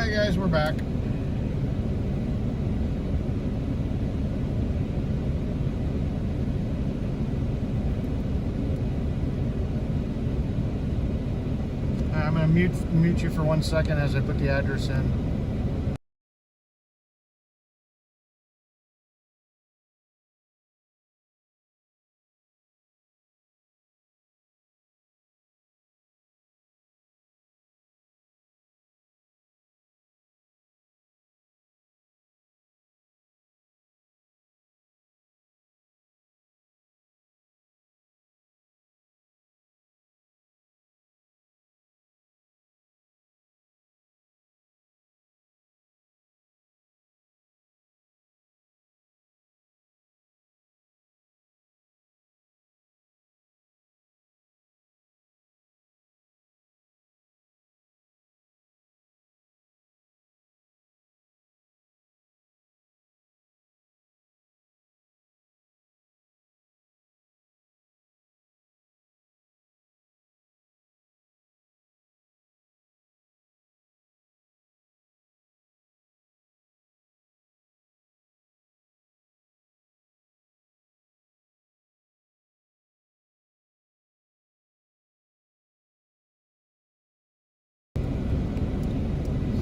Hi guys, we're back. I'm going to mute you for 1 second as I put the address in.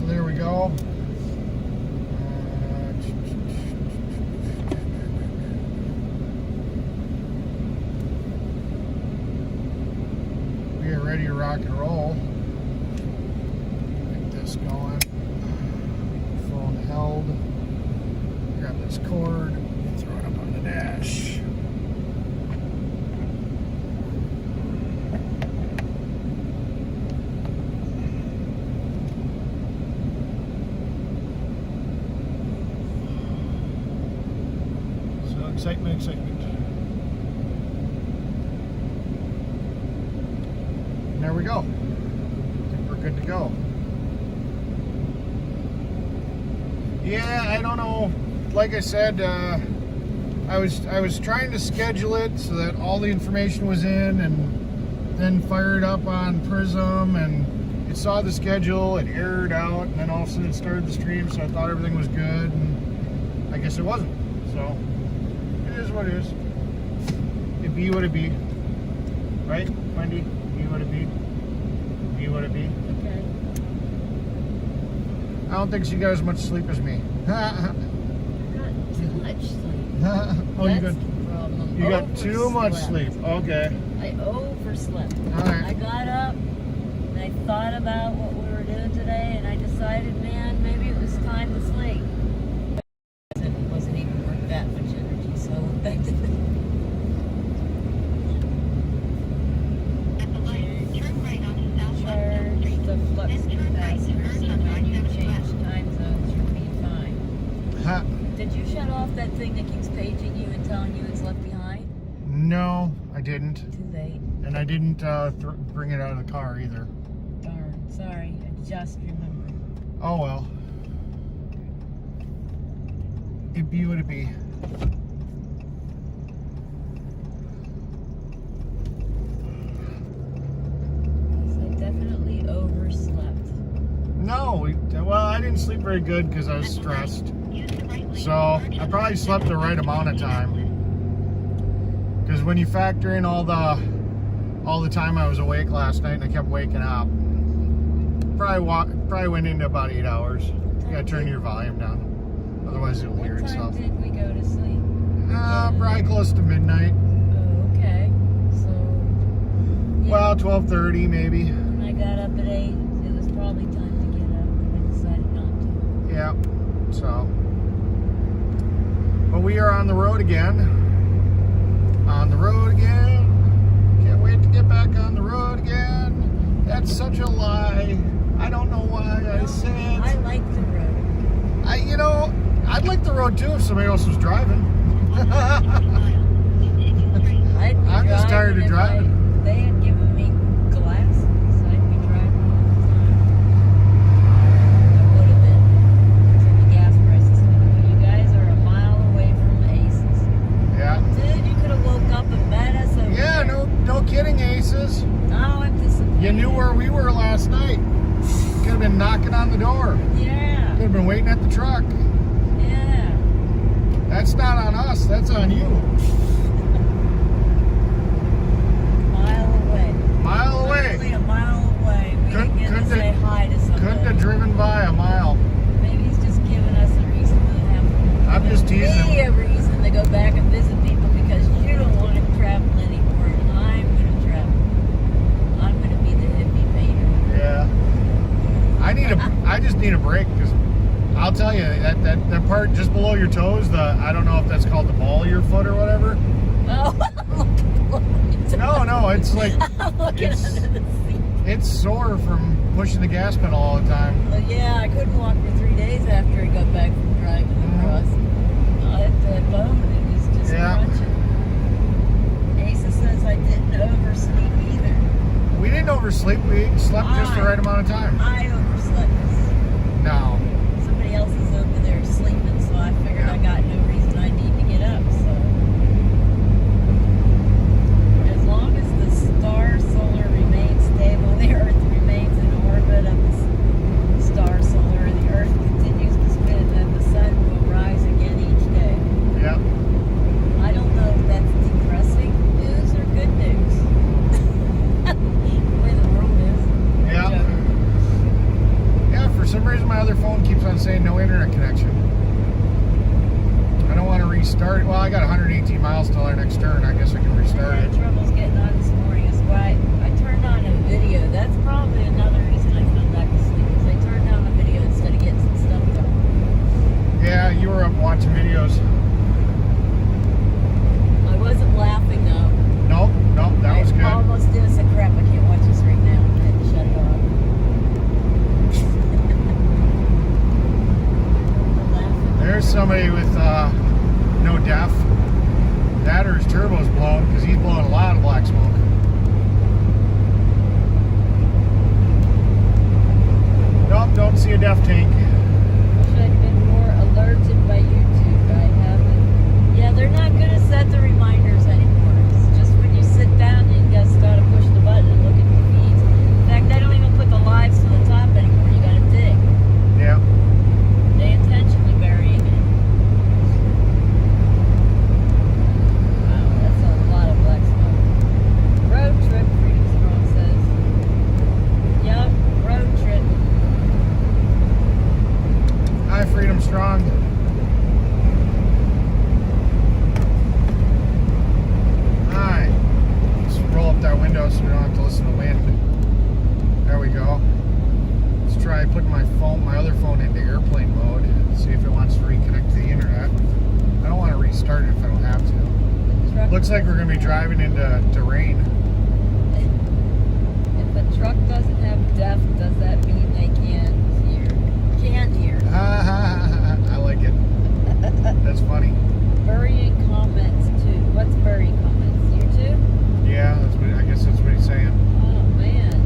There we go. We are ready to rock and roll. Get this going. Phone held. Grab this cord. Throw it up on the dash. Excitement. And there we go. I think we're good to go. Yeah, I don't know. Like I said, I was trying to schedule it so that all the information was in, and then fire it up on Prism, and it saw the schedule, it errored out, and then all of a sudden it started the stream, so I thought everything was good, and I guess it wasn't. So it is what it is. It be what it be. Right, Wendy? Be what it be. Be what it be. Okay. I don't think she got as much sleep as me. Got too much sleep. Oh, That's you got the problem. you got too much sleep. Okay. I overslept. All right. I got up and I thought about what we were doing today, and I decided, man, maybe it was time to sleep. It wasn't even worth that much energy, so back to charge the flux capacitor, so when you change time zones, you'll be fine. Did you shut off that thing that keeps paging you and telling you it's left behind? No, I didn't. Too late. And I didn't bring it out of the car either. Darn, sorry, I just remembered. Oh well. It be what it be. I definitely overslept. No, well, I didn't sleep very good because I was stressed. So I probably slept the right amount of time. Because when you factor in all the time I was awake last night and I kept waking up, probably went into about 8 hours. You gotta turn your volume down. Otherwise it'll hear itself. What time did we go to sleep? Probably close to midnight. Oh, okay. So, yeah. Well, 12:30 maybe. When I got up at 8, it was probably time to get up, and I decided not to. Yeah, so. But we are on the road again. On the road again. Can't wait to get back on the road again. That's such a lie. I don't know why I said. I like the road. I'd like the road too if somebody else was driving. I'm just tired of driving. They had given me glasses, I'd be driving all the time. I would have been. Until the gas prices went up. You guys are a mile away from Aces. Yeah. Dude, you could have woke up and met us over Yeah, there. no kidding, Aces. No, I'm disappointed. You knew where we were last night. Could have been been knocking on the door. Yeah. Could have been waiting at the truck. Yeah. That's not on us. That's on you. Mile away. Mile away. Literally a mile away. We didn't get to Couldn't say hi to somebody. Couldn't have driven by a mile. Maybe he's just giving us a reason to have. I'm just teasing me him. a reason to go back and visit people because you don't want him traveling anymore, and I'm going to travel. I'm going to be the hippie painter. Yeah. I just need a break because I'll tell you that part just below your toes, I don't know if that's called the ball of your foot or whatever. Oh, No, it's like I'm looking under the seat. it's sore from pushing the gas pedal all the time. Well, yeah, I couldn't walk for 3 days after I got back from driving across. I had that bone and it was just crunching. Asa says I didn't oversleep either. We didn't oversleep. We slept just the right amount of time. I overslept. No. Somebody else is over there sleeping, so I figured I got no reason I need to get up. So as long as the star solar remains stable, the Earth remains in orbit of the star solar, and the Earth continues to spin, then the sun will rise again each day. Yep. I don't know if that's depressing news or good news. The way the world is. Yeah. Yeah, for some reason my other phone keeps on saying no internet connection. I don't want to restart. Well, I got 118 miles till our next turn. I guess I can restart Yeah, it. trouble's getting on this morning. That's why I turned on a video. That's probably another reason I fell back to sleep. Because I turned on a video instead of getting some stuff done. Yeah, you were up watching videos. I wasn't laughing though. Nope, that was I good. almost did. I said, crap, I can't watch this right now. I had to shut it off. There's somebody with no DEF. That or his turbo's blown because he's blowing a lot of black smoke. Nope, don't see a DEF tank. Should have been more alerted by YouTube. I haven't. Yeah, they're not going to set the reminders anymore. It's just when you sit down, you just got to push the button and look at the feeds. In fact, they don't even put the lives to the top anymore. You got to dig. Yeah. They intentionally burying it. Wow, that's a lot of black smoke. Road trip, Freedom Strong says. Yup, road trip. Hi, Freedom Strong. Alright. Let's roll up that window so we don't have to listen to wind. There we go. Let's try putting my other phone into airplane mode and see if it wants to reconnect to the internet. I don't want to restart it if I don't have to. Truck, Looks like we're going to be driving into rain. if a truck doesn't have DEF, does that mean they can't hear? Can hear. I like it. That's funny. Burying comments too. What's burying comments? YouTube? Yeah, I guess that's what he's saying. Oh man.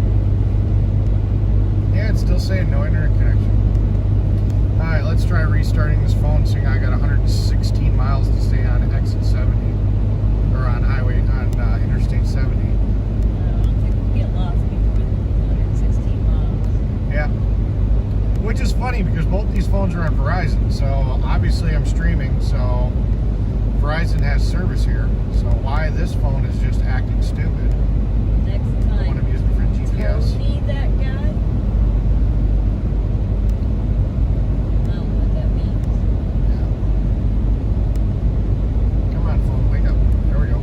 Yeah, it's still saying no internet connection. Alright, let's try restarting this phone, seeing I got 116 miles to stay on exit 70. Or on Interstate 70. I don't think we'll get lost before 116 miles. Yeah. Which is funny because both these phones are on Verizon, so obviously I'm streaming, so Verizon has service here. So why this phone is just acting stupid Next when time. I'm using it for GPS. Tony, that guy? I don't know what that means. Yeah. Come on, phone, wake up. There we go.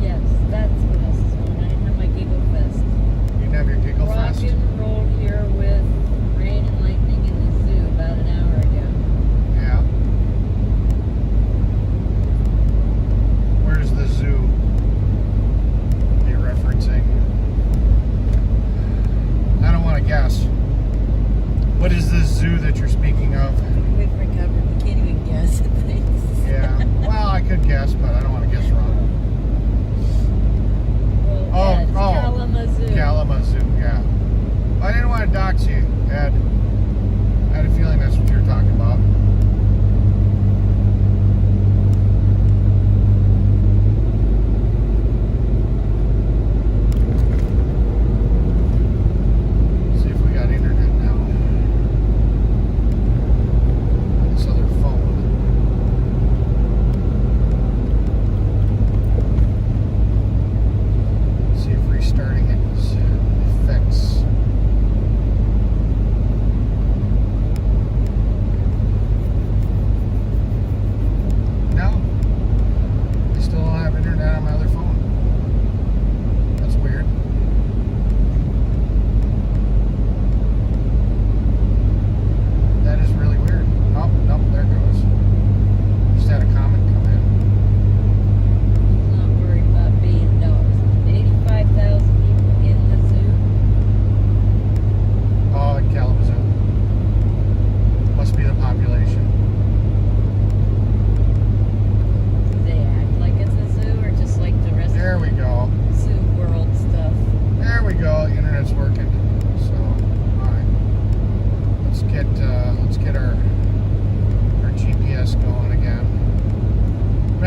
Yes, that's what else is going on. I didn't have my Giggle Fest. You didn't have your giggle Rock fest? and roll here with rain and lightning in the zoo about an hour ago. Yeah. Where's the zoo you're referencing? I don't want to guess. What is this zoo that you're speaking of? We've recovered. We can't even guess at things. Yeah. Well, I could guess, but I don't want to guess wrong. Well, yeah, it's Kalamazoo. Kalamazoo, yeah. I didn't want to dox you, Ed. I had a feeling that's what you were talking about.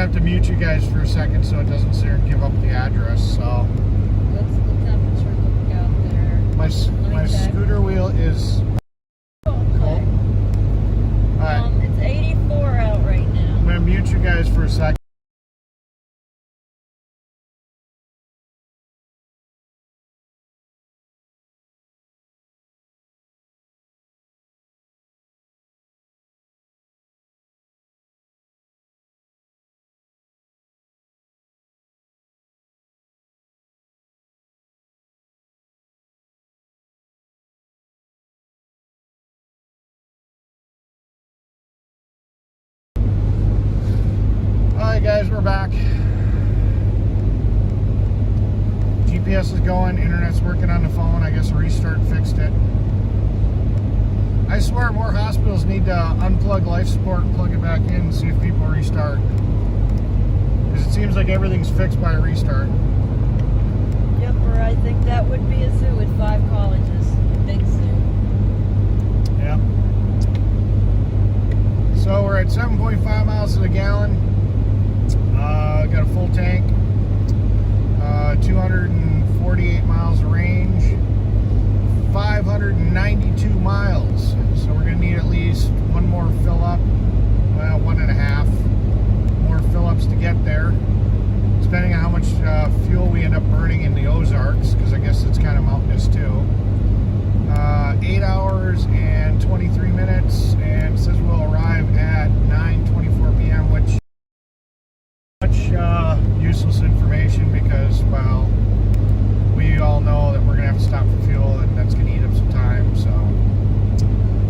have to mute you guys for a second so it doesn't sit here and give up the address. So What's the temperature look out there? my check. scooter wheel is Okay. cold. All right, It's 84 out right now. I'm gonna mute you guys for a second. Alright guys, we're back. GPS is going, internet's working on the phone. I guess a restart fixed it. I swear more hospitals need to unplug life support and plug it back in and see if people restart. Because it seems like everything's fixed by a restart. Yep, or I think that would be a zoo with 5 colleges. A big zoo. Yeah. So we're at 7.5 miles to the gallon. Got a full tank. 248 miles of range. 592 miles. So we're going to need at least one more fill up. Well, 1.5 more fill ups to get there. Depending on how much fuel we end up burning in the Ozarks, because I guess it's kind of mountainous too. 8 hours and 23 minutes, and it says we'll arrive at 9:24 p.m., which useless information because, well, we all know that we're going to have to stop for fuel, and that's going to eat up some time, so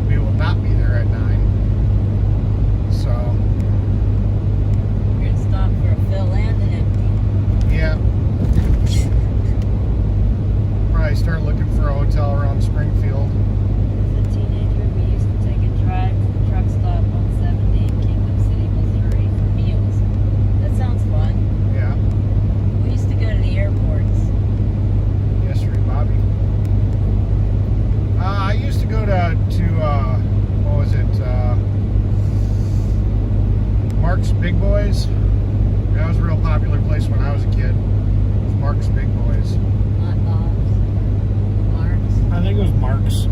we will not be there at 9. So, We're going to stop for a fill and an empty. yeah. Probably start looking for a hotel around Springfield. As a teenager, we used to take a drive to the truck stop 170 in Kingdom City, Missouri for meals. That sounds fun. Yeah. We used to go to the airports. Yesterday, Bobby. I used to go to what was it? Mark's Big Boys. That was a real popular place when I was a kid. It was Mark's Big Boys. Not Bob's. Mark's. I think it was Mark's.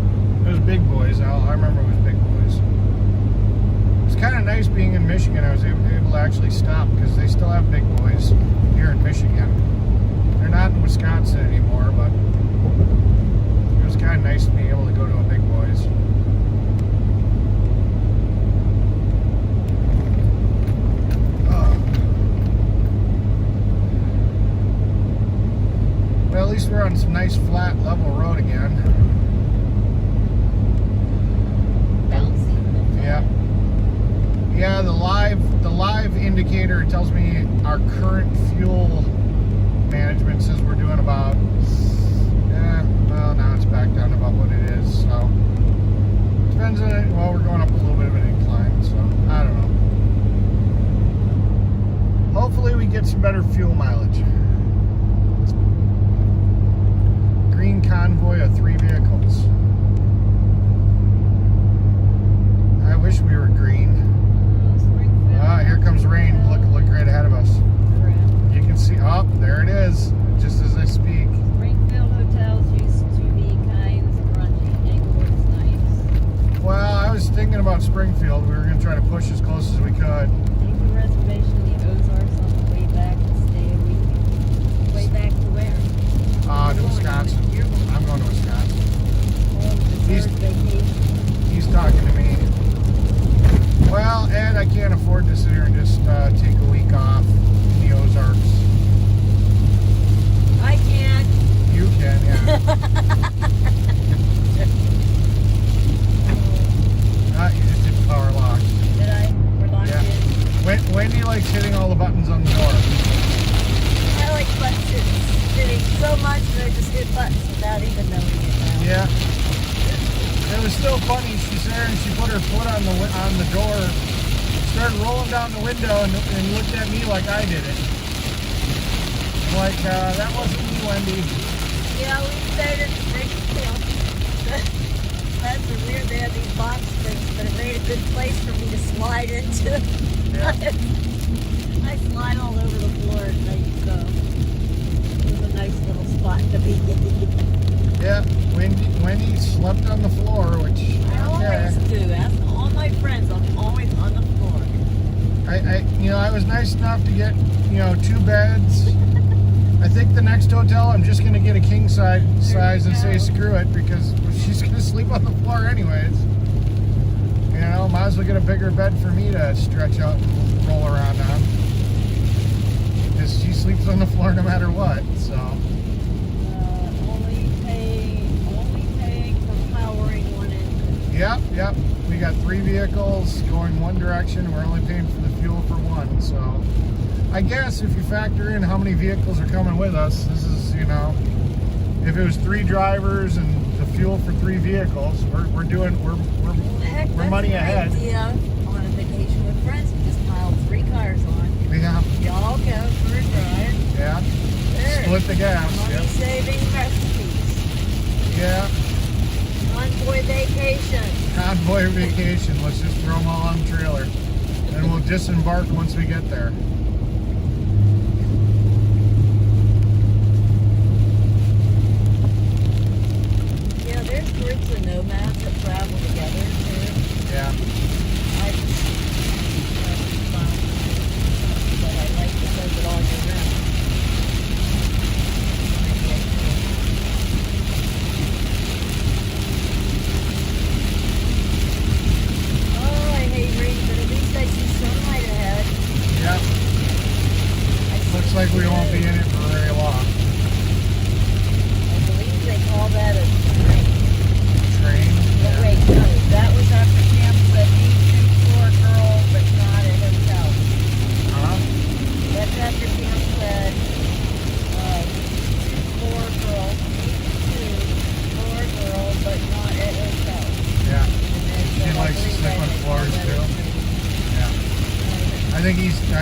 It was Big Boys. I remember it was Big Boys. It was kind of nice being in Michigan. I was able to actually stop because they still have Big Boys here in Michigan. They're not in Wisconsin anymore, but it was kind of nice to be able to go to a Big Boys. Well, at least we're on some nice flat level road again. Bouncy. Yeah. Yeah, the live indicator tells me our current fuel management says we're doing about, well, now it's back down to about what it is, so depends on it. Well, we're going up a little bit of an incline, so I don't know. Hopefully we get some better fuel mileage. Green Convoy of 3 vehicles. I wish we were green. Ah, here comes rain. Look right ahead of us. You can see, oh, there it is, just as I speak. Springfield hotels used to be kind of grungy. Inglewood's nice. Well, I was thinking about Springfield. We were going to try to push as close as we could. Make a reservation in the Ozarks on the way back and stay a week. Way back to where? To Wisconsin. I'm going to Wisconsin. He's vacation. He's talking to me. Well, Ed, I can't afford to sit here and just take a week off in the Ozarks. I can. You can, yeah. You just did the power lock. Did I? We're locked Yeah. in. Wendy likes hitting all the buttons on the door. I like buttons hitting so much that I just hit buttons without even knowing it now. Yeah. It was still funny. She's there and she put her foot on the door, started rolling down the window and looked at me like I did it. I'm like, that wasn't me, Wendy. Yeah, we stayed in Springfield. That's weird. They had these box springs, but it made a good place for me to slide into. Yeah. I was nice enough to get, 2 beds. I think the next hotel I'm just gonna get a king size and say screw it, because she's gonna sleep on the floor anyways. Might as well get a bigger bed for me to stretch out and roll around on. Because she sleeps on the floor no matter what, so. Only paying for powering one engine. Yep. We got 3 vehicles going one direction. We're only paying for the fuel for one, so. I guess if you factor in how many vehicles are coming with us, this is, if it was 3 drivers and the fuel for 3 vehicles, we're money ahead. Idea. On a vacation with friends, we just piled 3 cars on. Yeah. Y'all go for a drive. Yeah. There. Split the gas. Money-saving recipes. Yeah. Convoy vacation. Convoy vacation. Let's just throw them all on the trailer. And we'll disembark once we get there. Yeah, there's groups of nomads that travel together too. Yeah. I just but I like to does it all year round. Oh, I hate rain, but at least I see sunlight ahead. Yeah. Looks like we won't be in it for very long. I believe they call that a train. Train? But wait, no, that was after Cam said 824 girl, but not a hotel. Huh? That's after Cam said 4 girl, 824 girl, but not at hotel. Yeah. And then He said, I likes to believe sleep that on they floors call that a too. train. Yeah. I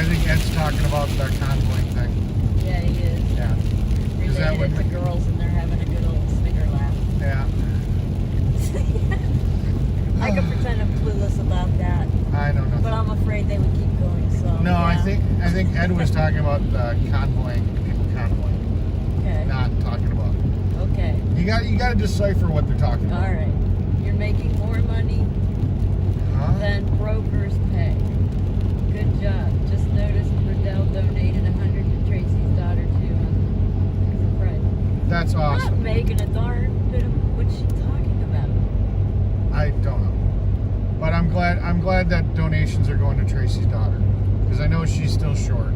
think Ed's talking about the convoy thing. Yeah, he is. Yeah. Related it to girls and they're having a good old snigger laugh. Yeah. I can pretend I'm clueless about that, I don't know. but I'm afraid they would keep going. So No, yeah. I think Ed was talking about convoying people convoying, Okay. not talking about. Okay. You got to decipher what they're talking about. All right. You're making more money Huh? than brokers pay. Good job. Just noticed Riddell donated 100 to Tracee's daughter too. As a friend. That's Not awesome. making a darn bit of what's she talking about? I don't know, but I'm glad that donations are going to Tracee's daughter, because I know she's still short.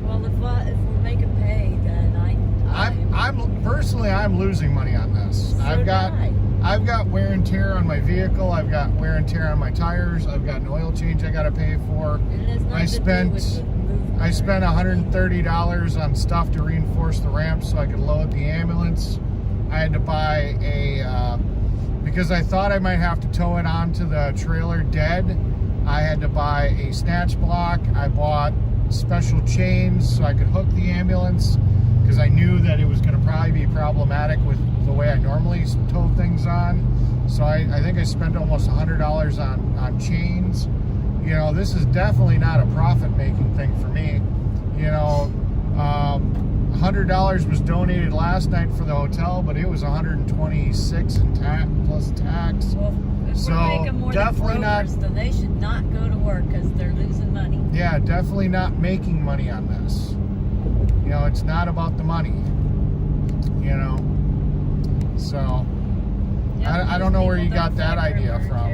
Well, if we're making pay, then I'm personally losing money on this. So I've got did I've got wear and tear on my vehicle. I've got wear and tear on my tires. I've got an oil change I got to pay for. And it has nothing to do with the movement I or spent anything. $130 on stuff to reinforce the ramp so I could load the ambulance. I had to buy because I thought I might have to tow it onto the trailer dead. I had to buy a snatch block. I bought special chains so I could hook the ambulance, because I knew that it was going to probably be problematic with the way I normally tow things on. So I think I spent almost $100 on chains. This is definitely not a profit-making thing for me. $100 was donated last night for the hotel, but it was $126 in plus tax. Well, if So, we're making more definitely than not- brokers, then they should not go to work because they're losing money. Yeah, definitely not making money on this. It's not about the money. So I don't know where you got that idea from.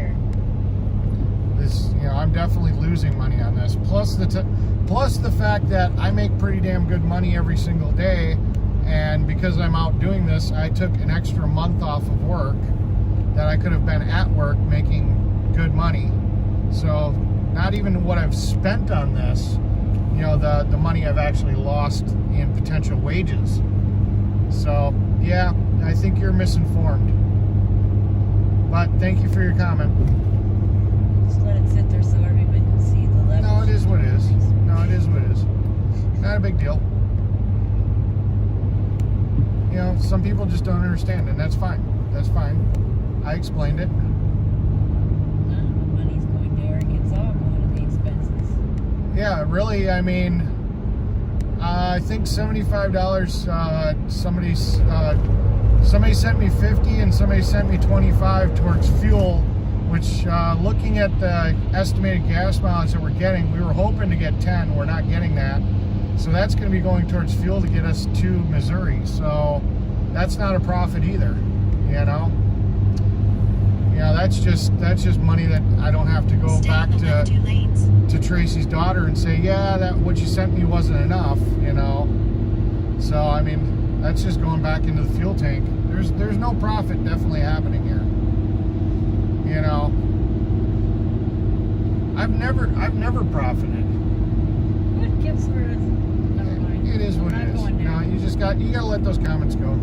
This, I'm definitely losing money on this. Plus the fact that I make pretty damn good money every single day, and because I'm out doing this, I took an extra month off of work that I could have been at work making good money. So not even what I've spent on this, the money I've actually lost in potential wages. So yeah, I think you're misinformed. But thank you for your comment. Just let it sit there so everybody can see the levels. No, it is what it is. No, it is what it is. Not a big deal. Some people just don't understand, and that's fine. That's fine. I explained it. No, money's going there. It's all going to the expenses. Yeah, really, I think $75, somebody sent me 50 and somebody sent me 25 towards fuel which looking at the estimated gas mileage that we're getting, we were hoping to get 10. We're not getting that. So that's going to be going towards fuel to get us to Missouri. So that's not a profit either, you know? Yeah, that's just money that I don't have to go back to Tracee's daughter and say, yeah, that what you sent me wasn't enough, you know? So, I mean, that's just going back into the fuel tank. There's no profit definitely happening here. You know, I've never profited. What gives for us? Never mind. It is what it is. No, you gotta let those comments go.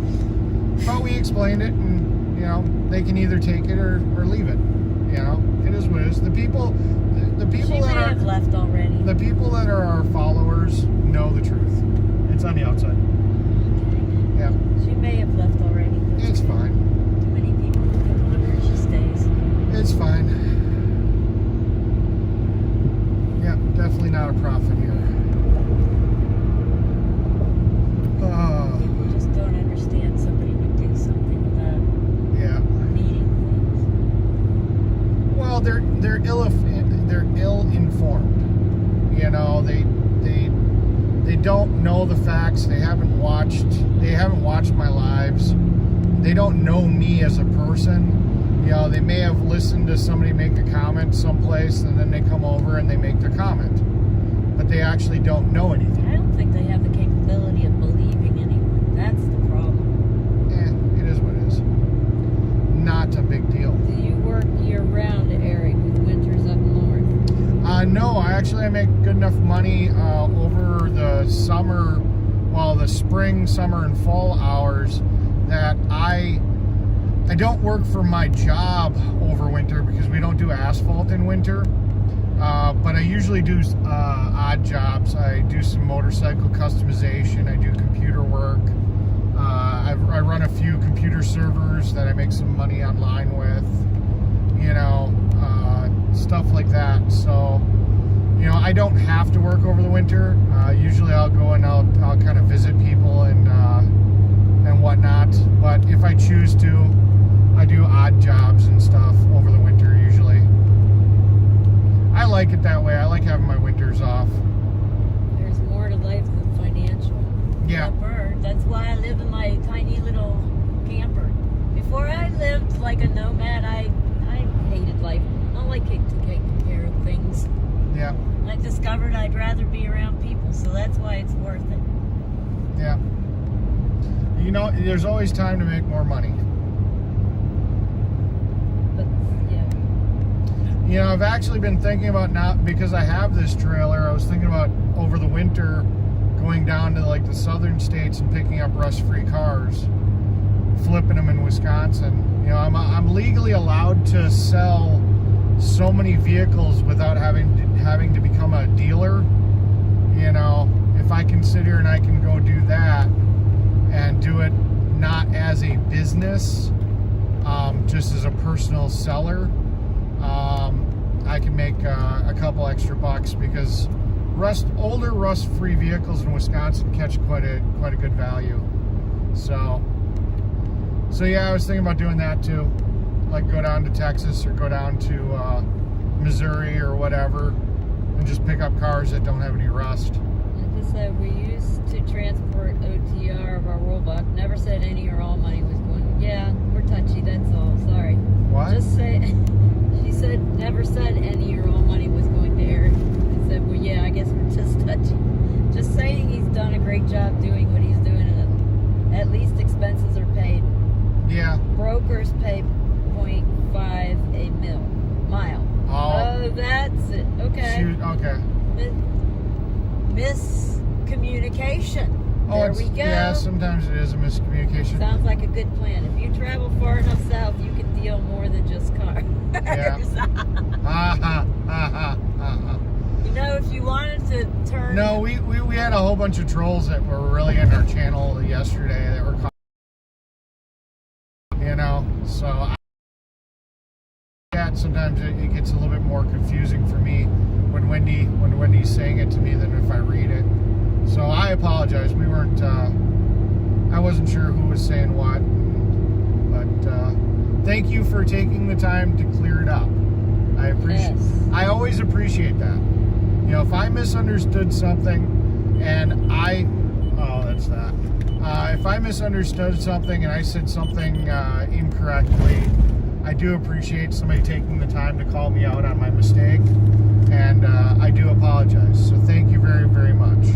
But we explained it, and you know, they can either take it or leave it. You know, it is what it is. The people She that may are have left already. the people that are our followers know the truth. It's on the outside. Yeah. She may have left already. It's fine. Too many people don't want her. She stays. It's fine. Yeah, definitely not a profit here. People just don't understand somebody would do something without needing things. Well, they're ill-informed. You know, they don't know the facts. They haven't watched my lives. They don't know me as a person. You know, they may have listened to somebody make a comment someplace, and then they come over and they make their comment. But they actually don't know anything. I don't think they have the capability of believing anyone. That's the problem. It is what it is. Not a big deal. Do you work year-round, Eric, with winters up north? No, I make good enough money over the summer, well, the spring, summer, and fall hours that I don't work for my job over winter because we don't do asphalt in winter. But I usually do odd jobs. I do some motorcycle customization. I do computer work. I run a few computer servers that I make some money online with. You know, stuff like that. So, you know, I don't have to work over the winter. Usually I'll go and I'll kind of visit people and whatnot. But if I choose to, I do odd jobs and stuff over the winter usually. I like it that way. I like having my winters off. There's more to life than financial. Yeah. That's why I live in my tiny little camper. Before I lived like a nomad, I hated life. I don't like to take care of things. Yeah. I discovered I'd rather be around people, so that's why it's worth it. Yeah. You know, there's always time to make more money. But yeah. You know, I've actually been thinking about not, because I have this trailer, I was thinking about over the winter going down to like the southern states and picking up rust-free cars, flipping them in Wisconsin. You know, I'm legally allowed to sell so many vehicles without having to become a dealer. You know, if I consider and I can go do that and do it not as a business, just as a personal seller, I can make a couple extra bucks because older rust-free vehicles in Wisconsin catch quite a good value. So yeah, I was thinking about doing that too. Like go down to Texas or go down to Missouri or whatever and just pick up cars that don't have any rust. Like I said, we used to transport OTR of our rollback. Never said any or all money was going. Yeah, we're touchy, that's all. Sorry. What? Just say, she said, never said any or all money was going to Eric. I said, well, yeah, I guess we're just touchy. Just saying he's done a great job doing what he's doing, and at least expenses are paid. Yeah. Brokers pay 0.5 a mile. Oh, that's it. Okay. Okay. Miscommunication. There we go. Yeah, sometimes it is a miscommunication. Sounds like a good plan. If you travel far enough south, you can deal more than just cars. Yeah. You know, if you wanted to turn... No, we had a whole bunch of trolls that were really in our channel yesterday that were you know, so sometimes it gets a little bit more confusing for me when Wendy's saying it to me than if I read it. So I apologize. We weren't I wasn't sure who was saying what, but thank you for taking the time to clear it up. I appreciate. Yes. I always appreciate that. You know, if I misunderstood something, and that's that. If I misunderstood something and I said something incorrectly, I do appreciate somebody taking the time to call me out on my mistake, and I do apologize. So thank you very, very much.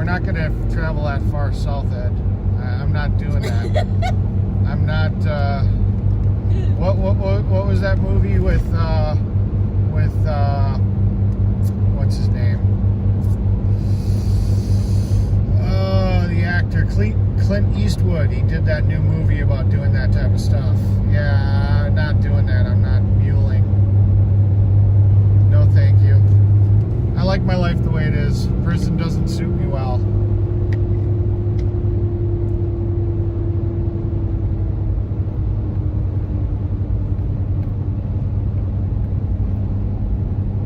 Not going to travel that far south, Ed. I'm not doing that. I'm not. What was that movie with what's his name? The actor Clint Eastwood. He did that new movie about doing that type of stuff. Yeah, I'm not doing that. I'm not muling. No, thank you. I like my life the way it is. Prison doesn't suit me well.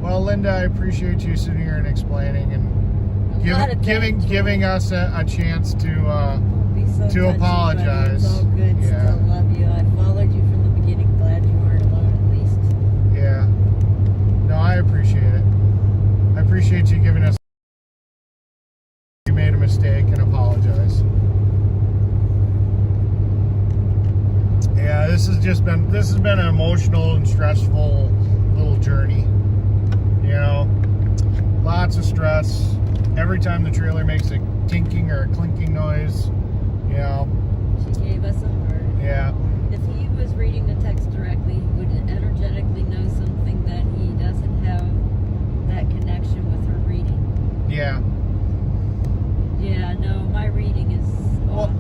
Well, Linda, I appreciate you sitting here and explaining and giving us a chance to apologize. It's all good. Yeah. Still love you. I followed you from the beginning. Glad you weren't alone at least. Yeah. No, I appreciate it. I appreciate you giving us. You made a mistake and apologize. Yeah, this has been an emotional and stressful little journey. You know, lots of stress. Every time the trailer makes a tinking or a clinking noise, you know. She gave us a heart. Yeah. If he was reading the text directly, he would energetically know something that he doesn't have that connection with her reading. Yeah. Yeah, no, my reading is off.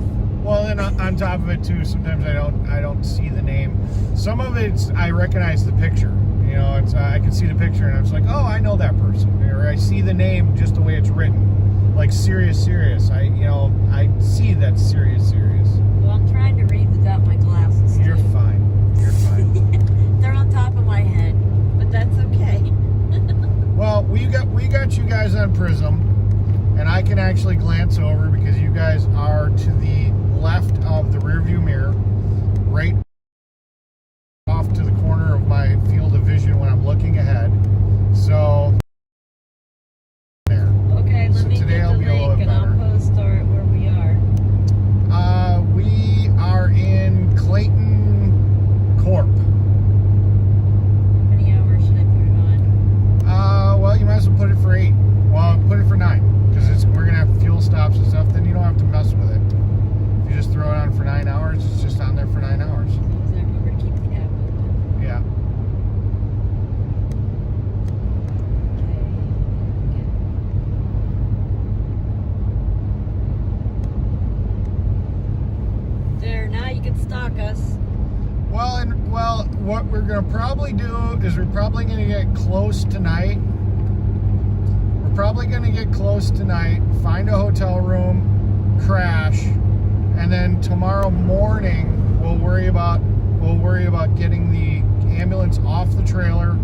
Well, and on top of it too, sometimes I don't see the name. Some of it's I recognize the picture. You know, it's I can see the picture and it's like, oh, I know that person, or I see the name just the way it's written, like serious. I see that serious. Well, I'm trying to read without my glasses. You're fine. You're fine. They're on top of my head, but that's okay. Well, we got you guys on Prism, and I can actually glance over because you guys are to the left of the rearview mirror, right off to the corner of my field of vision when I'm looking ahead. So there. Okay, let me today get I'll the be a little link bit and I'll better. post where we are. We are in Clayton Corp. How many hours should I put it on? Well, you might as well put it for 8. Well, put it for 9 because we're gonna have fuel stops and stuff. Then you don't have to mess with it. If you just throw it on for 9 hours, it's just on there for 9 hours. As long as I remember to keep the app open. Yeah. There, now you can stalk us. Well, what we're gonna probably do is we're probably gonna get close tonight. Find a hotel room, crash, and then tomorrow morning we'll worry about getting the ambulance off the trailer,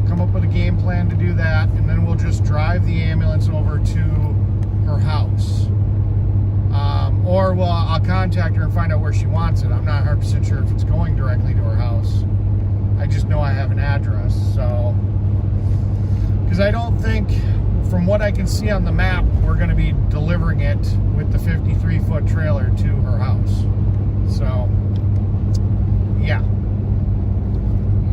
come up with a game plan to do that, and then we'll just drive the ambulance over to her house. Or I'll contact her and find out where she wants it. I'm not 100% sure if it's going directly to her house. I just know I have an address, so. Because I don't think, from what I can see on the map, we're going to be delivering it with the 53-foot trailer to her house. So, yeah.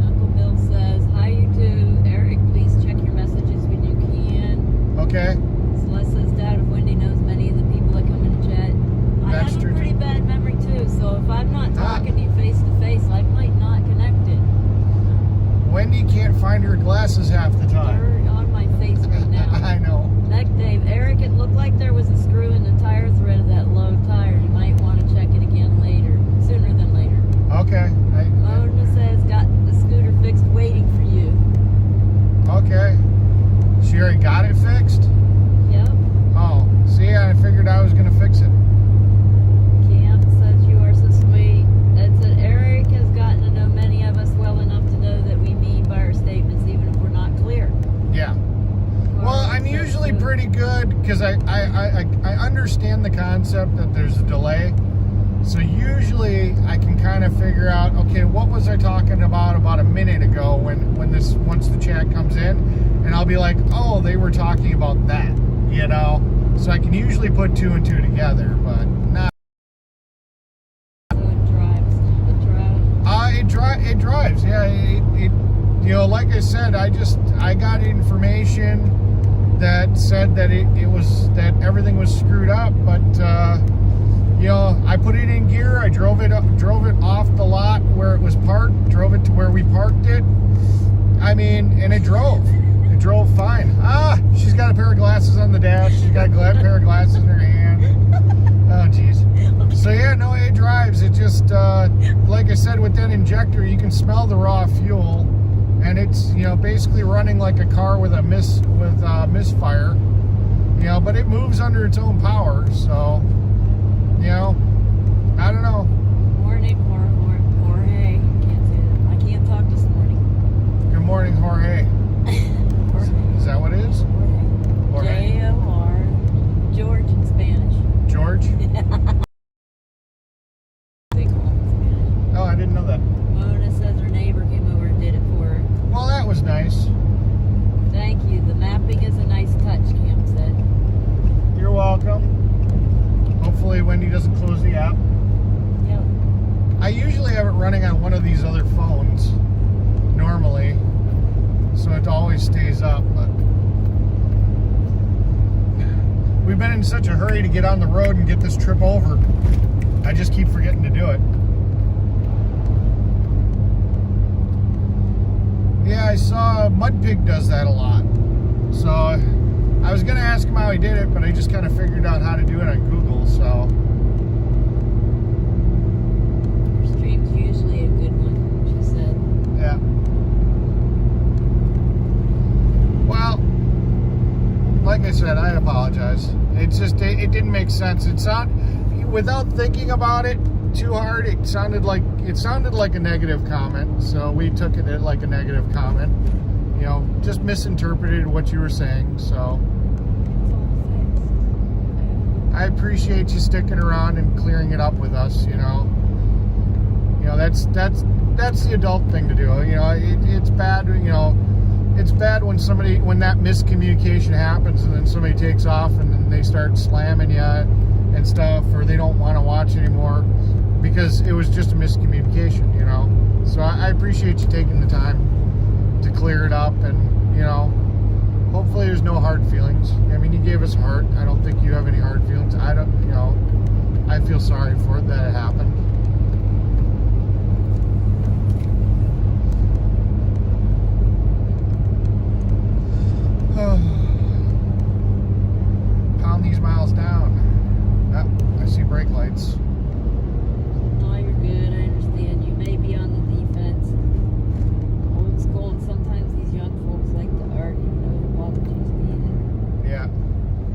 Uncle Bill says, hi you two. Eric, please check your messages when you can. Okay. Celeste says, Dad of Wendy knows many of the people that come in the chat. I That's have true, a pretty too. bad memory too, so if I'm not talking to you face to face, I might not connect it. Wendy can't find her glasses half the time. They're on my face right now. I know. Neck Dave, Eric, it looked like there was a screw in the tire thread of that low tire. You might want to check it again later, sooner than later. Okay. Mona says, got the scooter fixed, waiting for you. Okay. She already got it fixed? I understand the concept that there's a delay. So usually I can kind of figure out, okay, what was I talking about a minute ago once the chat comes in, and I'll be like, oh, they were talking about that, you know? So I can usually put two and two together, but not. So it drives, It drives, yeah. It you know, like I said, I got information that said that that everything was screwed up, but you know, I put it in gear. I drove it off the lot where it was parked, drove it to where we parked it. I mean, and it drove fine. She's got a pair of glasses on the dash. She's got a pair of glasses in her hand. Oh, geez. So yeah, no, it drives. It just, like I said, with that injector, you can smell the raw fuel, and it's, you know, basically running like a car with a misfire. You know, but it moves under its own power. So, you know, I don't know. Morning, Jorge. Can't say that. I can't talk this morning. Good morning, Jorge. Is that what it is? Jorge. J-O-R. George in Spanish. George? They call him in Spanish. Oh, I didn't know that. Mona says her neighbor came over and did it for her. Well, that was nice. Thank you. The mapping is a nice touch, Cam said. You're welcome. Hopefully Wendy doesn't close the app. Yep. I usually have it running on one of these other phones, normally, so it always stays up, but we've been in such a hurry to get on the road and get this trip over. I just keep forgetting to do it. Yeah, I saw Mudpig does that a lot. So I was going to ask him how he did it, but I just kind of figured out how to do it on Google, so. Your stream's usually a good one, she said. Yeah. Well, like I said, I apologize. It's just, it didn't make sense. Without thinking about it too hard, it sounded like a negative comment, so we took it like a negative comment. You know, just misinterpreted what you were saying, so. I appreciate you sticking around and clearing it up with us, you know. You know, that's the adult thing to do. You know, it's bad, you know, it's bad when that miscommunication happens and then somebody takes off and then they start slamming you and stuff, or they don't want to watch anymore because it was just a miscommunication, you know. So I appreciate you taking the time to clear it up, and, you know, hopefully there's no hard feelings. I mean, you gave us a heart. I don't think you have any hard feelings. I don't, you know, I feel sorry for it that it happened. Pound these miles down. I see brake lights. No, you're good. I understand. You may be on the defense. Old school, and sometimes these young folks like to argue, you know, apologies needed. Yeah.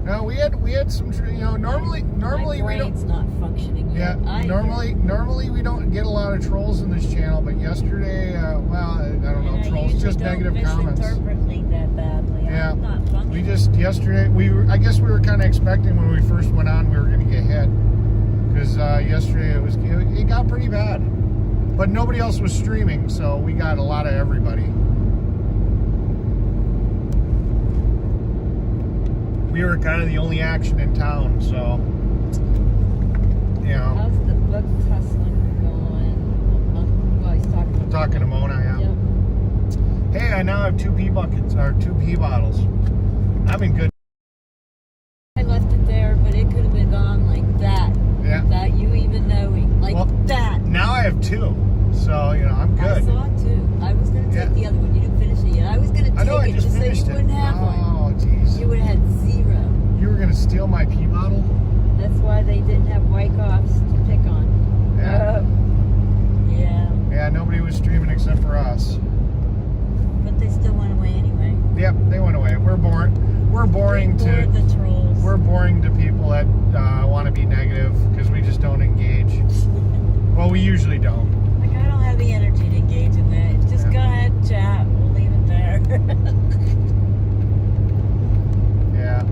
No, we had some, you know, normally My we brain's don't. not functioning yet. Yeah, normally we don't get a lot of trolls in this channel, but yesterday, well, I don't know, trolls, just negative comments. Misinterpret that badly. Yeah. I'm not functioning. We just, yesterday, I guess we were kind of expecting when we first went on we were going to get hit, because yesterday it got pretty bad, but nobody else was streaming, so we got a lot of everybody. We were kind of the only action in town, so, you know. How's the book tussling going? Well, he's talking to Mona, yeah. Yep. Hey, I now have 2 pee buckets, or 2 pee bottles. I'm in good. I left it there, but it could have been gone like that. Yeah. Without you even knowing. Like that. Now I have 2, so, you know, I'm good. I saw it too. I was going to take the other one. You didn't finish it yet. I was going to take I it just so you wouldn't have one. Oh, jeez. You would have had 0. You were going to steal my pee bottle? That's why they didn't have Wyckoffs to pick on. Yeah. Yeah. Yeah, nobody was streaming except for us. But they still went away anyway. Yep, they went away. We're boring to the trolls. We're boring to people that want to be negative because we just don't engage. Well, we usually don't. Like, I don't have the energy to engage in that. Just go ahead and chat. We'll leave it there. Yeah.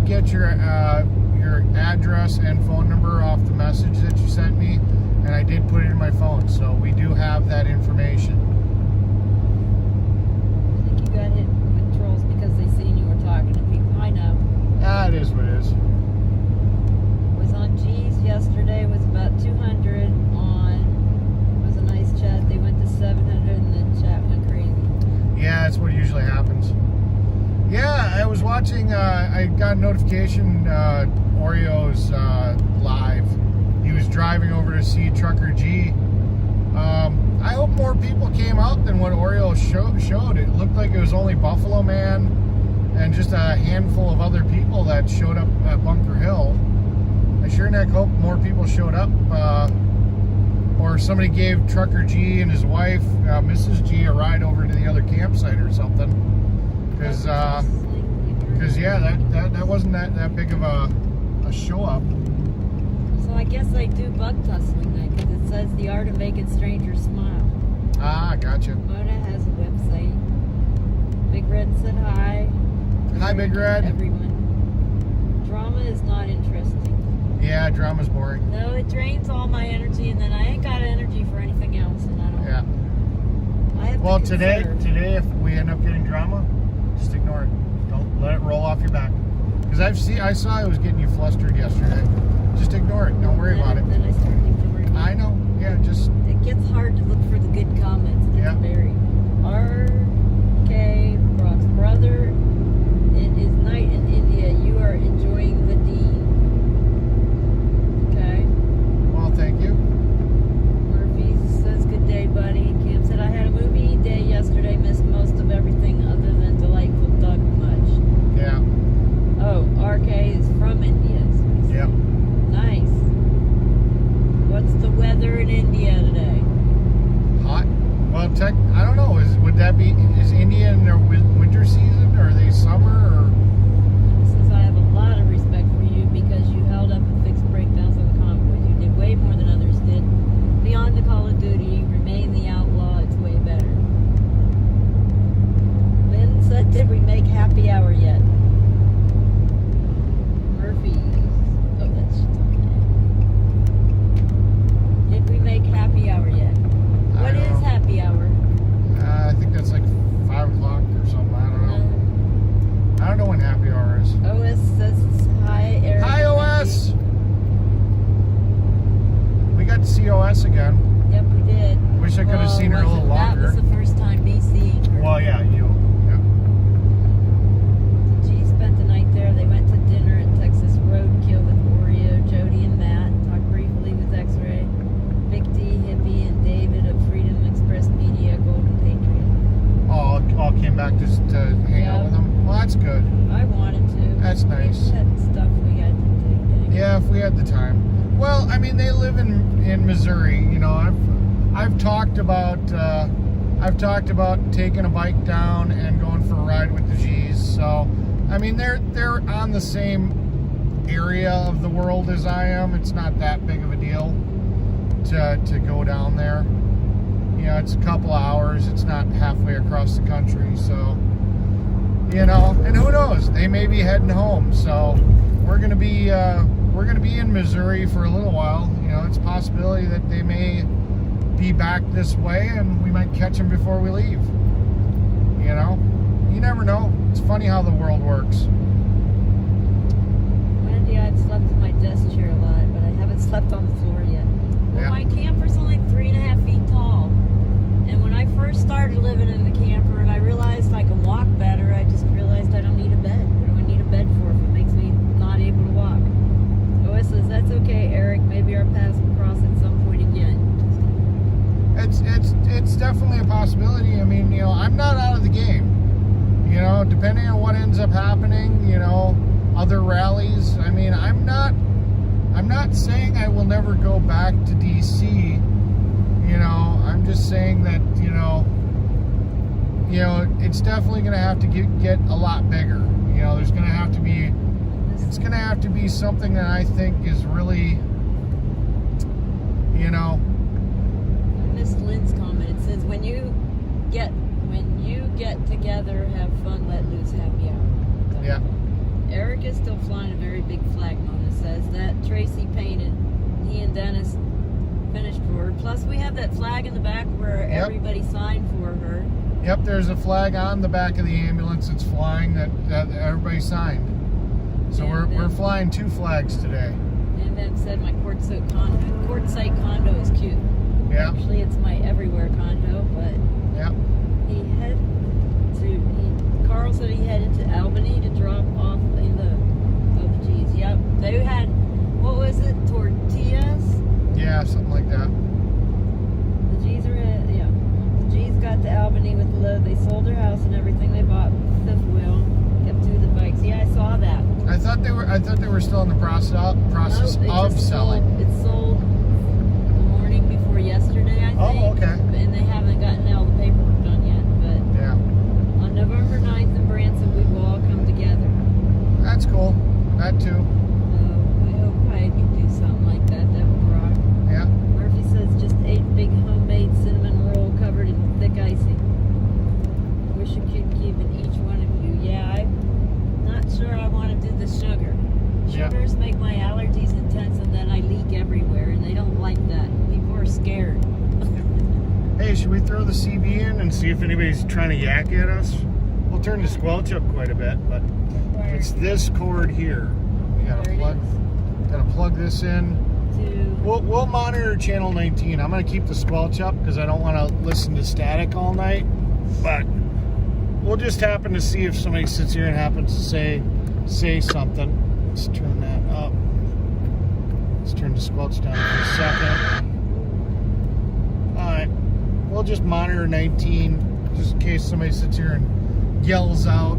get your address and phone number off the message that you sent me, and I did put it in my phone, so we do have that information. I think you got hit with trolls because they seen you were talking to people. I know. It is what it is. Was on G's yesterday, was about 200 on, was a nice chat. They went to 700 and then chat went crazy. Yeah, that's what usually happens. Yeah, I was watching, I got a notification, Oreo's live. He was driving over to see Trucker G. I hope more people came out than what Oreo showed. It looked like it was only Buffalo Man and just a handful of other people that showed up at Bunker Hill. I sure heck hope more people showed up, or somebody gave Trucker G and his wife, Mrs. G, a ride over to the other campsite or something. Because yeah, that wasn't that big of a show up. So I guess I do bug tussling then, because it says the art of making strangers smile. Ah, gotcha. Mona has a website. Big Red said hi. Hi, Big Red. Everyone. Drama is not interesting. Yeah, drama's boring. No, it drains all my energy, and then I ain't got energy for anything else, and I don't. Yeah. I have Well, to today, conserve. if we end up getting drama, just ignore it. Don't let it roll off your back. Because I saw it was getting you flustered yesterday. Just ignore it. Don't worry about it. Then I started ignoring it. I know. Yeah, just. It gets hard to look for the good comments. It's Yeah. very. R.K. Brock's brother. It is night in India. You are enjoying the dean. Okay. Well, thank you. Murphy says, good day, buddy. Cam said, I had a movie day yesterday. Missed most of everything other than delightful Doug much. Yeah. Oh, RK is from India. So he said. Yep. Nice. What's the weather in India today? Hot. Well, I don't know. Is India in their winter season, or are they summer, or? He says, I have a lot of respect for you because you held up and fixed breakdowns on the Convoy. You did way more than others did. Beyond the Call of Duty, remain the outlaw, it's way better. Lynn said, did we make happy hour yet? Murphy. Oh, that's did we make happy hour yet? What don't is know. happy hour? I think that's like 5 o'clock or something. I don't know. I don't know when happy hour is. OS says hi, Eric. Hi, OS. We got to see OS again. Yep, we did. Wish I could have seen her a little longer. That was the first time me seeing her. Well, yeah, you. Yeah. G spent the night there. They went to dinner at Texas Roadkill with Oreo, Jody, and Matt. Talked briefly with X-Ray, Big D, Hippie, and David of Freedom Express Media, Golden Patriot. All came back just to hang out with them. Well, that's good. I wanted to. That's nice. We had stuff we had to do. Yeah, if we had the time. Well, I mean, they live in Missouri. You know, I've talked about taking a bike down and going for a ride with the G's. So, I mean, they're on the same area of the world as I am. It's not that big of a deal to go down there. You know, it's a couple of hours. It's not halfway across the country. So, you know, and who knows? They may be heading home. So, we're gonna be in Missouri for a little while. You know, it's a possibility that they may be back this way, and we might catch them before we leave. You know, you never know. It's funny how the world works. Wendy, I've slept in my desk chair a lot, but I haven't slept on the floor yet. Well, Yeah. my camper's only 3.5 feet tall. And when I first started living in the camper and I realized I could walk better, I just realized I don't need a bed. What do I need a bed for if it makes me not able to walk? OS says, that's okay, Eric. Maybe our paths will cross at some point again. It's definitely a possibility. I mean, you know, I'm not out of the game. You know, depending on what ends up happening, you know, other rallies. I mean, I'm not saying I will never go back to DC. You know, I'm just saying that, you know, it's definitely going to have to get a lot bigger. You know, there's going to have to be, it's going to have to be something that I think is really, you know. I missed Lynn's comment. It says, when you get together, have fun, let loose, happy hour. So, Yeah. Eric is still flying a very big flag, Mona says. That Tracee painted, he and Dennis finished for her. Plus, we have that flag in the back where everybody signed for her. Yep, there's a flag on the back of the ambulance that's flying that everybody signed. So we're flying 2 flags today. And then said my quartzsite condo is cute. Yeah. Actually, it's my everywhere condo, but Carl said he headed to Albany to drop off they had, what was it, tortillas? Yeah, something like that. The G's the G's got to Albany with the load. They sold their house and everything they bought, fifth wheel, kept 2 of the bikes. Yeah, I saw that. I thought they were still in the process of selling. It sold the morning before yesterday, I think. Oh, okay. And they haven't gotten all the paperwork done yet. But yeah. On November 9th in Branson, we will all come together. That's cool. That too. I hope I can do something like that. That would rock. Yeah. Murphy says just 8 big homemade cinnamon roll covered in thick icing. Wish you could keep in each one of you. Yeah, I'm not sure I want to do the sugar. Sugars make my allergies intense and then I leak everywhere and they don't like that. People are scared. Hey, should we throw the CB in and see if anybody's trying to yak at us? We'll turn the squelch up quite a bit, but it's this cord here. We gotta plug this in. We'll monitor channel 19. I'm gonna keep the squelch up because I don't want to listen to static all night. But we'll just happen to see if somebody sits here and happens to say something. Let's turn that up. Let's turn the squelch down for a second. Alright. We'll just monitor 19 just in case somebody sits here and yells out.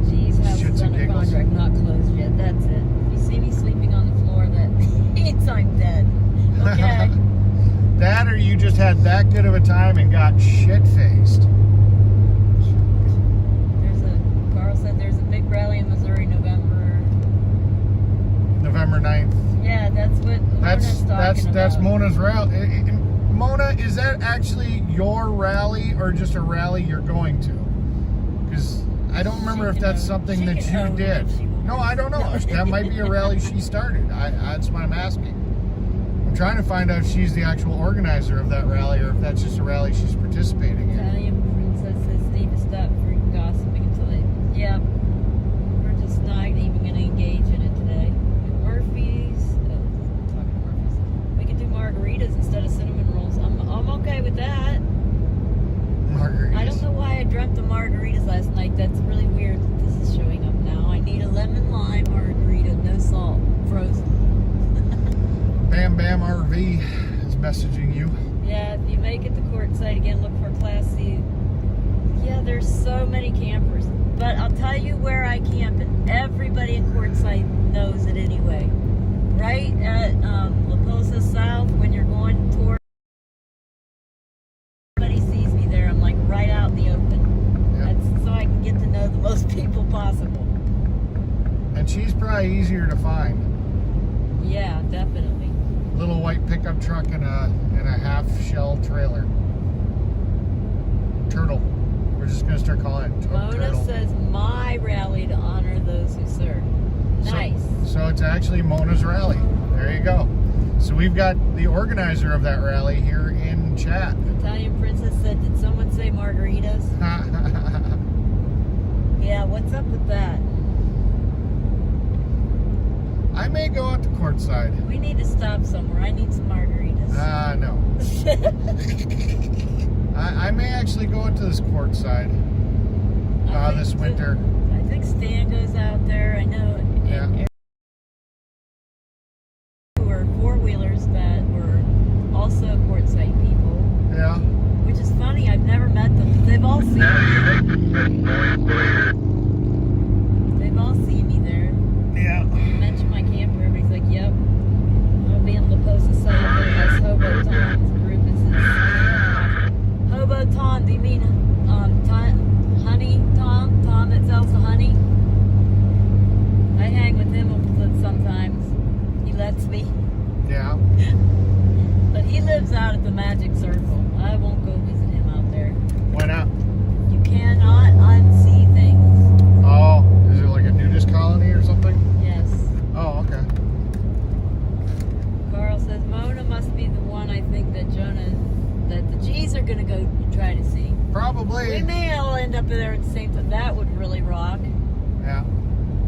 G's house is under contract, not closed yet. That's it. If you see me sleeping on the floor, that means I'm dead. Okay. That or you just had that good of a time and got shit-faced. Carl said there's a big rally in Missouri November 9th. Yeah, that's what Mona's talking about. That's Mona's rally. Mona, is that actually your rally or just a rally you're going to? Because I don't remember if that's something that you did. No, I don't know. That might be a rally she started. That's what I'm asking. I'm trying to find out if she's the actual organizer of that rally or if that's just a rally she's participating in. Italian princess says need to stop freaking gossiping until they... Yep. We're just not even going to engage in it today. Murphy's... talking to Murphy's. We could do margaritas instead of cinnamon rolls. I'm okay with that. Margaritas. I don't know why I dreamt of margaritas last night. That's really weird that this is showing up now. I need a lemon lime margarita, no salt, frozen. Bam Bam RV is messaging you. Yeah, if you make it to Quartzsite again, look for Class C. Yeah, there's so many campers. But I'll tell you where I camp, and everybody in Quartzsite knows it anyway. Right at La Posa South, when you're going toward, everybody sees me there. I'm like right out in the open. Yep. That's so I can get to know the most people possible. And she's probably easier to find. Yeah, definitely. Little white pickup truck and a half shell trailer. Turtle. We're just gonna start calling it Mona Turtle. says my rally to honor those who serve. Nice. So it's actually Mona's rally. There you go. So we've got the organizer of that rally here in chat. Italian princess said, did someone say margaritas? Yeah, what's up with that? I may go out to Quartzsite. We need to stop somewhere. I need some margaritas. No. I may actually go into this Quartzsite this winter. I think Stan goes out there. I know. Yeah. Who are four-wheelers that were also Quartzsite people. Yeah. Which is funny. I've never met them. They've all seen me. They've all seen me there. Yeah. Mention my camper. Everybody's like, yep. I'll be in La Posa South as Hobo Tom's group is Hobo Tom, do you mean honey Tom? Tom that sells the honey? I hang with him sometimes. He lets me. Yeah. But he lives out at the Magic Circle. I won't go visit him out there. Why not? You cannot unsee things. Oh. that the G's are gonna go try to see. Probably. We may all end up there at the same time. That would really rock. Yeah,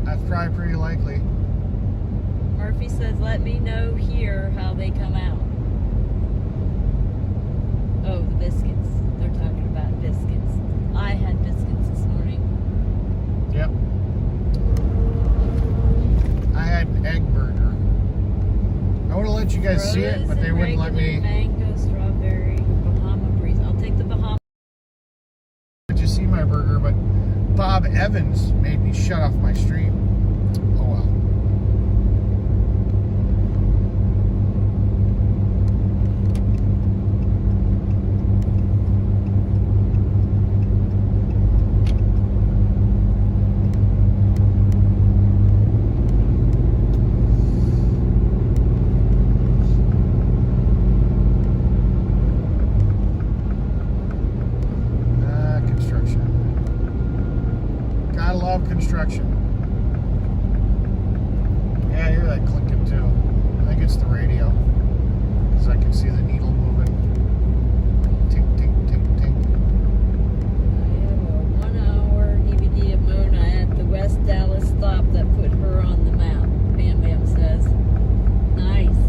that's probably pretty likely. Murphy says, let me know here how they come out. Oh, the biscuits. They're talking about biscuits. I had biscuits this morning. Yep. I had an egg burger. I would have let you guys see it, but they wouldn't let me. Mango, strawberry, Bahama breeze. I'll take the Bahama. Let you see my burger, but Bob Evans made me shut off my stream. Oh well. Construction. Yeah, I hear that clicking too. I think it's the radio, because I can see the needle moving. Tink, tink, tink, tink. I have a 1 hour DVD of Mona at the West Dallas stop that put her on the map. Bam Bam says. Nice.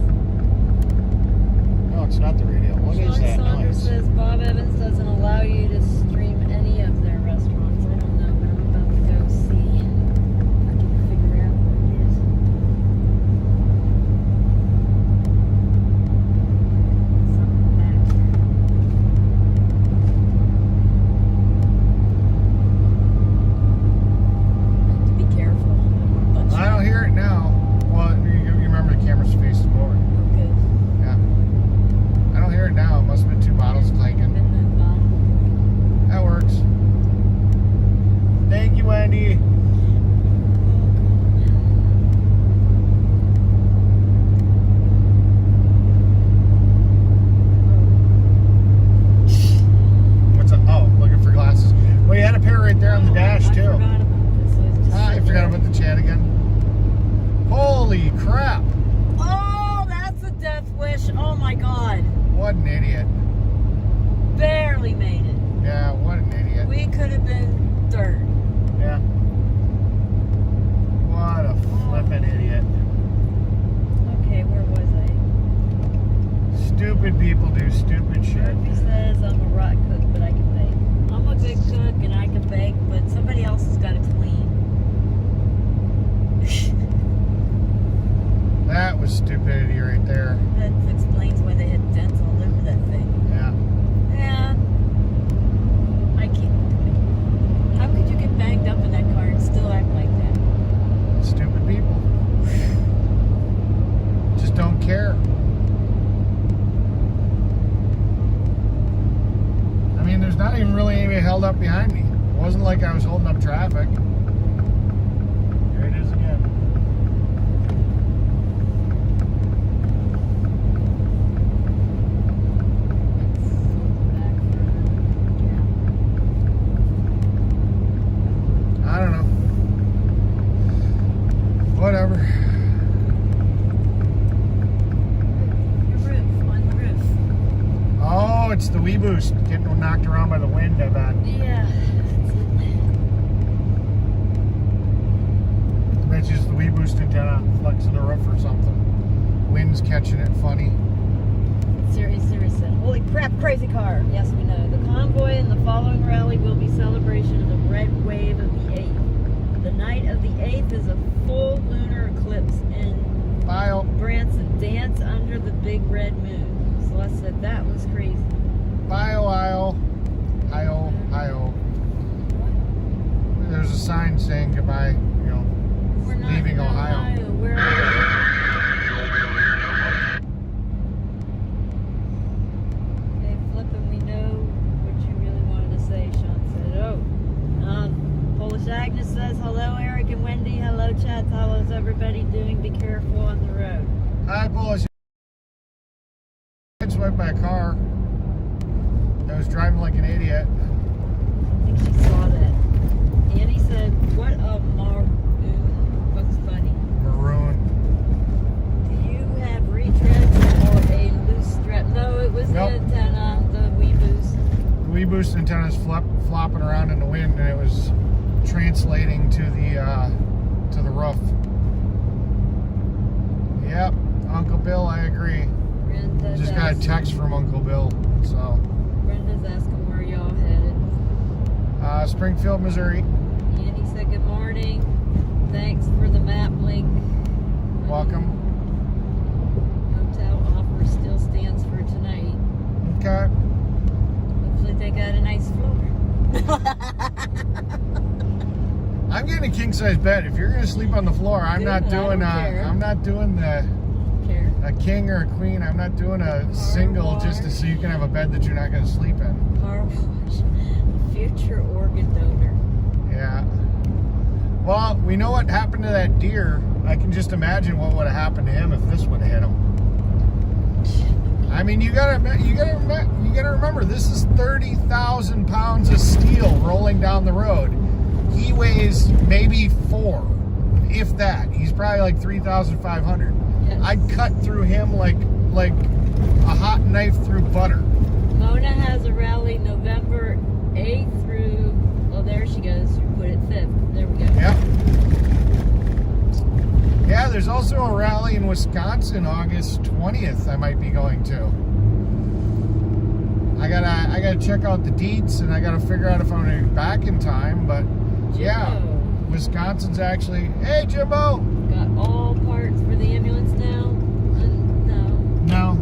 No, it's not the radio. What is that Saunders noise? says Bob Evans doesn't allow you to stream any of their restaurants. I don't know, but I'm about to go see. I can figure out what it is. Something back here. To be careful. I don't hear it now. Well, you remember the camera's facing forward. Okay. Yeah. I don't hear it now. It must have been two bottles clanking. And then bottom. That works. Thank you, Wendy. What's up? Oh, looking for glasses. Well, you had a pair right there on the dash, I too. forgot about this. So it's just Ah, you forgot about the chat again. Holy crap. Oh, that's a death wish. Oh my god. What an idiot. Barely made it. Yeah, what an idiot. We could have been dirt. Yeah. What a flippin' idiot. Okay, where was I? Stupid people do stupid shit. Murphy says I'm a rot cook, but I can bake. I'm a good cook and I can bake, but somebody else has got to clean. That was stupidity right there. That explains why they had dents all over that thing. Yeah. Yeah. I can't. How could you get banged up in that car and still act like that? Stupid people. Just don't care. I mean, there's not even really anybody held up behind me. It wasn't like I was holding up traffic. Here it is again. I don't know. Whatever. Your roof, on the roof. Oh, it's the Wii Boost getting knocked around by the wind, I bet. Yeah. I bet you it's the Wii Boost antenna flexing the roof or something. Wind's catching it funny. Siri said, holy crap, crazy car. Yes, we know. The convoy and the following rally will be celebration of the red wave of the 8th. The night of the 8th is a full lunar eclipse in Bye. Branson. Dance under the big red moon. Celeste said that was crazy. Bye, Ohio. Hi-oh, hi-oh. There's a sign saying goodbye, We're not leaving in Ohio. Where are we? Okay, flipping, we know what you really wanted to say, Sean said. Polish Agnes says, hello, Eric and Wendy. Hello, chat. How's everybody doing? Be careful on the road. Hi, Polish. I got swiped by a car. I was driving like an idiot. I think she saw that. Annie said, what a maroon. Bugs Bunny. Maroon. Do you have retreads or a loose strap? No, it was No, boost antennas flopping around in the wind, and it was translating to the roof. Yep, Uncle Bill, I agree. Brenda's Just got a text from Uncle Bill, so. Brenda's asking where y'all headed. Springfield, Missouri. Andy said good morning. Thanks for the map link. Welcome. Hotel offer still stands for tonight. Okay. Hopefully they got a nice floor. I'm getting a king size bed. If you're gonna sleep on the floor, I'm not doing the Care. a king or a queen. I'm not doing a single just so you can have a bed that you're not gonna sleep in. Car wash. Future organ donor. Yeah. Well, we know what happened to that deer. I can just imagine what would have happened to him if this would have hit him. I mean, you gotta remember, this is 30,000 pounds of steel rolling down the road. He weighs maybe 4, if that. He's probably like 3,500. Yes. I'd cut through him like a hot knife through butter. Mona has a rally November 8th through, oh, there she goes. We put it 5th. There we go. Yep. Yeah, there's also a rally in Wisconsin August 20th I might be going to. I gotta check out the deets, and I gotta figure out if I'm gonna be back in time, but yeah, Jimbo. Wisconsin's actually, hey Jimbo! Got all parts for the ambulance now? No,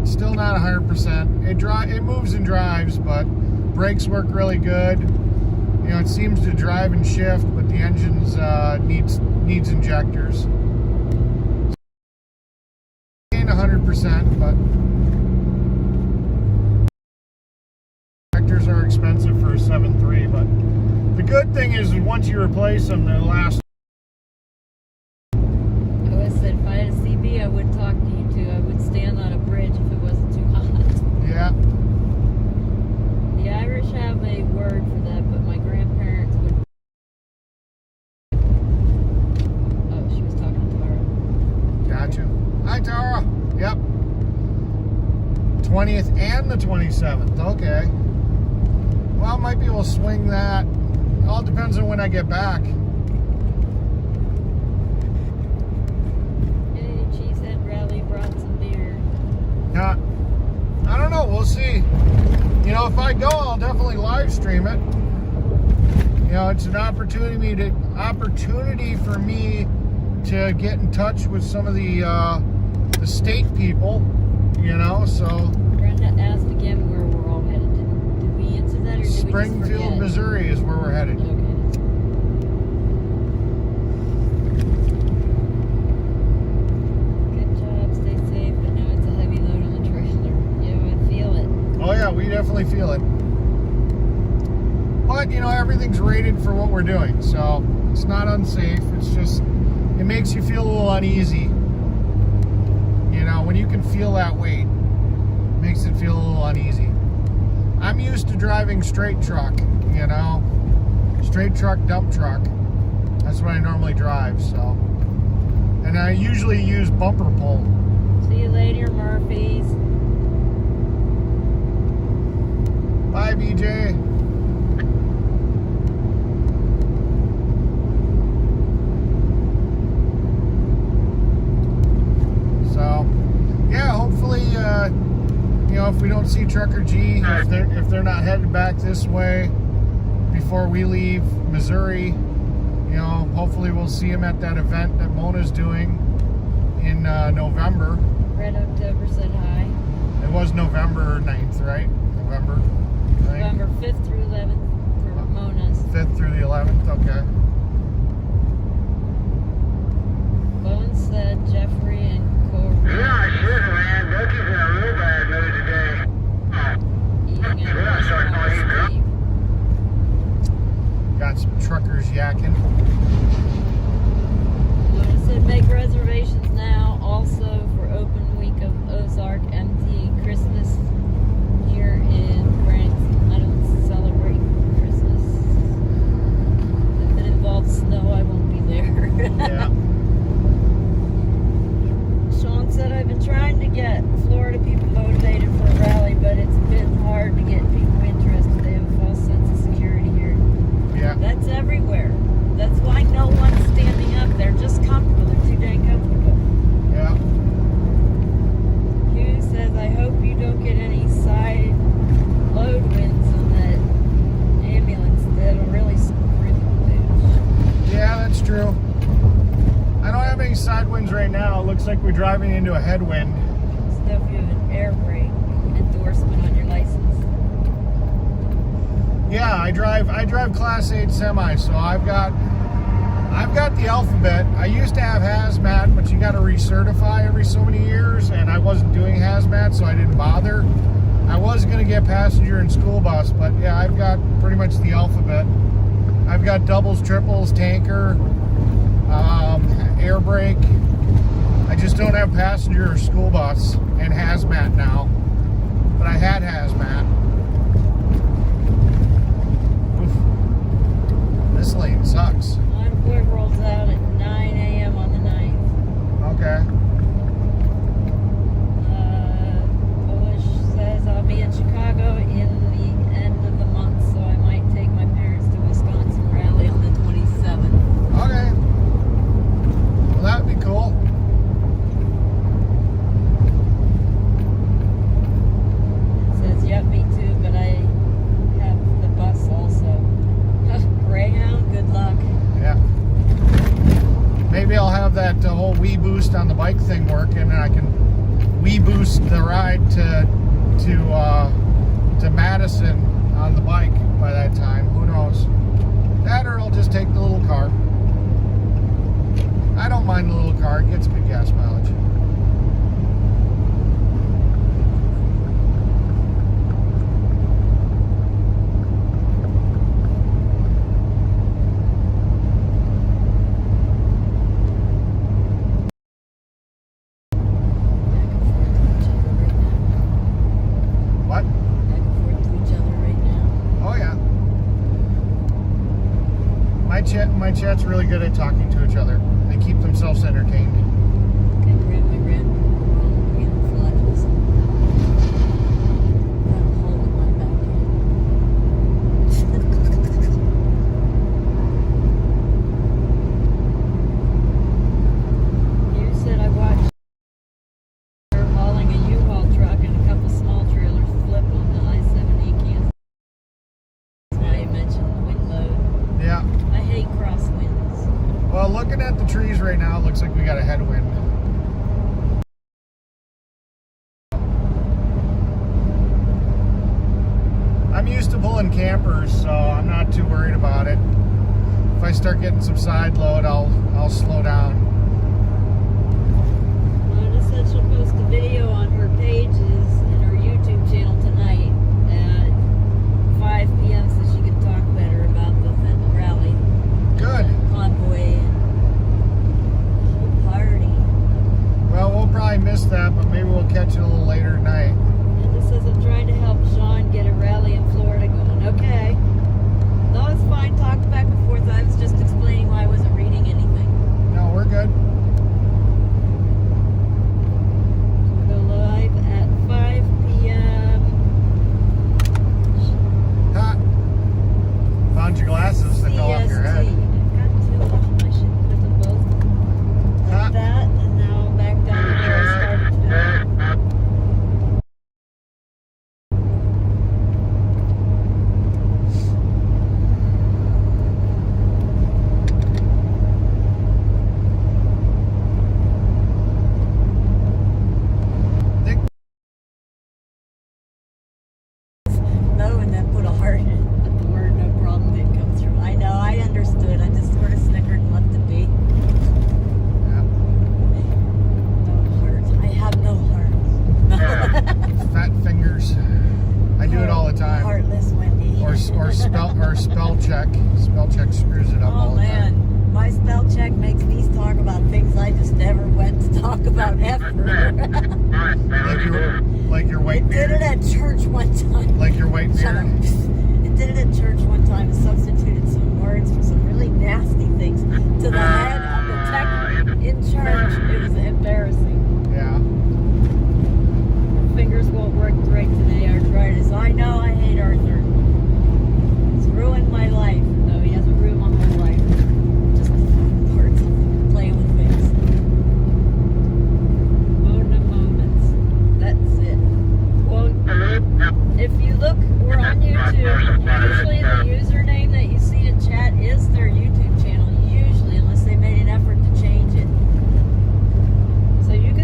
still not 100%. It moves and drives, but brakes work really good. You know, it seems to drive and shift, but the engine's needs injectors. Ain't 100%, but injectors are expensive for a 7.3. But the good thing is, once you replace them, they'll last. I always said if I had a CB, I would talk to you two. I would stand on a bridge if it wasn't too hot. Yeah. The Irish have a word for that, but my grandparents would. Oh, she was talking to Tara. Gotcha. Hi, Tara. Yep. 20th and the 27th. Okay. Well, might be able to swing that. All depends on when I get back. Hey, Cheesehead Rally brought some beer. Yeah. I don't know. We'll see. You know, if I go, I'll definitely live stream it. You know, it's an opportunity for me to get in touch with some of the state people. You know, so. Brenda asked again where we're all headed. Did we answer that, or did we just Springfield, forget? Missouri is where we're headed. Okay. Good job. Stay safe. I know it's a heavy load on the trailer. Yeah, I feel it. Oh yeah, we definitely feel it. But, you know, everything's rated for what we're doing, so it's not unsafe. It's just, it makes you feel a little uneasy. You know, when you can feel that weight, it makes it feel a little uneasy. I'm used to driving straight truck, you know, straight truck, dump truck. That's what I normally drive, so. And I usually use bumper pull. See you later, Murphys. Bye, BJ. So, yeah, hopefully, you know, if we don't see Trucker G, if they're not headed back this way before we leave Missouri, you know, hopefully we'll see him at that event that Mona's doing in November. Red October said hi. It was November 9th, right? November 5th through 11th for Mona's. 5th through the 11th, okay. Bones said Jeffrey and Corey. Yeah, sure, man. Bucky's in a real bad mood today. Eating at We're not starting to eat, huh? Steve. Got some truckers yakking. Mona said make reservations now. Also for open week of Ozark MT Christmas here in Branson. I don't celebrate Christmas. If it involves snow, I won't be there. Yeah. Sean said I've been trying to get like we're driving into a headwind. So if you have an air brake endorsement on your license. Yeah, I drive Class 8 semi, so I've got the alphabet. I used to have hazmat, but you got to recertify every so many years, and I wasn't doing hazmat, so I didn't bother. I was going to get passenger and school bus, but yeah, I've got pretty much the alphabet. I've got doubles, triples, tanker, air brake. I just don't have passenger or school bus and hazmat now, but I had hazmat. Oof. This lane sucks. Convoy rolls out at 9 a.m. on the 9th. Okay. Polish says I'll be in Chicago in the end of the month, so I might take my parents to Wisconsin rally on the 27th. Okay. Well, that would be cool. It says, yep, me too, but I have the bus also. Greyhound, good luck. Yeah. Maybe I'll have that whole Wii Boost on the bike thing working, and I can Wii Boost the ride to Madison on the bike by that time. Who knows? That, or I'll just take the little car. I don't mind the little car. It gets good gas mileage. What? Back and forth to each other right now. Oh yeah. My chat's really good at talking to each other. They keep themselves entertained. Okay, grab my red wrong green flags. Got a hole in my back end. You said I watched her hauling a U-Haul truck and a couple small trailers flip on the I-70 Kansas. Now you mentioned the wind load. Yeah. I hate crosswinds. Well, looking at the trees right now, it looks like we got a headwind. I'm used to pulling campers, so I'm not too worried about it. If I start getting some side load, I'll slow down. Lana said she'll post a video on her pages and her YouTube channel tonight at 5 p.m. so she can talk better about the rally. Good. Convoy and the party. Well, we'll probably miss that, but maybe we'll catch it a little later tonight. And this says I'm trying to help Sean get a rally in Florida going. Okay. No, it's fine. Talk back and forth. I was just explaining why I wasn't reading anything. No, we're good. Go live at 5 p.m. Ha! Found your glasses that fell off your head. I've got two of them. I should put them both Ah. like that, and now back down to where I started today. No, and then put a heart in it, but the word no problem didn't come through. I know, I understood. I just sort of snickered and left it be. Yeah. No heart. I have no heart. Fat fingers. I do it all the time. Heartless Wendy. Or spell check. Spell check screws it up all Oh the time. man, my spell check makes me talk about things I just never went to talk about ever. Like your white It did beard. it at church one time. Like your white Shut up. beard. It did it at church one time and substituted some words for some really nasty things to the head of the tech in church. It was embarrassing. Yeah. Fingers won't work great today, arthritis. I know, I hate Arthur. It's ruined my life. No, he hasn't ruined my whole life. Just parts of playing with things. Moments. That's it. Well, if you look, we're on YouTube. Usually the username that you see in chat is their YouTube channel. Usually, unless they made an effort to change it. So you can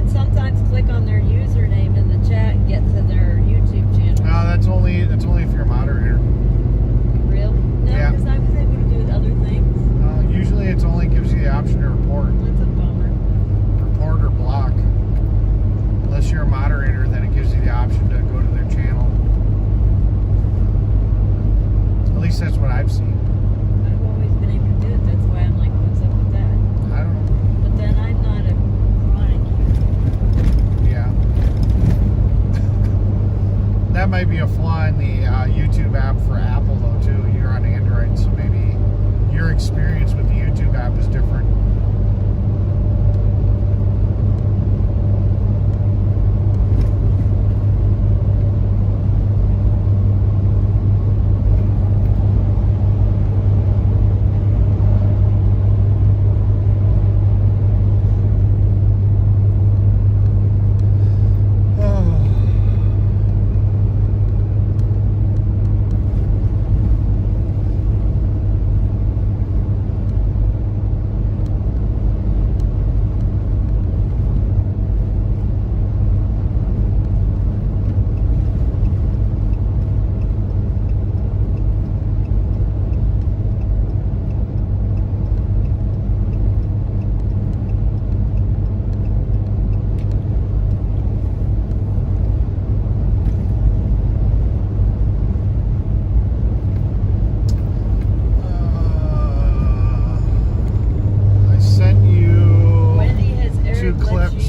That might be a flaw in the YouTube app for Apple, though, too. You're on Android, so maybe your experience with the YouTube app is different.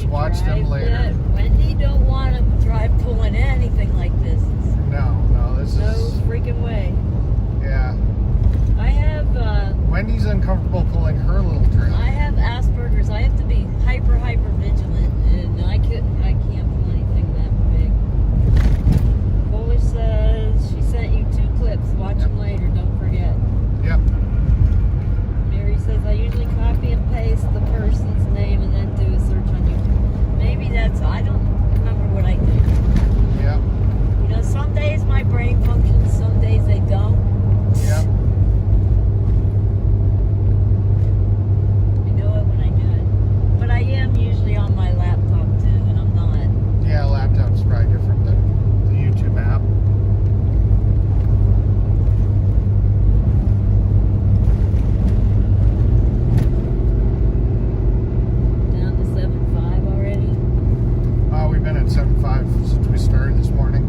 Watch them later. Wendy don't want to drive pulling anything like this. No, this no is... No freaking way. Yeah. I have... Wendy's uncomfortable pulling her little trailer. I have Asperger's. I have to be hyper vigilant, and I can't pull anything that big. Polish says she sent you 2 clips. Watch them later. Don't forget. Yep. Mary says I usually copy and paste the person's name and then do a search on YouTube. Maybe that's, I don't remember what I do. Yeah. You know, some days my brain functions, some days they don't. Yeah. I know it when I do it. But I am usually on my laptop too, and I'm not. Yeah, laptop's probably different than the YouTube app. We've been at 7.5 since we started this morning.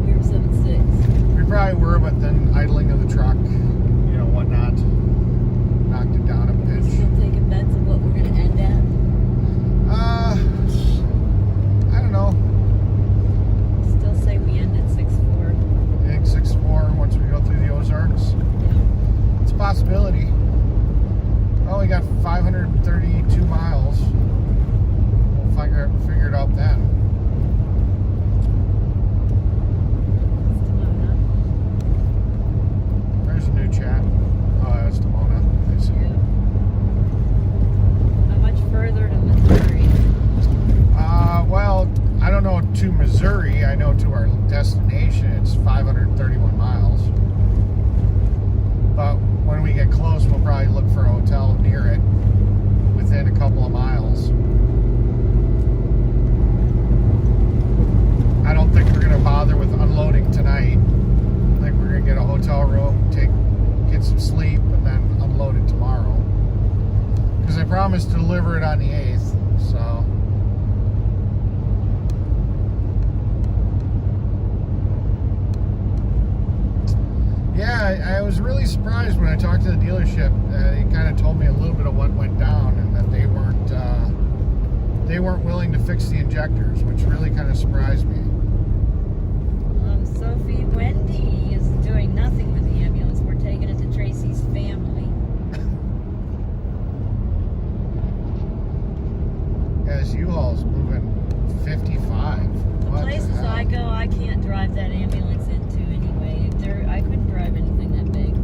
We were 7.6. We probably were, but then idling of the truck, you know, whatnot, knocked it down a We're pitch. still taking bets of what we're going to end at. I don't know. Still say we end at 6.4. I think 6.4 once we go through the Ozarks. Yeah. It's a possibility. Well, we got 532 miles. We'll figure it out then. There's a new chat. Oh, that's Demona. I see. Yeah. How much further to Missouri? Well, I don't know to Missouri. I know to our destination it's 531 miles. But when we get close, we'll probably look for a hotel near it, within a couple of miles. I don't think we're going to bother with unloading tonight. I think we're going to get a hotel room, get some sleep, and then unload it tomorrow. Because I promised to deliver it on the 8th, so... Yeah, I was really surprised when I talked to the dealership. They kind of told me a little bit of what went down, and that they weren't willing to fix the injectors, which really kind of surprised me. Sophie, Wendy is doing nothing with the ambulance. We're taking it to Tracee's family. Yeah, this U-Haul's moving 55. The What places hell? I go, I can't drive that ambulance into anyway. I couldn't drive anything that big.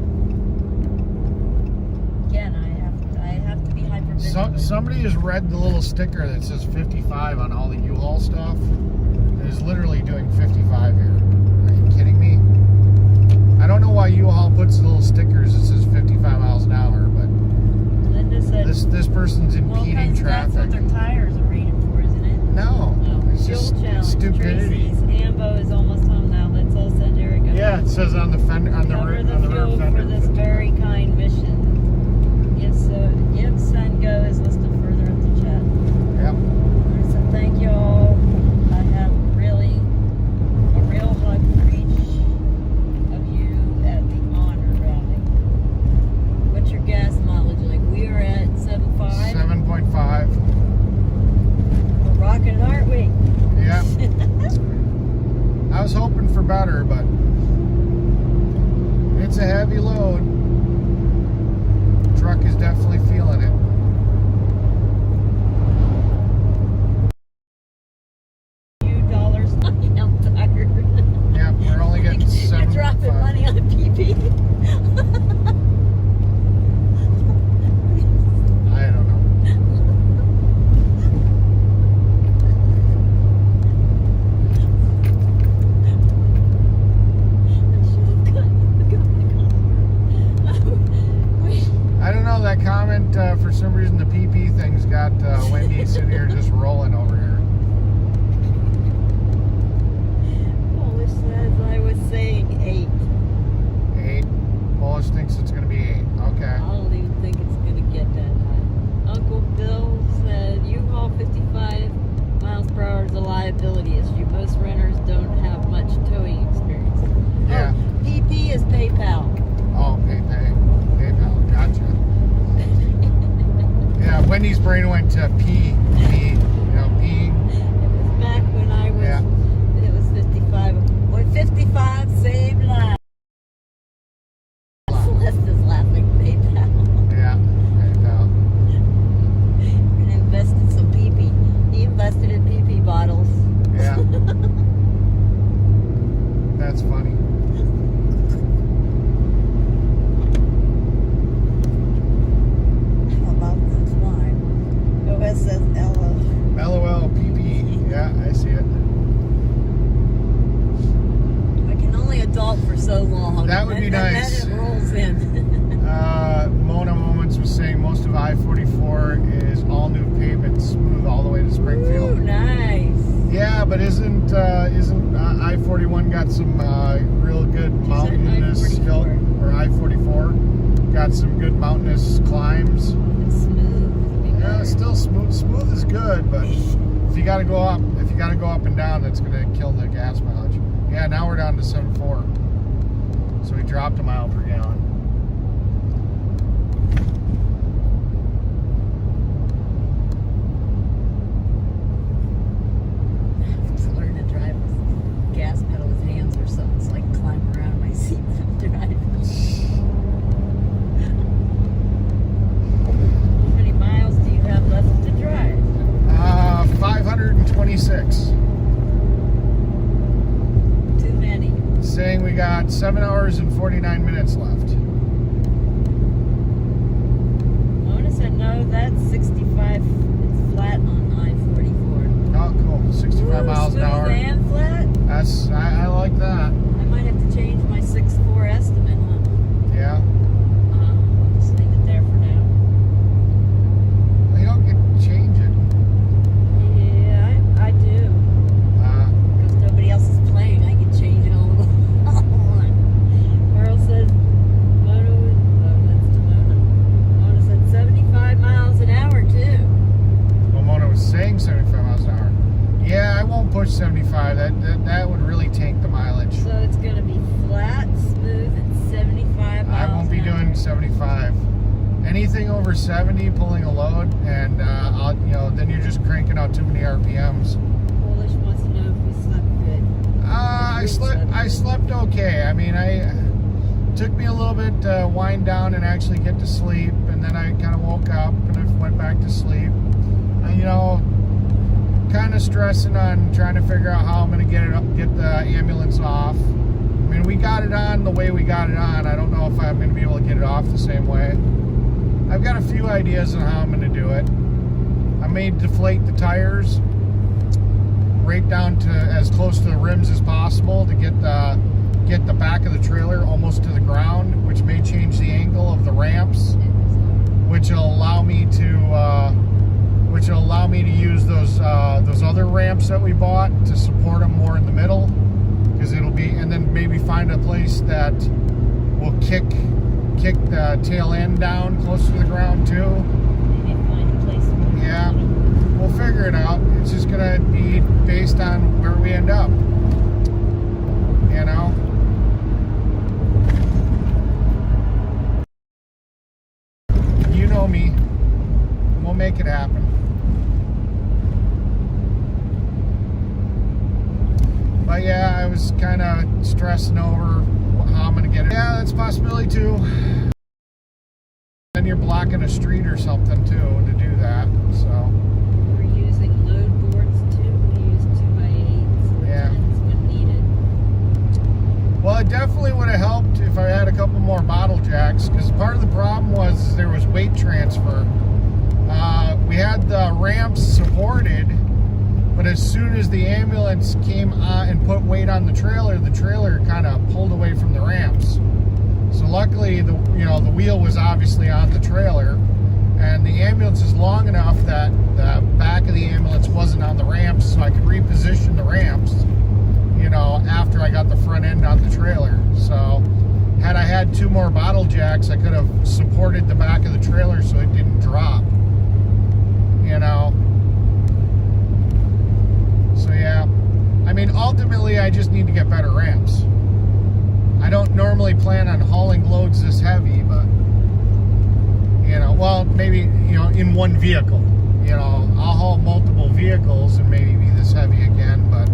Again, I have to be hyper vigilant. Somebody has read the little sticker that says 55 on all the U-Haul stuff. It is literally doing 55 here. Are you kidding me? I don't know why U-Haul puts the little stickers that says 55 miles an hour, but Linda said, this person's well, impeding 'cause that's what traffic. their tires are rated for, isn't it? No, it's Fuel just challenge. stupidity. Tracee's Ambo is almost home now. Let's all send Eric a Yeah, it says on the fender, on the cover rear, the on the rear fuel fender. for this very kind mission. Give, send, go is listed further up the chat. Yep. So thank you all. I have really a real hug for each of you at the honor rally. What's your gas mileage like? We are at 7.5. 7.5. We're rocking it, aren't we? Yeah. I was hoping for better, but it's a heavy load. Truck is definitely feeling it. $2. I'm tired. Yeah, we're only getting You're 75. dropping money on PP. I don't know. I don't know, that comment, for some reason the PP thing's got Wendy sitting here just rolling over here. Polish says I was saying 8. 8. Polish thinks it's going to be 8. Okay. I don't even think it's going to get that high. Uncle Bill said U-Haul 55 miles per hour is a liability issue. Most renters don't have much towing experience. Yeah. Oh, PP is PayPal. Oh, PayPal. Gotcha. Yeah, Wendy's brain went to P. P. You know, P. It was back when I was, Yeah. it was 55. When 55 saved lives. Celeste is laughing. PayPal. Yeah, PayPal. And invested some PP. He invested in PP bottles. Yeah. That's funny. How about this line? OS says LO. LOL, PP. Yeah, I see it. I can only adult for so long. That would be nice. Then it rolls in. Mona Moments was saying most of I-44 is all new pavement, smooth all the way to Springfield. Ooh, nice. Yeah, but isn't I-41 got some real good mountainous hill, or I-44 got some good mountainous climbs? It's smooth. Yeah, it's still smooth. Smooth is good, but if you got to go up and down, that's going to kill the gas mileage. Yeah, now we're down to 7.4, so we dropped a mile per gallon. Just learn to drive with gas pedal with hands or something. It's like climbing around my seat when I'm driving. How many miles do you have left to drive? 526. Too many. Saying we got 7 hours and 49 minutes left. Mona said no, that's 65. It's flat on I-44. Oh, cool. 65 miles an hour. Smooth and flat? I like that. I might have to change my 6.4 estimate, huh? Yeah. I'll just leave it there for now. Well, you don't get to change it. Yeah, I do. Because nobody else is playing. I can change it all on. Carl says, Mona, that's to Mona. Mona said 75 miles an hour, too. Well, Mona was saying 75 miles an hour. Yeah, I won't push 75. That would really tank the mileage. So it's going to be flat, smooth, and 75 miles I won't be an hour. doing 75. Anything over 70, pulling a load, and then you're just cranking out too many RPMs. Polish wants to know if we slept good. I slept okay. I mean, took me a little bit to wind down and actually get to sleep, and then I kind of woke up and I went back to sleep. And, kind of stressing on trying to figure out how I'm going to get the ambulance off. I mean, we got it on the way we got it on. I don't know if I'm going to be able to get it off the same way. I've got a few ideas on how I'm going to do it. I may deflate the tires right down to as close to the rims as possible to get the back of the trailer almost to the ground, which may change the angle of the ramps, which will allow me to use those other ramps that we bought to support them more in the middle, because it'll be, and then maybe find a place that will kick the tail end down close to the ground too. Maybe find a place. Yeah, we'll figure it out. It's just gonna be based on where we end up. You know me. We'll make it happen. But yeah, I was kind of stressing over how I'm going to get it. Yeah, that's a possibility too. Then you're blocking a street or something too to do that. So We're using load boards too. We use 2x8s or Yeah. 10s when needed. well, it definitely would have helped if I had a couple more bottle jacks, because part of the problem was there was weight transfer. We had the ramps supported, but as soon as the ambulance came and put weight on the trailer kind of pulled away from the ramps. So luckily, the wheel was obviously on the trailer, and the ambulance is long enough that the back of the ambulance wasn't on the ramps, so I could reposition the ramps, after I got the front end on the trailer. So had I had 2 more bottle jacks, I could have supported the back of the trailer so it didn't drop, So yeah, I mean, ultimately, I just need to get better ramps. I don't normally plan on hauling loads this heavy, but, well, maybe, in one vehicle. I'll haul multiple vehicles and maybe be this heavy again, but,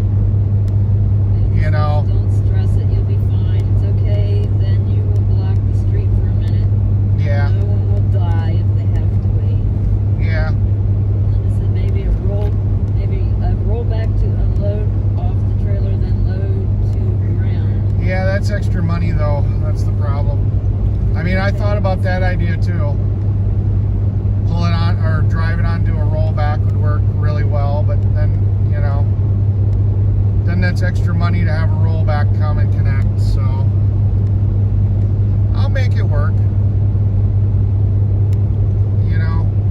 Don't stress it. You'll be fine. It's okay. Then you will block the street for a minute. yeah, No one will die if they have to wait. yeah, And I said maybe a roll back to unload off the trailer, then load to ground. yeah, that's extra money, though. That's the problem. I mean, I thought about that idea, too. Pulling on or driving onto a rollback would work really well, but then, then that's extra money to have a rollback come and connect, so I'll make it work.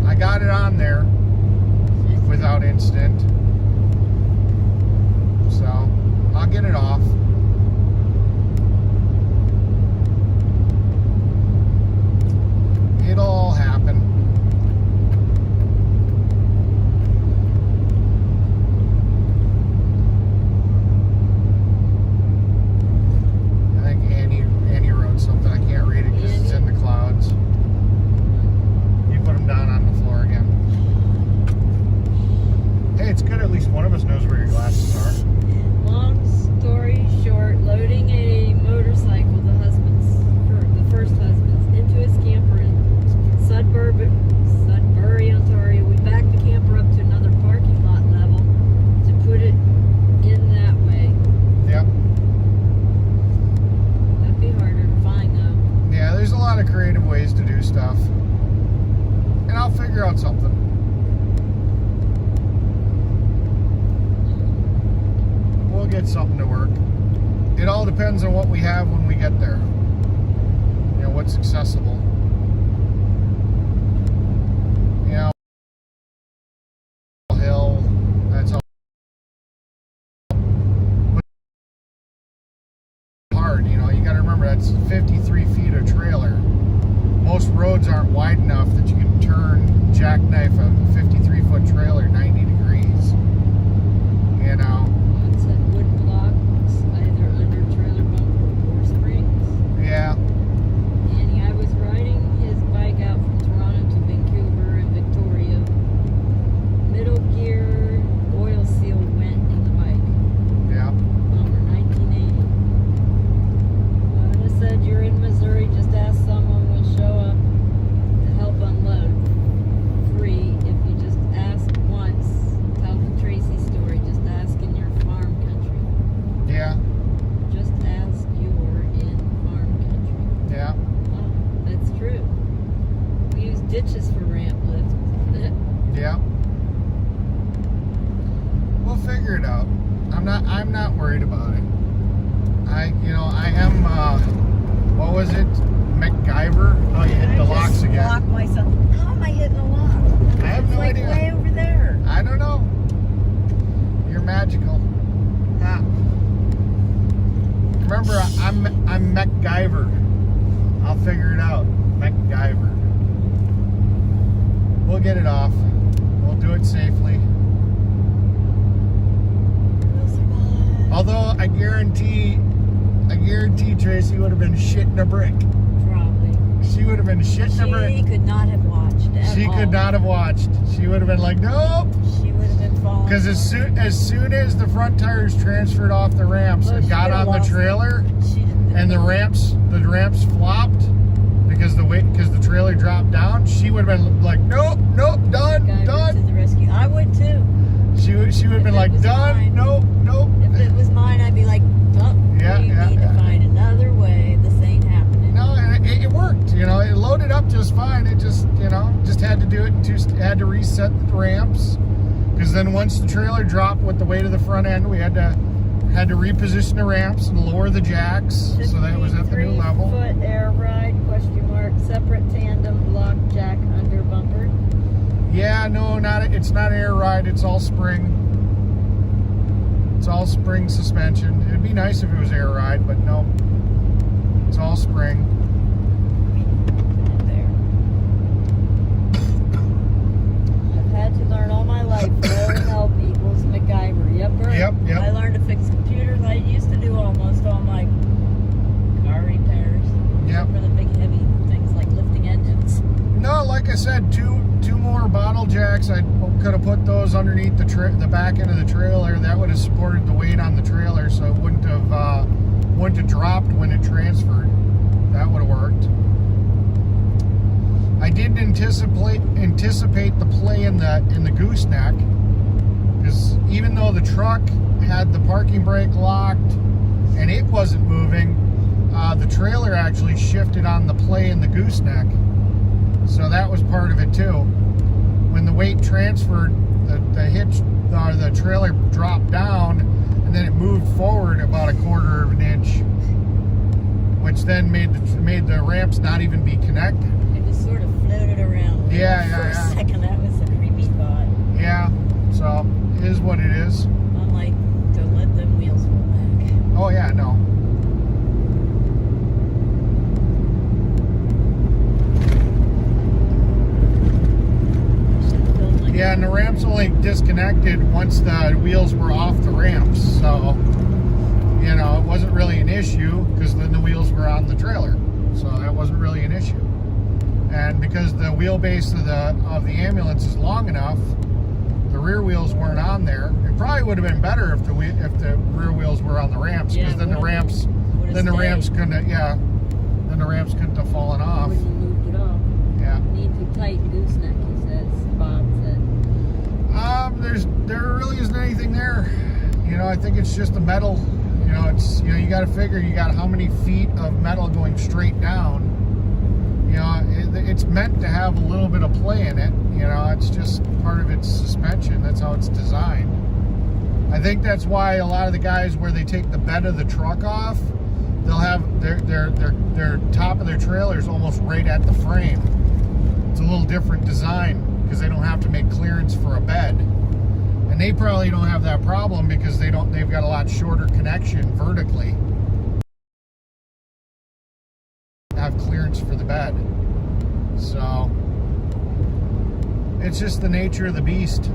I got it on there without incident, so I'll get it off. It'll all happen. I think Annie wrote something. I can't read it because it's in the clouds. You put them down on the floor again. Hey, it's good at least one of us knows where your glasses are. Long story short, loading a motorcycle, the first husband's, into his camper in Sudbury, Ontario. We backed the camper up to another parking lot level to put it in that way. Yep. That'd be harder to find though. Yeah, there's a lot of creative ways to do stuff. And I'll figure out something. We'll get something to work. It all depends on what we have when we get there. What's accessible. Hill, that's all hard. You got to remember that's 53 feet of trailer. Most roads aren't wide enough that you can turn jackknife a 53-foot trailer 90 degrees. Lots of wood blocks, either under trailer bumper or springs. Yeah. I was riding his bike out from Toronto to Vancouver and Victoria. Middle gear oil seal went in the bike. Yeah. Bummer, 1980. I said, you're in Missouri, just ask someone will show up to help unload. Free if you just ask once. Tell the Tracee story, just ask in your farm country. Yeah. Just ask you're in farm country. Yeah. Oh, that's true. We use ditches for ramp lift. Yeah. We'll figure it out. I'm not worried about it. I am what was it? MacGyver? Oh, you hit the locks again. Lock myself. How am I hitting the lock? I have no idea. Way over there. I don't know. You're magical. Ah. Remember, I'm MacGyver. I'll figure it out. MacGyver. We'll get it off. We'll do it safely. We'll survive. Although I guarantee Tracee would have been shitting a brick. Probably. She would have been shitting a brick. She could not have watched at She all. could not have watched. She would have been like, nope. She would have been falling. Because as soon as the front tires transferred off the ramps Well, and she got could've on the lost it. trailer, She didn't. and the ramps flopped because the trailer dropped down, she would have been like, nope, Guy done. went to the rescue. I would too. She would have If been it like, was done, mine. nope. If it was mine, I'd be like, oh, Yeah, we yeah, need yeah. to find another way. This ain't happening. No, and it worked. You know, it loaded up just fine. It just had to do it. Had to reset the ramps, because then once the trailer dropped with the weight of the front end, we had to reposition the ramps and lower the jacks so that it was at the new level. 53-foot air ride, question mark, separate tandem block jack under bumper. Yeah, no, it's not air ride. It's all spring. It's all spring suspension. It'd be nice if it was air ride, but no. It's all spring. I've had to learn all my life. No help equals MacGyver. Yep, right. Yep. I learned to fix computers. I used to do almost all my car repairs. Yep. For the big heavy things like lifting engines. No, like I said, two more bottle jacks. I could have put those underneath the back end of the trailer. That would have supported the weight on the trailer, so it wouldn't have dropped when it transferred. That would have worked. I didn't anticipate the play in the gooseneck, because even though the truck had the parking brake locked and it wasn't moving, the trailer actually shifted on the play in the gooseneck. So that was part of it too. When the weight transferred, the hitch or the trailer dropped down, and then it moved forward about a quarter of an inch, which then made the ramps not even be connected. It just sort of floated around. For a second, that was a creepy thought. Yeah, so it is what it is. I'm like, don't let them wheels roll back. Oh yeah, no. Yeah, and the ramps only disconnected once the wheels were off the ramps, so it wasn't really an issue, because then the wheels were on the trailer, so that wasn't really an issue. And because the wheelbase of the ambulance is long enough, the rear wheels weren't on there. It probably would have been better if the rear wheels were on the ramps, because then the ramps couldn't have fallen off. Wouldn't have moved it off. Yeah. Need to tighten gooseneck, he says. Bob said. There really isn't anything there. I think it's just the metal. You got to figure you got how many feet of metal going straight down. It's meant to have a little bit of play in it. It's just part of its suspension. That's how it's designed. I think that's why a lot of the guys, where they take the bed of the truck off, they'll have their top of their trailers almost right at the frame. It's a little different design, because they don't have to make clearance for a bed. And they probably don't have that problem, because they've got a lot shorter connection vertically. Have clearance for the bed. So it's just the nature of the beast.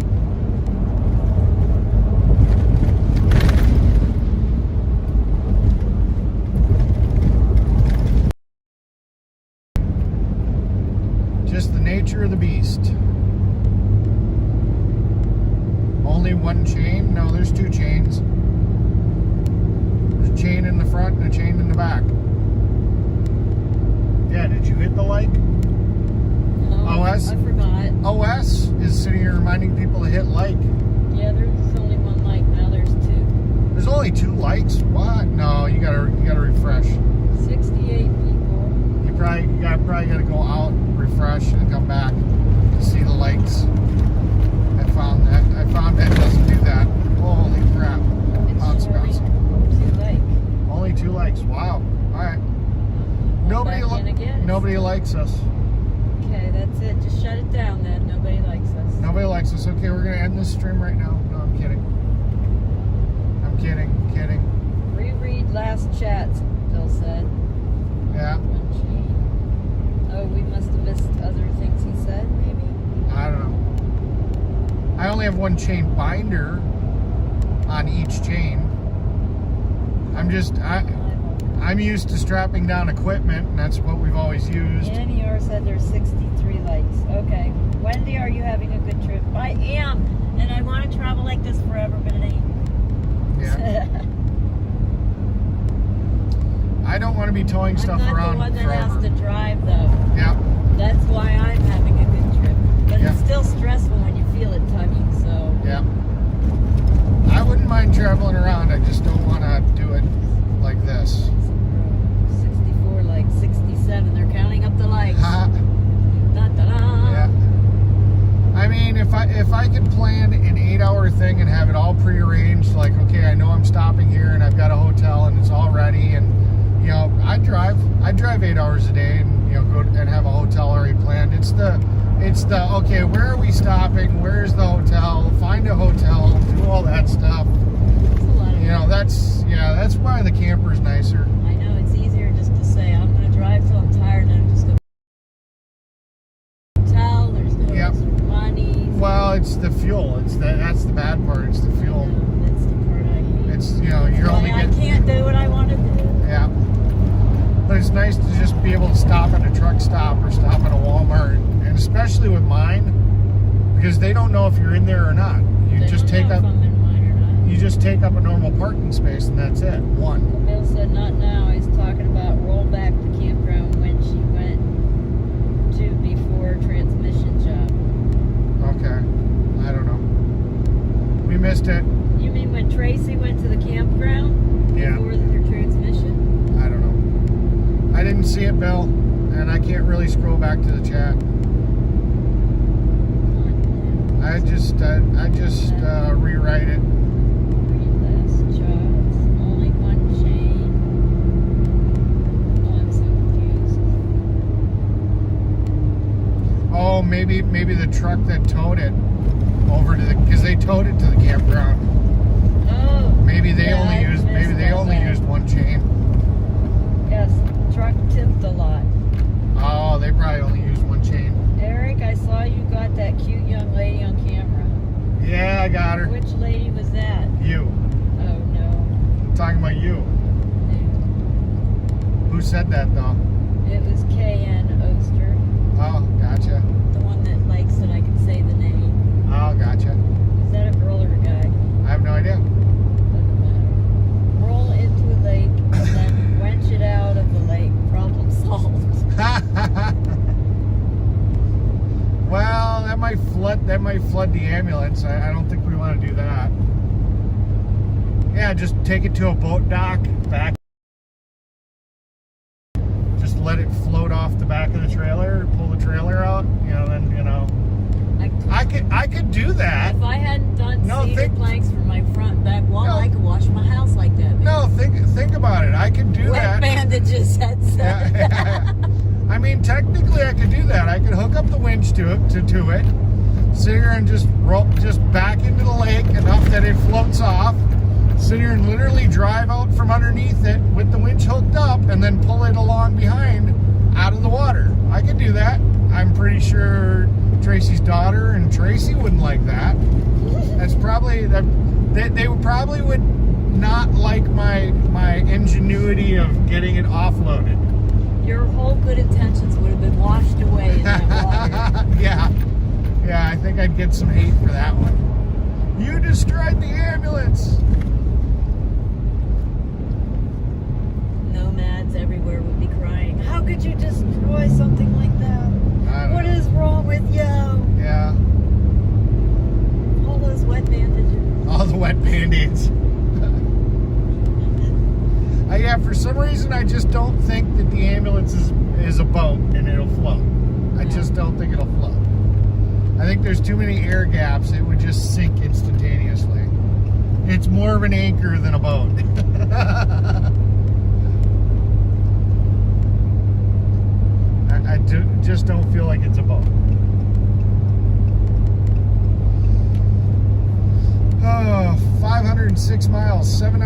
Just the nature of the beast. Only one chain? No, there's two chains. There's a chain in the front and a chain in the back. Yeah, did you hit the like? No, OS? I forgot. OS is sitting here reminding people to hit like. Yeah, there's only one like. Now there's two. There's only 2 likes? What? No, you gotta refresh. 68 people. You probably gotta go out, refresh, and come back to see the likes. I found that doesn't do that. Holy crap. It's showing 2 like. Only 2 likes. Wow. Alright. Nobody likes us. Okay, that's it. Just shut it down then. Nobody likes us. Nobody likes us. Okay, we're gonna end this stream right now. No, I'm kidding. I'm kidding. Reread last chat, Phil said. Yeah. Oh, we must have missed other things he said, maybe? I don't know. I only have 1 chain binder on each chain. I'm used to strapping down equipment, and that's what we've always used. NER said there's 63 likes. Okay. Wendy, are you having a good trip? I am. And I want to travel like this forever, but it ain't. Yeah. I don't want to be towing stuff I'm not around the one that forever. has to drive, though. Yeah. That's why I'm having a good trip. But Yeah. it's still stressful when you feel it tugging, so. Yeah. I wouldn't mind traveling around. I just don't want to do it like this. 64, like 67. They're counting up the lights. Ha. Da-da-da. Yeah. I mean, if I could plan an 8-hour thing and have it all prearranged, like, okay, I know I'm stopping here and I've got a hotel and it's all ready, and you know, I'd drive 8 hours a day and, you know, go and have a hotel already planned. It's the okay, where are we stopping? Where's the hotel? Find a hotel, do all that stuff. It's a lot of You know, that's why the camper's nicer. I know, it's easier just to say, I'm going to drive till I'm tired and then just go to the hotel. There's no Yep. extra money. Well, it's the fuel. That's the bad part. It's the fuel. That's the part I hate. It's, you know, you're only I getting. can't do what I want to do. Yeah. But it's nice to just be able to stop at a truck stop or stop at a Walmart, and especially with mine, because they don't know if you're in there or not. You They just don't take know up if I'm in mine or not. you just take up a normal parking space and that's it. One. Bill said not now. He's talking about roll back the campground when she went to before transmission job. Okay. I don't know. We missed it. You mean when Tracee went to the campground Yeah. before her transmission? I don't know. I didn't see it, Bill, and I can't really scroll back to the chat. I just rewrite it. Read last shots. Only one chain. Oh, I'm so confused. Oh, maybe the truck that towed it over to because they towed it to the campground. Oh. Maybe they yeah, I missed that. used one chain. Yes, truck tipped a lot. Oh, they probably only used one chain. Eric, I saw you got that cute young lady on camera. Yeah, I got her. Which lady was that? You. Oh no. I'm talking about you. Who said that though? It was KN Oster, Oh, gotcha. the one that likes that I can say the name. Oh, gotcha. Is that a girl or a guy? I have no idea. Doesn't matter. Roll into a lake and then wench it out of the lake. Problem solved. Well, that might flood the ambulance. I don't think we want to do that. Yeah, just take it to a boat dock, back. Just let it float off the back of the trailer, pull the trailer out, you know, then, you know. I could do that. If I hadn't done cedar think- planks for my front and back wall, No. I could wash my house like that. No, think about it. I could do Wet that. bandages, that's Yeah. I mean, technically, I could do that. I could hook up the winch to it, sit here and just back into the lake enough that it floats off. Sit here and literally drive out from underneath it with the winch hooked up, and then pull it along behind out of the water. I could do that. I'm pretty sure Tracee's daughter and Tracee wouldn't like that. That's probably that. They would probably not like my ingenuity of getting it offloaded. Your whole good intentions would have been washed away in that water. Yeah, I think I'd get some hate for that one. You destroyed the ambulance. Nomads everywhere would be crying. How could you destroy something like that? I don't What know. is wrong with you? Yeah, All those wet bandages. all the wet band-aids. Yeah, for some reason, I just don't think that the ambulance is a boat and it'll float. I just don't think it'll float. I think there's too many air gaps. It would just sink instantaneously. It's more of an anchor than a boat. I just don't feel like it's a boat. Oh, 506 miles, 7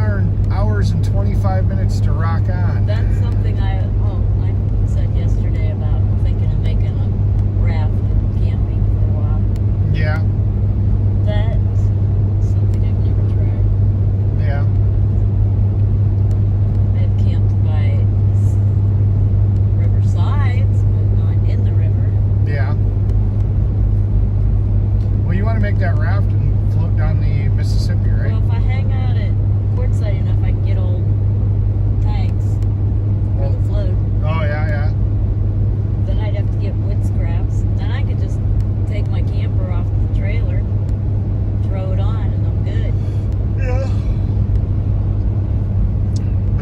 hours and 25 minutes to rock on. That's something I said yesterday about thinking of making a raft and camping for a while. Yeah, That's something I've never tried. yeah. I've camped by river sides, but not in the river. Yeah. Well, you want to make that raft and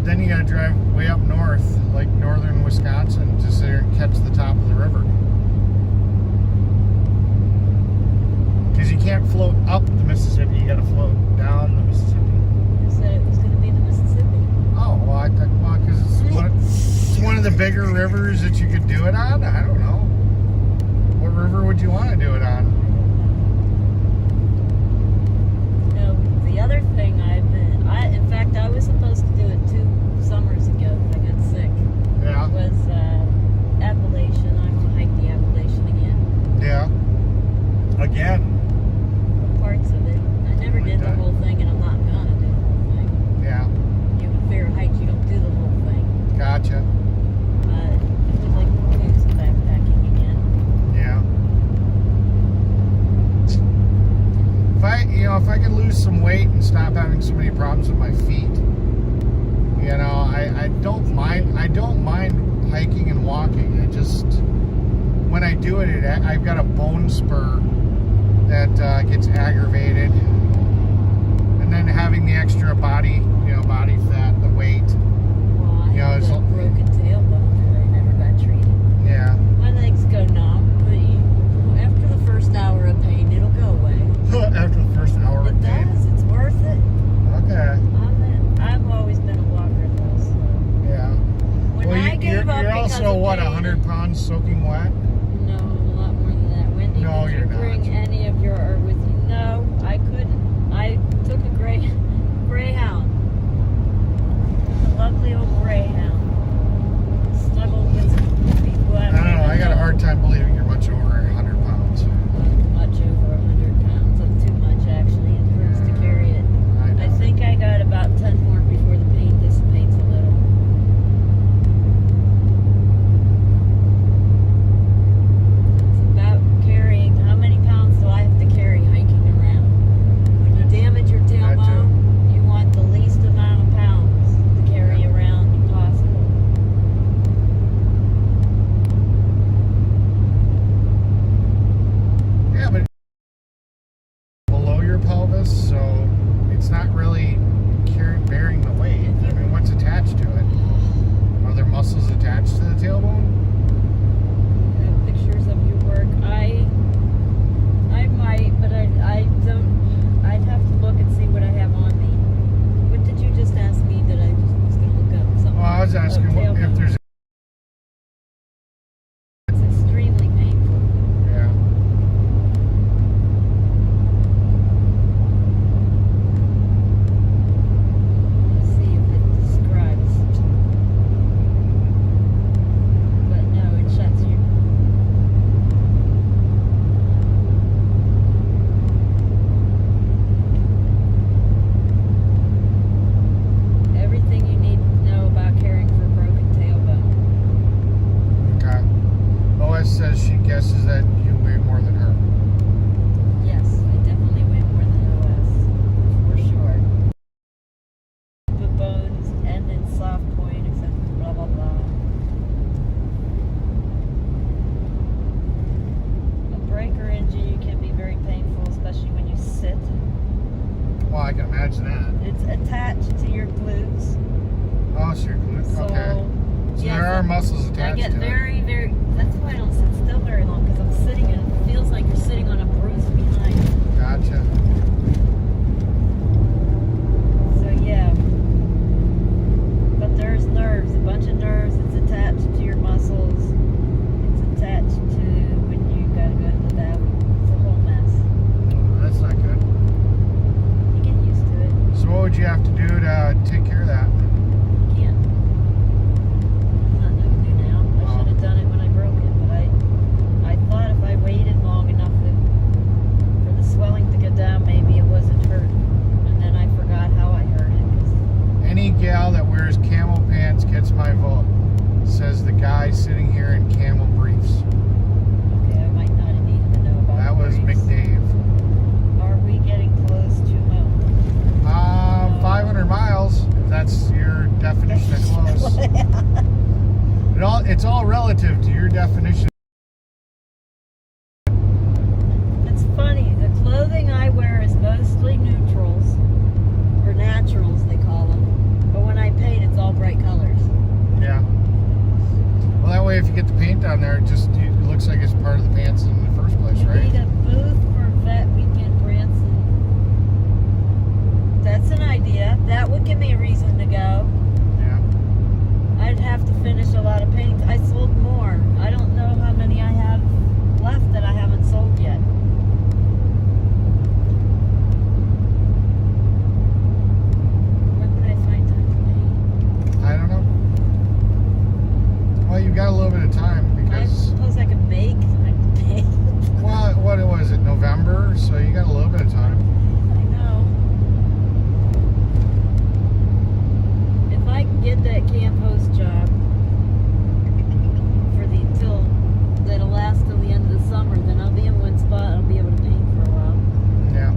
then you gotta drive way up north, like northern Wisconsin, to sit there and catch the top of the river. Because you can't float up the Mississippi, you gotta float down the Mississippi. You said it was going to be the Mississippi. Oh, well, I thought, well, because it's one of the bigger rivers that you could do it on. I don't know. What river would you want to do it on? No, the other thing in fact, I was supposed to do it 2 summers ago, but I got sick. Yeah. Was Appalachian. I want to hike the Appalachian again. Yeah. Again. Parts of it. I never did the whole thing, and I'm not gonna do the whole thing. Yeah. You have a fair hike, you don't do the whole thing. Gotcha. I would like to do some backpacking again. Yeah. If I can lose some weight and stop having so many problems with my feet, I don't mind hiking and walking. I just, when I do it, I've got a bone spur that gets aggravated, and then having the extra body fat, the weight. Well, I have it's a broken tailbone that I never got treated. Yeah. My legs go numb, but after the first hour of pain, it'll go away. After the first hour It of pain. does. It's worth it. Okay. I've always been a walker, though. So. Yeah. When I gave up You're because also, of what, pain, 100 pounds soaking wet? No, a lot more than that. Wendy, No, did you're you bring not. any of your with you? No, I couldn't. I took a greyhound. A lovely old greyhound. Snuggled with some people. I don't know. I got a hard time believing you're much over 100 pounds. Much over 100 pounds. I'm too much, actually. It hurts to carry it. I think I got about 10 more before the pain dissipates a little. It's about carrying, how many pounds do I have to carry hiking around? When you damage your tailbone, you want the least amount of pounds to carry around possible. Yeah, but below your pelvis, so it's not really bearing the weight. I mean, what's attached to it? Are there muscles attached to the tailbone? I have pictures of your work. I might, but I don't. I'd have to look and see what I have on me. What did you just ask me that I just was going to look up? Something. Well, I was asking if tailbone. there's. It's extremely painful. Yeah. Let's see if it describes. But no, it shuts you. Everything you need to know about caring for a broken tailbone. Okay. OS says she guesses that you weigh more than her. Yes, I definitely weigh more than OS, for sure. The bones end in soft point, except blah blah blah. A breaker injury can be very painful, especially when you sit. Well, I can imagine that. It's attached to your glutes. Oh, so your glutes. So, Okay. So yes, there are muscles I attached get to it. very, very. That's why I don't sit still very long, because I'm sitting and it feels like you're sitting on a bruise behind. Gotcha. So yeah, but there's nerves, a bunch of nerves. It's attached to your muscles. It's attached to when you gotta go to the bathroom. It's a whole mess. That's not good. You get used to it. So what would you have to do to take care of that? You can't. Not no do now. I should have done it when I broke it, but I thought if I waited long enough for the swelling to go down, maybe it wasn't hurt. And then I forgot how I hurt it. 'Cause Any gal that wears camel pants gets my vote. Says the guy sitting here in camel briefs. okay, I might not have needed to know about That was briefs. McDave. Are we getting close to home? 500 miles, if that's your definition of close. It's all relative to your definition. It's funny, the clothing I wear is mostly neutrals, or naturals they call them, but when I paint it's all bright on there. It looks like it's part of the pants in the first place, We right? need a booth for Vet Weekend Branson. That's an idea. That would give me a reason to go. Yeah. I'd have to finish a lot of paintings. I sold more. I don't know how many I have left that I haven't sold yet. When would I find time to paint? I don't know. Well, you've got a little bit of time I because, suppose I could make time to paint. well, what was it, November? So you got a little bit of time. I know. If I can get that camp host job that'll last till the end of the summer, then I'll be in one spot. I'll be able to paint for a while. Yeah.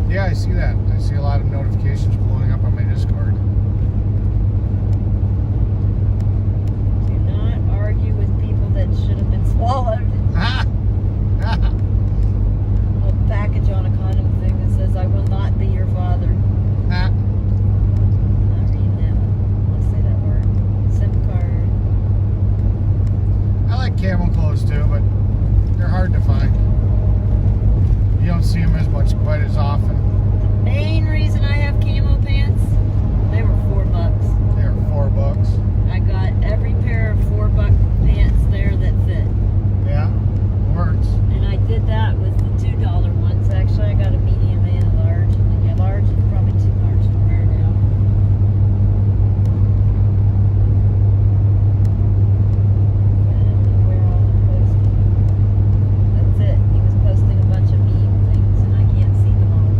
Yeah, I see that. I see a lot of notifications blowing up on my Discord. Do not argue with people that should have been swallowed. Ah! A package on a condom thing that says, "I will not be your father." Ah! Not reading that one. I'll say that word. SIM card. I like camel clothes too, but they're hard to find. You don't see them quite as often. The main reason I have camo pants, they were $4. They're $4. I got every pair of $4 pants there that fit. Yeah, works. And I did that with the $2 ones. Actually, I got a medium and a large. And the large is probably too large to wear now. I don't know where all the posting. That's it. He was posting a bunch of meme things, and I can't see them all.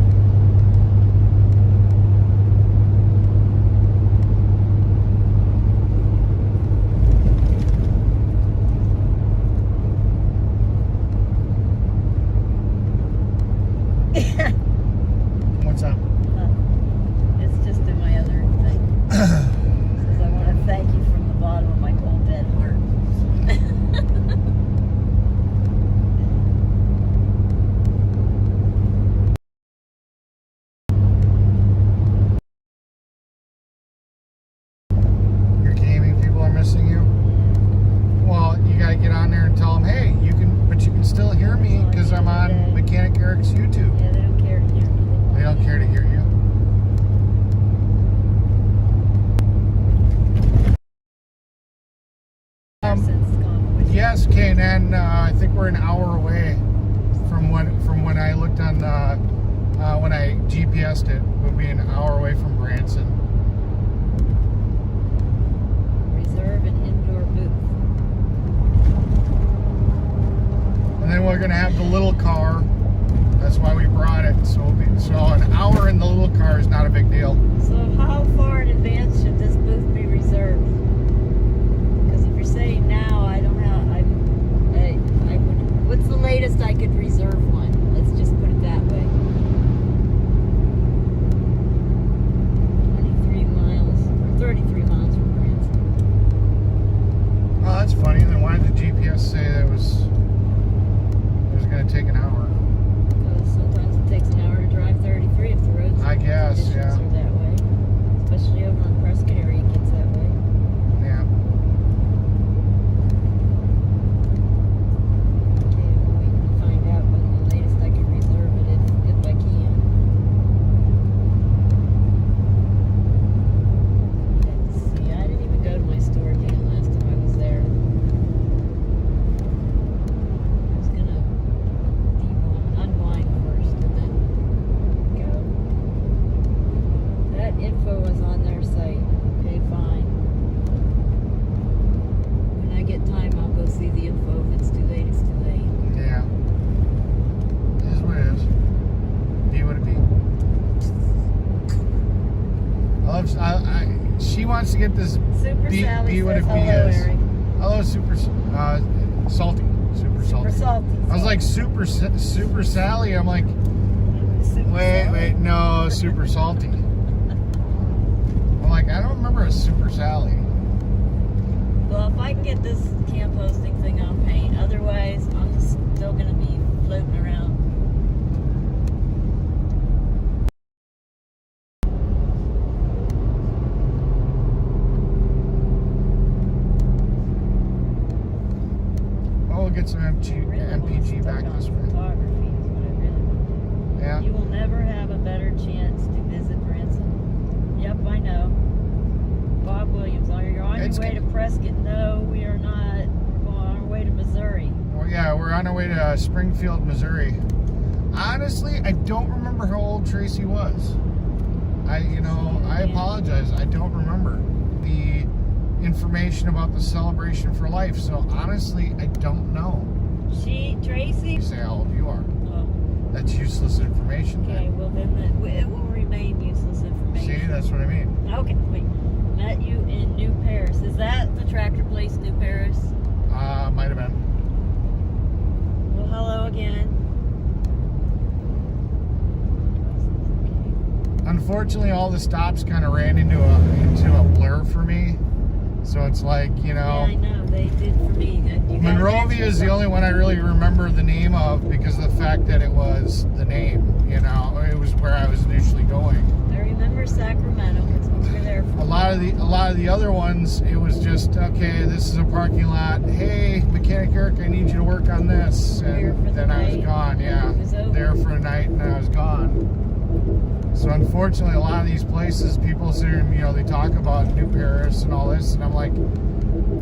What's up? It's just in my other thing. It says, "I want to thank you from the bottom of my cold dead heart." Your gaming people are missing you? Well, you gotta get on there and tell them, hey, you can still hear me because I'm on Mechanic Eric's YouTube. Yeah, they don't care to hear me. They don't care to hear you. Since Convoy. Yes, okay, and then I think we're an hour away from when I looked on when I GPS'd it. We'll be an hour away from Branson. Reserve an indoor booth. And then we're gonna have the little car. That's why we brought it. So an hour in the little car is not a big deal. So how far in advance should this booth be reserved? Because if you're saying now, I don't have. I would. What's the latest I could reserve one? Let's just put it that way. 23 miles or 33 miles from Branson. Oh, that's funny. Then why did the GPS say that it was going to take an hour? Sometimes it takes an hour to drive 33 if the roads I guess, conditions yeah. are that way. Especially over in Prescott area, it gets that way. Yeah. Okay, I'm waiting to find out when the latest I can reserve it if I can. Let's see, I didn't even go to my store again last time I was there. I was gonna unwind first and then go. That info was on their site. Okay, fine. When I get time, I'll go see the info. If it's too late, it's too late. Yeah. It is what it is. Be what it be. She wants to get this Super Sally be what says it be hello, is. Eric. Hello, salty. Super salty. Super salty. I was like super Sally. I'm like, Super wait, Sally. no, super salty. I'm like, I don't remember a super Sally. Well, if I can get this camp hosting thing, I'll paint. Otherwise, I'm still gonna be floating around. PG stuck back on this way. photography is what I really want to do. Yeah. You will never have a better chance to visit Branson. Yep, I know. Bob Williams, you're on It's your way to Prescott. No, we are not. We're going on our way to Missouri. Well, yeah, we're on our way to Springfield, Missouri. Honestly, I don't remember how old Tracee was. I apologize. I don't remember the information about the celebration for life. So honestly, I don't know. Tracee? You say how old you are. Oh, That's useless information. okay, well then it will remain useless information. See, that's what I mean. Okay, wait. Met you in New Paris. Is that the tractor place, New Paris? Might have been. Well, hello again. Unfortunately, all the stops kind of ran into a blur for me. So it's like, Yeah, I know. They did for me. You gotta Monrovia mention is the only one I really remember the name of because of the fact that it was the name, it was where I was initially going. I remember Sacramento because we were there for A lot of the other ones, it was just, okay, this is a parking lot. Hey, Mechanic Eric, I need you to work on this. Here for And the then I was night. gone, yeah. It was over. There for a night and I was gone. So unfortunately, a lot of these places, people sit here, they talk about New Paris and all this, and I'm like,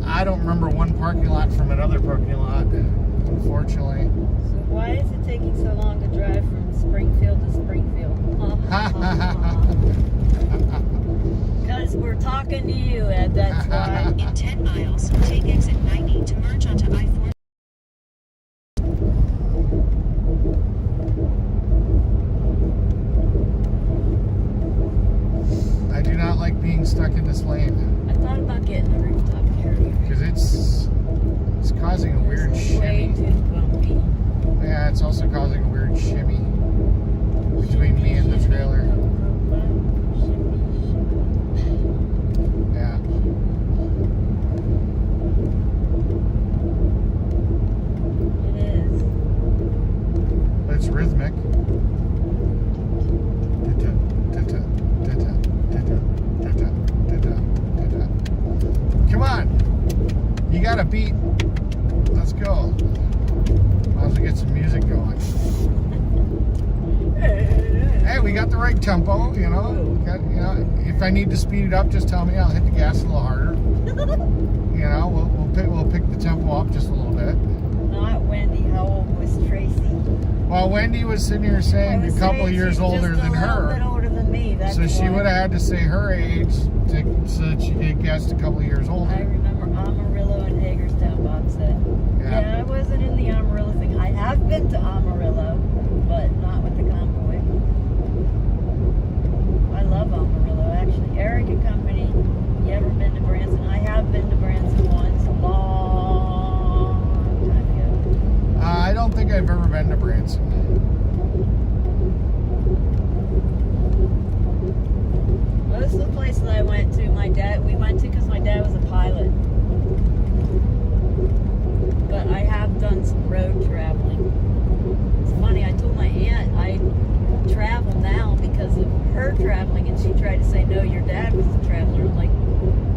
I don't remember one parking lot from another parking lot, unfortunately. So why is it taking so long to drive from Springfield to Springfield? Because we're talking to you, Ed, that's why. In 10 miles, take exit 90 to merge onto I-4. I do not like being stuck in this lane I thought about getting a rooftop carrier. because it's causing a weird This is way shimmy. too bumpy. Yeah, it's also causing a weird shimmy between me and the trailer. Yeah. It is. But it's rhythmic. Come on. You got a beat. Let's go. Might as well get some music going. Hey, we got the right tempo, if I need to speed it up, just tell me. I'll hit the gas a little harder. We'll pick the tempo up just a little bit. Not Wendy. How old was Tracee? Well, Wendy was sitting here saying a couple of years older than Just a little bit her. older than me. That's So she why. would have had to say her age so that she could guess a couple of years I older. remember Amarillo and Hagerstown, Bob said. Yeah. Yeah, I wasn't in the Amarillo thing. I have been to Amarillo, but not with the Convoy. I love Amarillo, actually. Eric and company, you ever been to Branson? I have been to Branson once, a long time ago. I don't think I've ever been to Branson. Most of the places I went to, we went to because my dad was a pilot. But I have done some road traveling. It's funny, I told my aunt I travel now because of her traveling, and she tried to say, no, your dad was the traveler. I'm like,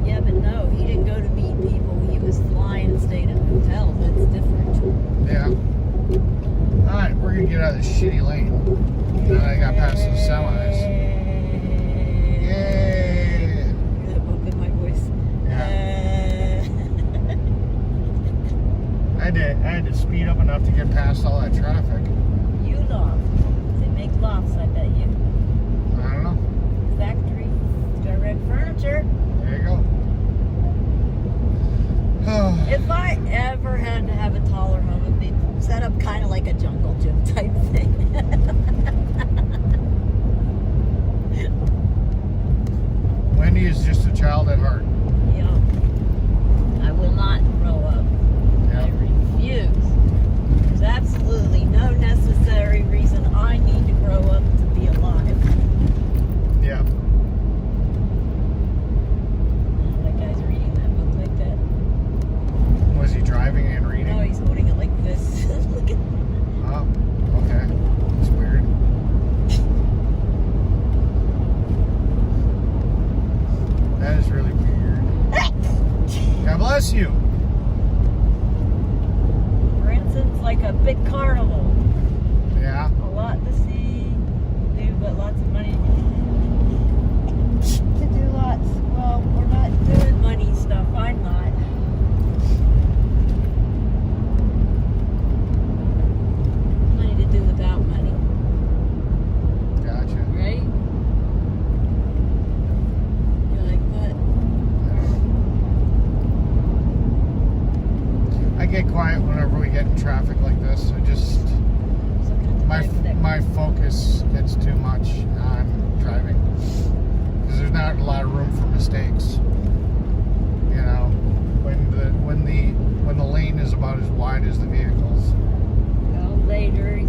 yeah, but no, he didn't go to meet people. He was flying and stayed in hotels. It's different. Yeah. Alright, we're going to get out of this shitty lane. Now I got past those semis. Yay! That bump in my voice. I had to speed up enough to get past all that traffic. You loft. They make lofts, I bet you. I don't know. Factory direct furniture. There you go. If I ever had to have a taller home, it'd be set up kind of like a jungle gym type thing. Wendy is just a child at heart. Yeah. I will not grow up. I Yeah. refuse. There's absolutely no my focus gets too much on driving because there's not a lot of room for mistakes. You know, when the lane is about as wide as the vehicles. Well, later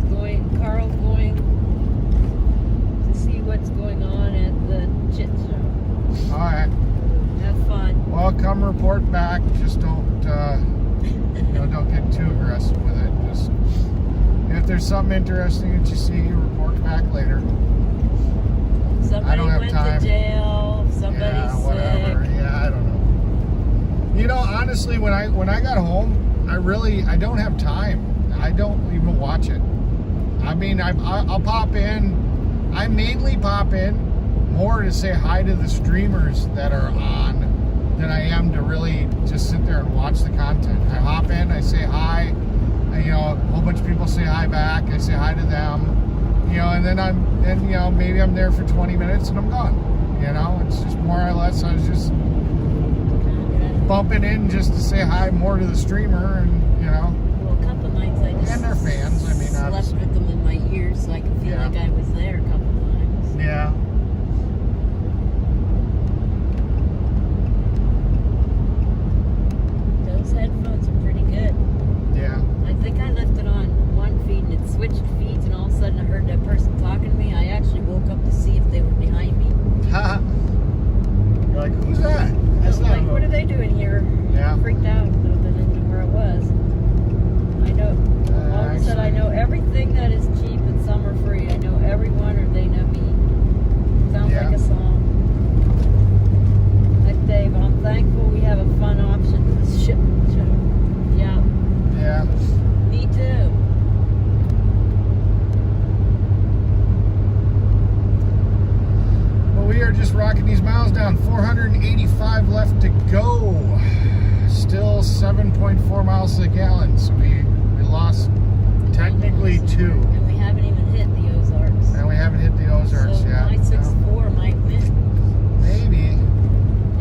Carl's going to see what's going on at the chit show. All right. Have fun. Well, come report back. Just don't don't get too aggressive with it. Just if there's something interesting that you see, you report back later. Somebody don't have went time. to jail. Somebody's whatever. sick. Yeah, I don't know. You know, honestly, when I got home, I don't have time. I don't even watch it. I mean, I'll pop in. I mainly pop in more to say hi to the streamers that are on than I am to really just sit there and watch the content. I hop in, I say hi, a whole bunch of people say hi back, I say hi to them, and then maybe I'm there for 20 minutes and I'm gone. It's just more or less, I was just bumping in just to say hi more to the streamer and, Well, a couple nights I just and their fans, I mean, slept obviously. with them in my ears so I could feel Yeah. like I was there a couple times. Yeah. Those headphones are pretty good. Yeah. I think I left it on one feed and it switched feeds and all of a sudden I heard that person talking to me. I actually woke up to see if they were behind me. You're like, who's that? I was That's not like, what are they doing here? Yeah. I freaked out a little bit, didn't know where I was. I know, all of a sudden I know everything that is cheap and some are free. I know everyone or they know me. Sounds Yeah. like a song. Like Dave, I'm thankful we have a fun option for this ship show. Yeah, Yeah. me too. Well, we are just rocking these miles down. 485 left to go. Still 7.4 miles to the gallon. So we lost technically 2. And we haven't even hit the Ozarks. And we haven't hit the Ozarks So yet. my 6.4 might win. Maybe.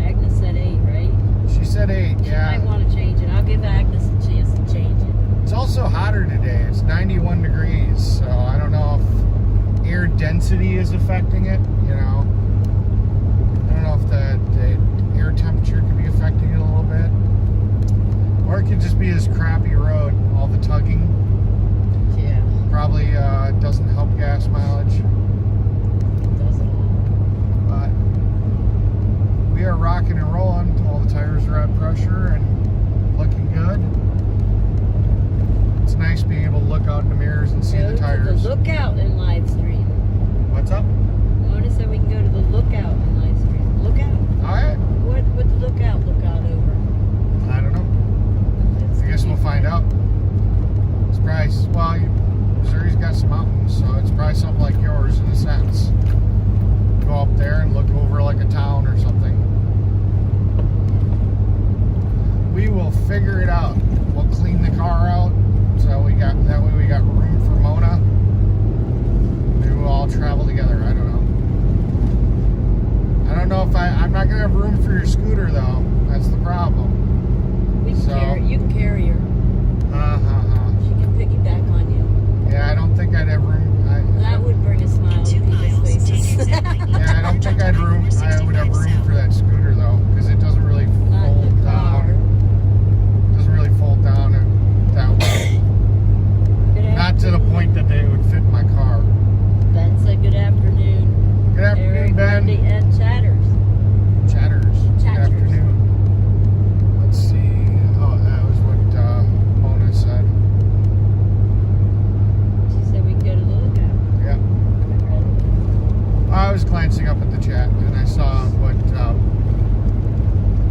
Agnes said 8, right? She said 8, She yeah. might want to change it. I'll give Agnes a chance to change it. It's also hotter today. It's 91 degrees. So I don't know if air density is affecting it, I don't know if the air temperature could be affecting it a little bit. Or it could just be this crappy road, all the tugging. Yeah. Probably doesn't help gas mileage. It doesn't. But we are rocking and rolling. All the tires are at pressure and looking good. It's nice being able to look out in the mirrors and see Go the to tires. the lookout in live stream. What's up? Mona said we can go to the lookout in live stream. Lookout. Alright. What would the lookout look out over? I don't know. I guess we'll find out. It's probably, well, Missouri's got some mountains, so it's probably something like yours in a sense. Go up there and look over like a town or something. We will figure it out. We'll clean the car out, so that way we got room for Mona. Maybe we'll all travel together. I don't know. I don't know if I'm not gonna have room for your scooter though. That's the problem. We can So- carry. You can carry her. She can piggyback on you. Yeah, I don't think I'd have room. That would bring a smile In to 2 people's miles, take faces. exit 90 Yeah, I to don't merge think onto I would have room for that scooter though, because it doesn't really Not in fold the car. down. Doesn't really fold down that way. Good Not to the afternoon. point that they would fit in my car. Ben said good afternoon. Good afternoon, Eric, Ben. Wendy, and Chatters. Chatters. Good Chatters. afternoon. Let's see. Oh, that was what Mona said. She said we can go to the lookout. Yeah. I was glancing up at the chat and I saw what.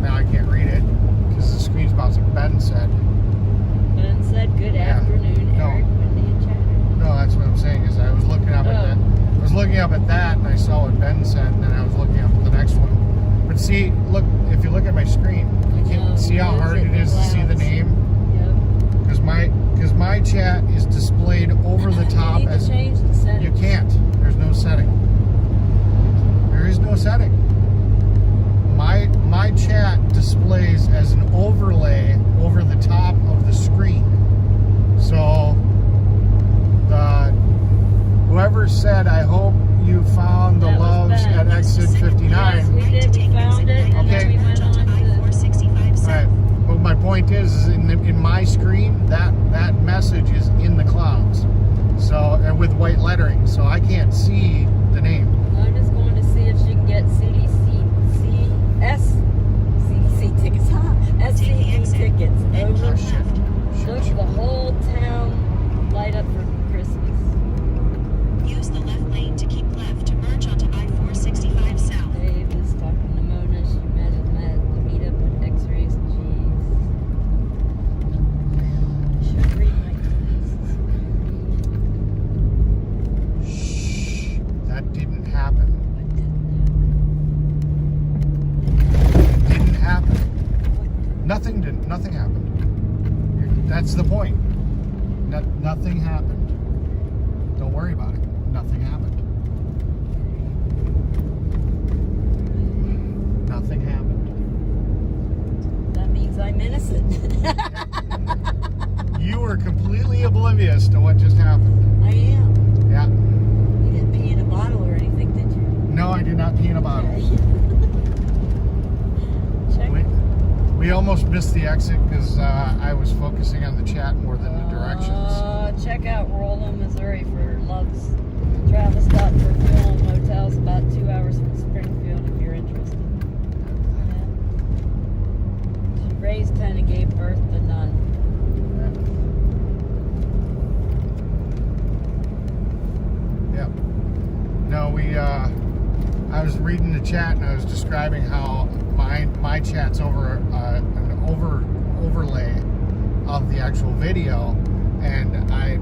Now I can't read it because the screen's bouncing. Ben said. Ben said good Yeah. afternoon, No. Eric, Wendy, and Chatters. No, that's what I'm saying. Is I was looking up at that. I was looking up at that, and I saw what Ben said, and then I was looking up at the next one. But see, look, if you look at my screen, you I know, can see how it is hard it in is to see the clouds. name. Yep. Because my chat is displayed over the top You need as to change the settings. you can't. There's no setting. There is no setting. My chat displays as an overlay over the top of the screen. So whoever whoever said, I hope you found the That was loves Ben. at exit 59. Yes, we did. We found it, and Okay. then we went on to. I-465 south. Right. But my point is in my screen, that message is in the clouds. So, and with white lettering, so I can't see the name. I'm just going to see if she can get CDC tickets. SCE tickets. Then Over. keep left. Look, the whole town light up for Christmas. Use the left lane to keep left to merge onto I-465 south. Dave is talking to Mona. She met to meet up with X-rays. Jeez. Should read my tweets. Shh. That didn't happen. What didn't It didn't happen. Nothing happened. That's the point. Nothing happened. Don't worry about it. Nothing happened. Nothing happened. That means I'm innocent. You were completely oblivious to what just happened. I am. Yeah. You didn't pee in a bottle or anything, did you? No, I did not pee in a bottle. Check. We almost missed the exit because I was focusing on the chat more than the directions. Check out Rolla, Missouri for Love's travel stop for fuel and motels about 2 hours from Springfield if you're interested. Yeah. She raised 10 and gave birth to none. Yeah. No, I was reading the chat and I was describing how my chat's over an overlay of the actual video, and I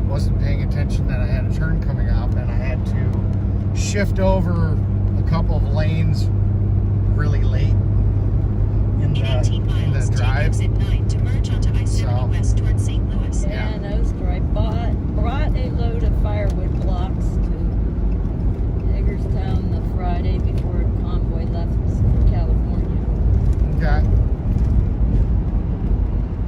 wasn't paying attention that I had a turn coming up and I had to shift over a couple of lanes really late in In 18 miles, the take drive. exit 9 to merge onto I-70 west towards St. Louis. Yeah. And Oster, I brought a load of firewood blocks to Hagerstown the Friday before Convoy left for California. Okay.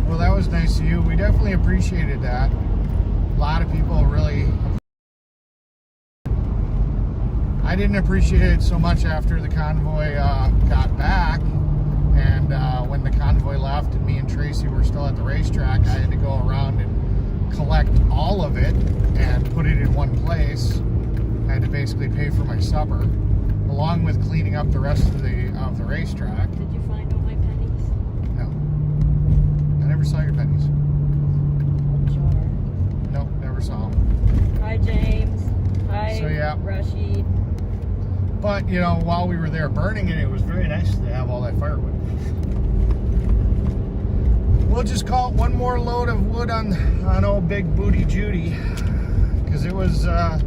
Well, that was nice of you. We definitely appreciated that. A lot of people really. I didn't appreciate it so much after the convoy got back, and when the convoy left and me and Tracee were still at the racetrack, I had to go around and collect all of it and put it in one place. I had to basically pay for my supper, along with cleaning up the rest of the racetrack. Did you find all my pennies? No, I never saw your pennies. Old jar. Nope, never saw them. Hi, James. Hi, So, yeah. Rashid. But, you know, while we were there burning it, it was very nice to have all that firewood. We'll just call it one more load of wood on old Big Booty Judy. Because it was, I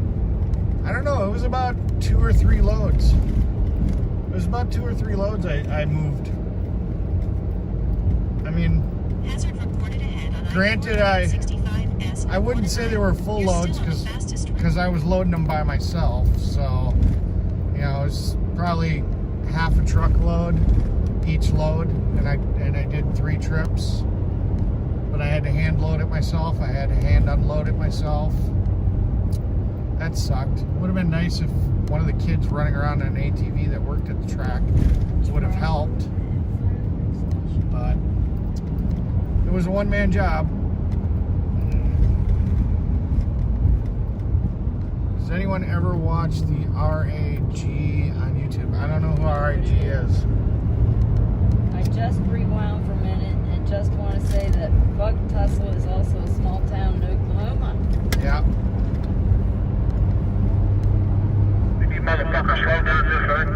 don't know, it was about 2 or 3 loads. It was about 2 or 3 loads I moved. I mean, Hazard reported ahead on Granted, I-65S. I wouldn't say they were full You're loads still on the fastest route. because I was loading them by myself. So, you know, it was probably half a truckload each load, and I did 3 trips. But I had to hand load it myself. I had to hand unload it myself. That sucked. Would have been nice if one of the kids running around on an ATV that worked at the track would have helped. But it was a one-man job. Does anyone ever watch the RAG on YouTube? I don't know who RAG is. I just rewound for a minute and just want to say that Bug Tussle is also a small town in Oklahoma. Yeah. You motherfuckers slow down this road.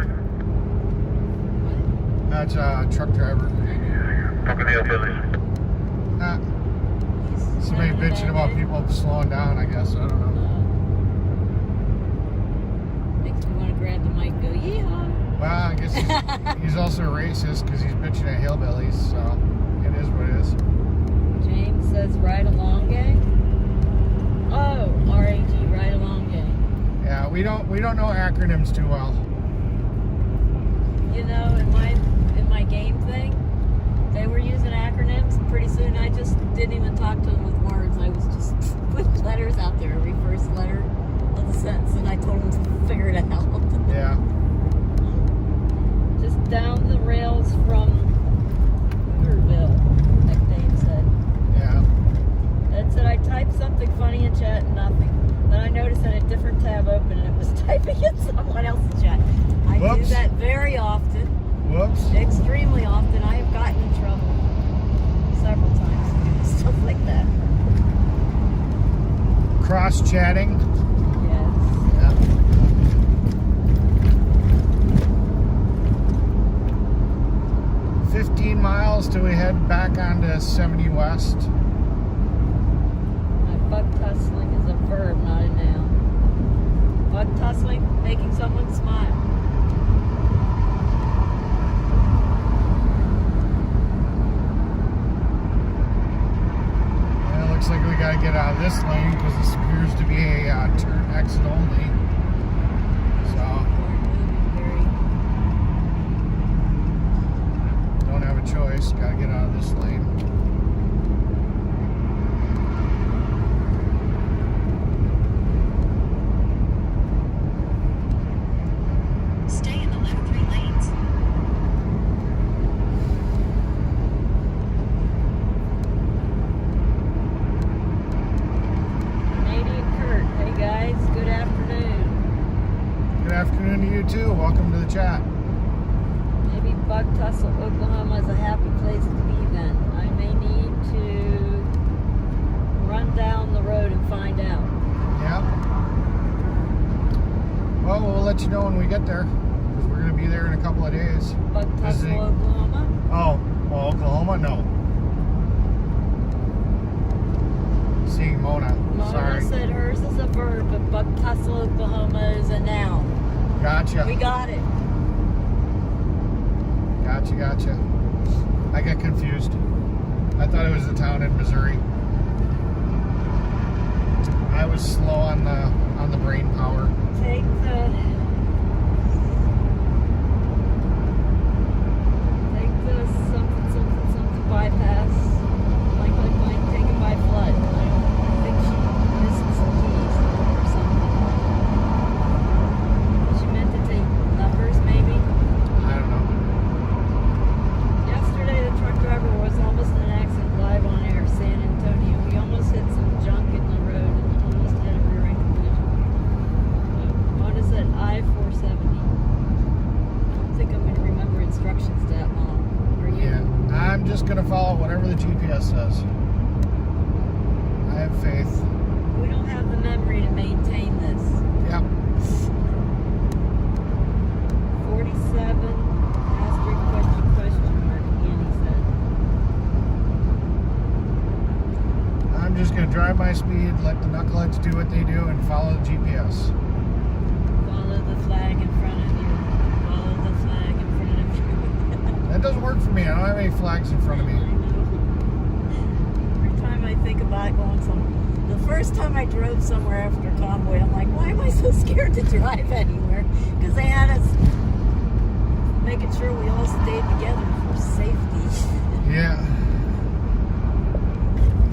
That's a truck driver. Fucking hillbillies. Somebody bitching about people slowing down, I guess. I don't know. Makes me want to grab the mic and go, yeehaw. Well, I guess he's also a racist because he's bitching at hillbillies, so it is what it is. James says ride along gang. Oh, RAG, ride along gang. Yeah, we don't know acronyms too well. You know, in my game thing, they were using acronyms. Pretty soon, I just didn't even talk to them with words. I was just putting letters out there. Every first letter of the sentence typing in someone else's chat. I do Whoops. that very often. Whoops. Extremely often. I have gotten in trouble several times for doing stuff like that. Cross-chatting. Yes. Yeah. "15 miles till we head back onto 70 West. My bug tussling is a verb, not a noun. Bug tussling, making someone smile. Yeah, it looks like we gotta get out of this lane because this appears to be a turn exit only. So, We're moving very. don't have a choice. Gotta get out of this lane. Stay in the left 3 lanes. Canadian Kurt. Hey guys, good afternoon. Good afternoon to you too. Welcome to the chat. Maybe Bug Tussle, Oklahoma is a happy place to be then. I may need to run down the road and find out. Yeah. Well, we'll let you know when we get there because we're going to be there in a couple of days. Bug Tussle, Visiting. Oklahoma. Oh, well, Oklahoma? No. Seeing Mona. Mona Sorry. said hers is a verb, but Bug Tussle, Oklahoma is a noun. Gotcha. We got it. Gotcha. I got confused. I thought it was a town in Missouri. I was slow on the brain power. Take the something bypass. Like taken by flood. I think she missed some keys or something. She meant to take numbers maybe. I don't know. Yesterday the truck driver was almost in an accident live on air, San Antonio. We almost hit some junk in the road and almost had a rear end collision. Mona said I-470. I don't think I'm going to remember instructions that long. Are you? Yeah. I'm just going to follow whatever the GPS says. I have faith. We don't have the memory to maintain this. Yep. 47 asterisk question mark, Annie said. I'm just going to drive my speed, let the knuckleheads do what they do, and follow the GPS. Follow the flag in front of you. Follow the flag in front of you. That doesn't work for me. I don't have any flags in front of me. I know. Every time I think about going somewhere. The first time I drove somewhere after Convoy, I'm like, why am I so scared to drive anywhere? Because they had us making sure we all stayed together for safety. Yeah.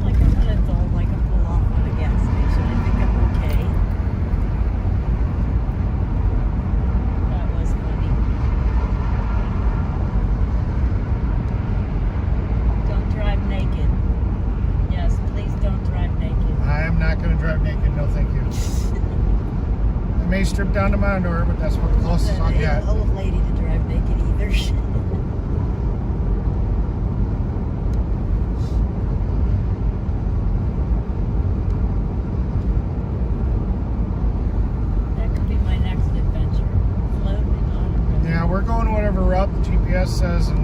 Like I'm an adult, like I pull off at a gas station. I think I'm okay. That was funny. Don't drive naked. Yes, please don't drive naked. I am not going to drive naked. No, thank you. I may strip down to my underwear, but that's what the closest I'll An get. old lady to drive naked either. That could be my next adventure. Floating on a river. Yeah, we're going whatever route the GPS says, and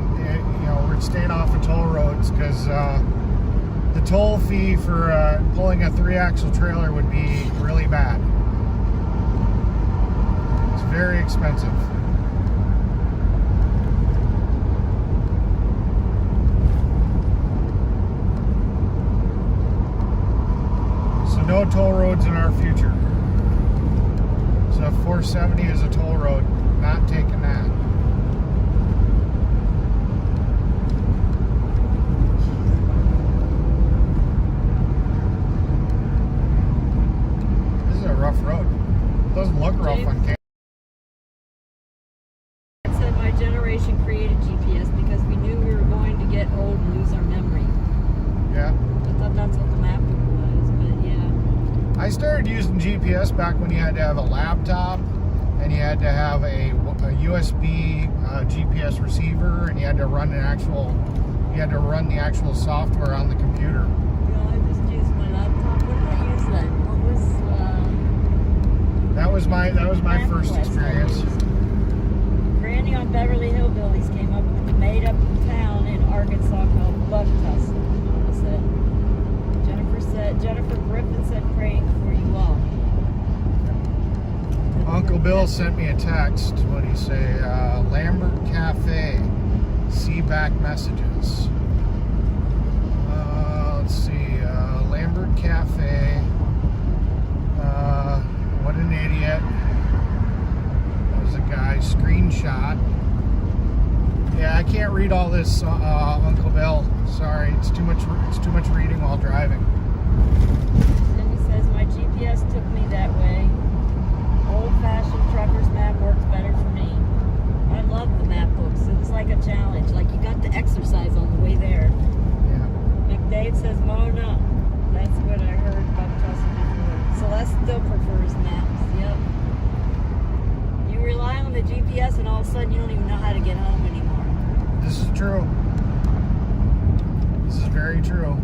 we're staying off of toll roads because the toll fee for pulling a 3-axle trailer would be really bad. It's very expensive. So no toll roads in our future. So 470 is a toll road. Not taking that. This is a rough road. It doesn't look rough on camera. Said my generation created GPS because we knew we were going to get old and lose our memory. Yeah. I thought that's what the map was, but yeah. I started using GPS back when you had to have a laptop and you had to have a USB GPS receiver, and you had to run the actual software on the computer. Yeah, I just used my laptop. What did I use then? What was That was my first MapQuest I experience. used. Granny on Beverly Hillbillies came up with a made-up town in Arkansas called Bug Tussle. That was it. Jennifer Griffin said praying for you all. Uncle Bill sent me a text. What did he say? Lambert Cafe. See back messages. Let's see. Lambert Cafe. What an idiot. That was a guy. Screenshot. Yeah, I can't read all this, Uncle Bill. Sorry, it's too much reading while driving. Cindy says my GPS took me that way. Old-fashioned trucker's map works better for me. I love the map books. It was like a challenge. Like you got to exercise on the way there. Yeah. McDade says Mona. That's what I heard about Tracee before. Celeste still prefers maps. Yep. You rely on the GPS and all of a sudden you don't even know how to get home anymore. This is true. This is very true.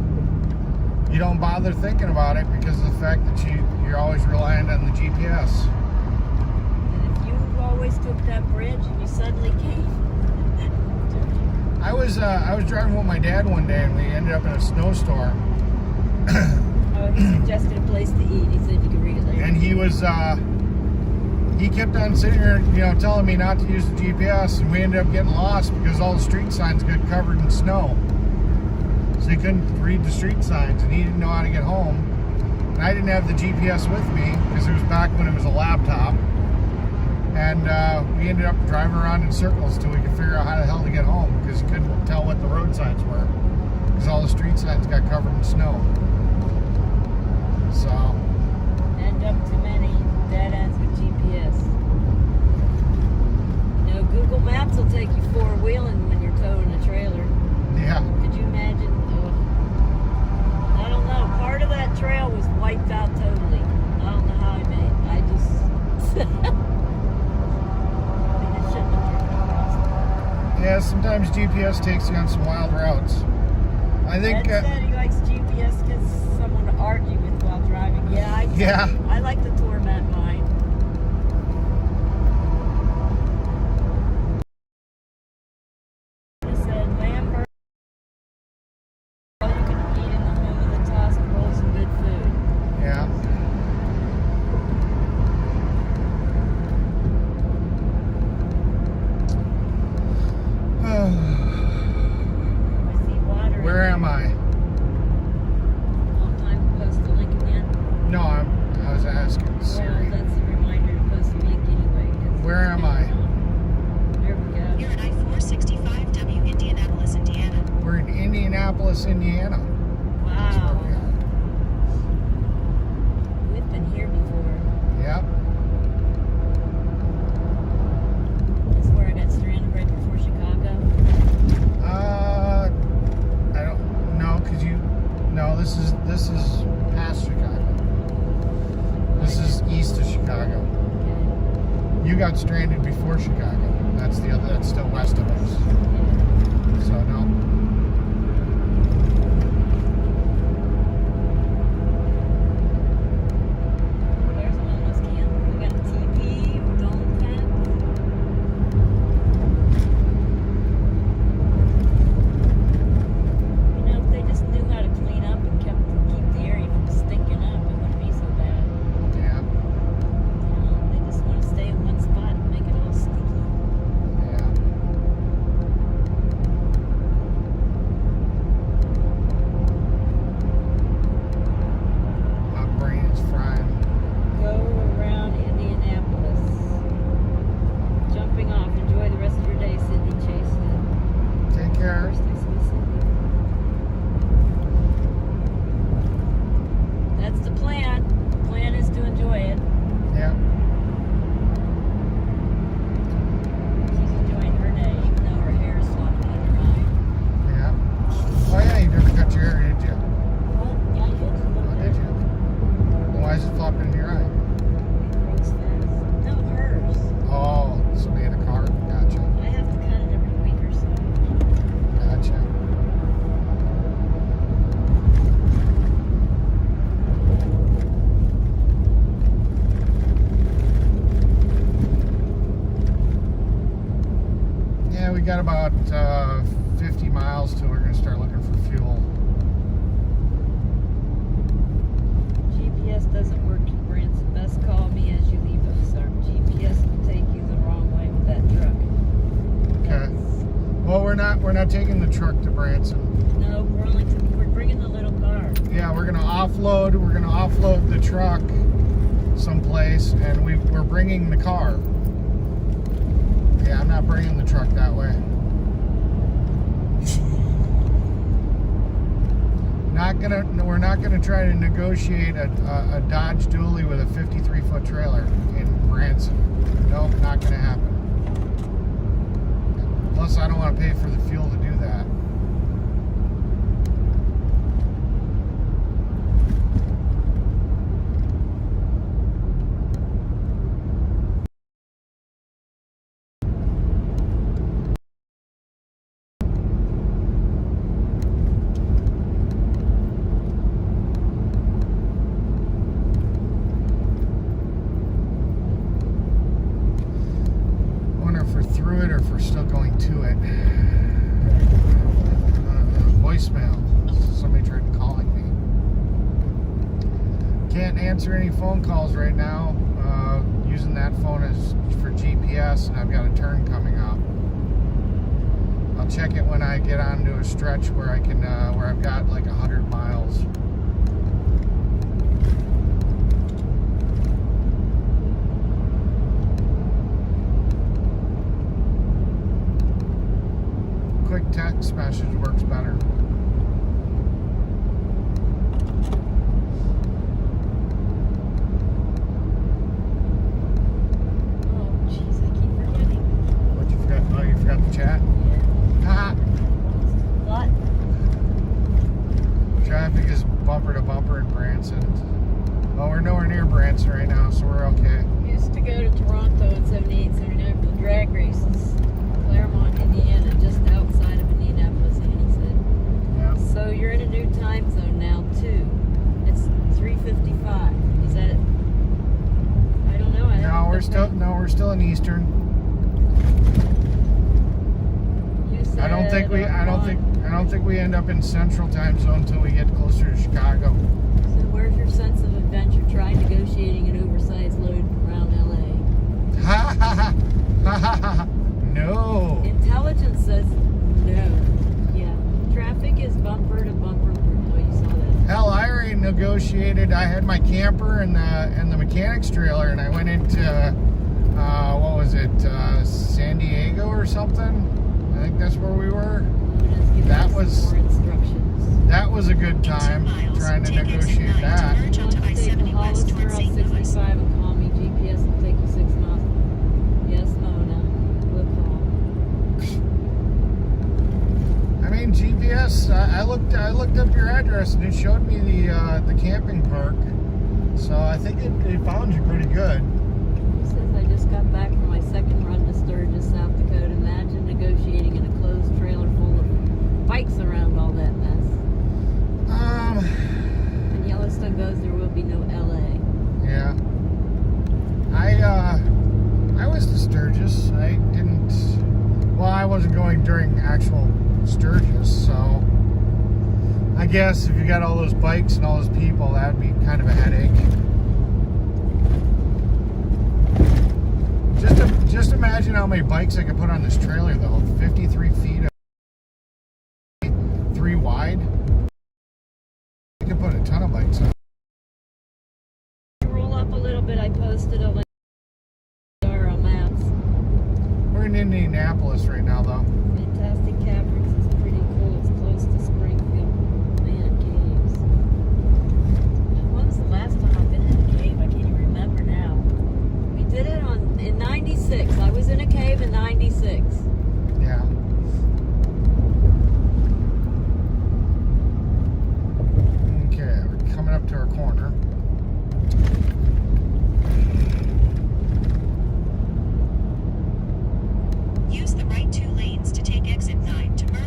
You don't bother thinking about it because of the fact that you're always relying on the GPS. And if you always took that bridge and you suddenly came. I was driving with my dad one day and we ended up in a snowstorm. Oh, he suggested a place to eat. He said you could read it later. And he kept on sitting here, telling me not to use the GPS, and we ended up getting lost because all the street signs got covered in snow. So he couldn't read the street signs, and he didn't know how to get home. And I didn't have the GPS with me because it was back when it was a laptop. And we ended up driving around in circles till we could figure out how the hell to get home because you couldn't tell what the road signs were because all the street signs got covered in snow. So. End up too many dead ends with GPS. Google Maps will take you four-wheeling when you're towing a trailer. Yeah. Could you imagine? I don't know. Part of that trail was wiped out totally. I don't know how I made it. I just... Yeah, sometimes GPS takes you on some wild routes. I think... Ed said he likes GPS because someone to argue with while driving. Yeah, I like to torment mine. He said, Lambert, all you can eat in the home of the tossed rolls and good food. Yeah. I see water. Where am I? Long time to post the link again. No, I was asking Siri. Well, that's a reminder to post the link anyway. 'Cause Where am I? There we go. You're at I-465W, Indianapolis, Indiana. We're in Indianapolis, Indiana. That's where Wow. we are. We've been here before. Yep. That's where I got stranded right before Chicago. I don't know, no, this is past Chicago. This is east of Chicago. Okay. You got stranded before Chicago. That's still west of us. So no. There's one of those camp. We got a TV dome tent. If they just knew how to clean up and keep the area from stinking up, it wouldn't be so bad. Yeah. They just want to stay in one spot and make it all sticky. Yeah. got about 50 miles till we're gonna start looking for fuel. GPS doesn't work in Branson. Best call me as you leave Ozark. GPS will take you the wrong way with that truck. Okay. Well, we're not taking the truck to Branson. No, we're bringing the little car. Yeah, we're gonna offload. We're gonna offload the truck someplace, and we're bringing the car. Yeah, I'm not bringing the truck that way. We're not gonna try to negotiate a Dodge Dually with a 53-foot trailer in Branson. Nope, not gonna happen. Plus, I don't want to pay for the fuel to do that. If we're through it or if we're still going to it. Voicemail. Somebody tried calling me. Can't answer any phone calls right now. Using that phone as for GPS, and I've got a turn coming up. I'll check it when I get onto a stretch where I can, where I've got like 100 miles. Quick text message works better. Oh, jeez, I keep forgetting. What you forgot? Oh, you forgot the chat? Yeah. Ha! What? Traffic is bumper to bumper in Branson. Well, we're nowhere near Branson right now, so we're okay. Used to go to Toronto in 78, 79 for the drag races. Claremont, Indiana, just outside of Indianapolis, Annie said. Yeah. So you're in a new time zone now, too. It's 3:55. Is that it? I don't know. No, we're still in Eastern. You said I don't think we end up in Central time zone until we get closer to Chicago. So where's your sense of adventure? Try negotiating an oversized load around LA. Ha ha ha ha ha ha. No. Intelligence says no. Yeah. Traffic is bumper to bumper. Oh, you saw that. Hell, I already negotiated. I had my camper and the mechanic's trailer, and I went into what was it, San Diego or something? I think that's where we were. That was more instructions. that was a good time trying to negotiate that. Merge onto I-70 west towards St. Louis. 65 and call me. GPS will take you 6 miles. Yes, Mona. We'll call. I mean, GPS. I looked up your address and it showed me the camping park. So I think it found you pretty good. It says I just got back from my second run to Sturgis, South Dakota. Imagine negotiating in a closed trailer full of bikes around all that mess. And Yellowstone goes, there will be no LA. Yeah. I was to Sturgis. I didn't. Well, I wasn't going during actual Sturgis, so I guess if you got all those bikes and all those people, that'd be kind of a headache. Just imagine how many bikes I could put on this trailer, though. 53 feet, 3 wide. I could put a ton of bikes on. Roll up a little bit. I posted a link to our maps. We're in Indianapolis right now, though. Fantastic Caverns is pretty cool. It's close to Springfield. Man, caves. When was the last time I've been in a cave? I can't even remember now. We did it in 96. I was in a cave in 96. Yeah. Okay, we're coming up to our corner. Use the right 2 lanes to take exit 9 to merge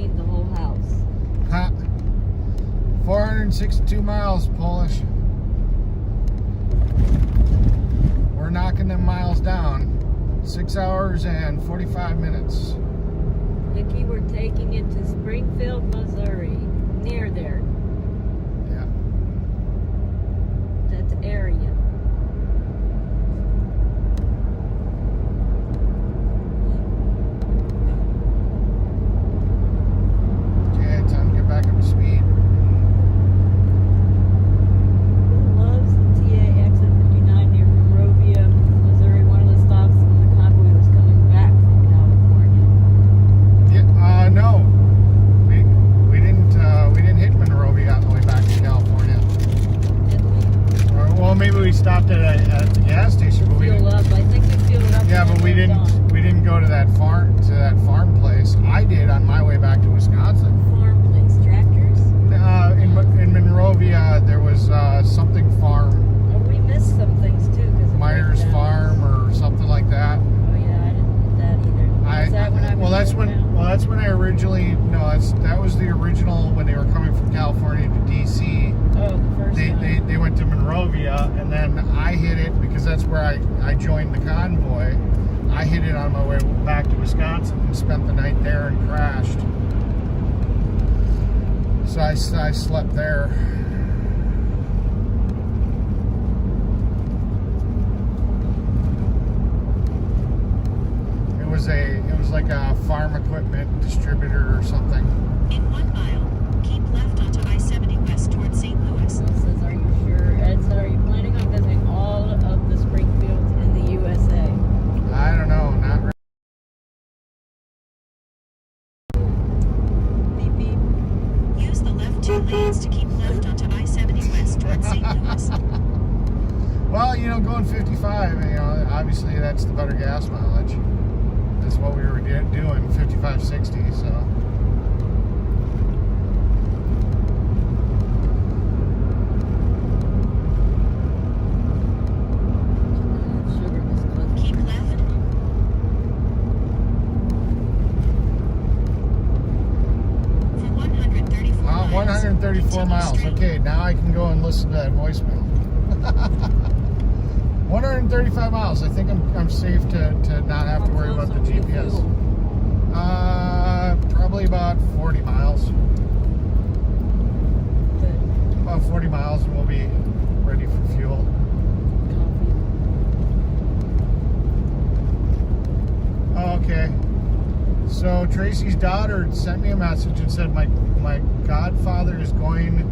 cleaned the whole house. Ha. 462 miles, Polish. We're knocking them miles down. 6 hours and 45 minutes. Vicky, we're taking it to Springfield, Missouri. Near there. Yeah. That's area. Okay, time to get back up to speed. Who loves the TA exit 59 near Monrovia, Missouri? One of the stops when the convoy was coming back from California. Yeah, no. We didn't hit Monrovia on the way back to California. Didn't we? Or, well, maybe we stopped at the gas station, but we Fuel didn't. up. I think we fueled up. Yeah, and but then we moved on. didn't go to that farm place. I did on my way back to Wisconsin. Farm place, tractors. In Monrovia, there was something farm, Oh, we missed some things too because Myers Farm or something like that. Oh yeah, I didn't hit that either. Is that when I was That's when I originally that was the original when they were coming from California to DC. Oh, the first one. They went to Monrovia, and then I hit it because that's where I joined the convoy. I hit it on my way back to Wisconsin and spent the night there and crashed. So I slept there. It was like a farm equipment distributor or something. In 1 mile, keep left onto I-70 west towards St. Louis. It says, are you sure? Ed said, are you planning on visiting all of the Springfields in the USA? I don't know, not really. Beep beep. Use the left 2 lanes to keep left onto I-70 west towards St. Louis. Well, going 55, obviously that's the better gas mileage. That's what we were doing, 55, 60, so. Sugar was good. Keep left. For 134 miles. 134 miles. Continue straight. Okay, now I can go and listen to that voicemail. 135 miles. I think I'm safe to not have to worry about the GPS. Probably about 40 miles. Good. About 40 miles and we'll be ready for fuel. Okay. So Tracee's daughter sent me a message and said my godfather is going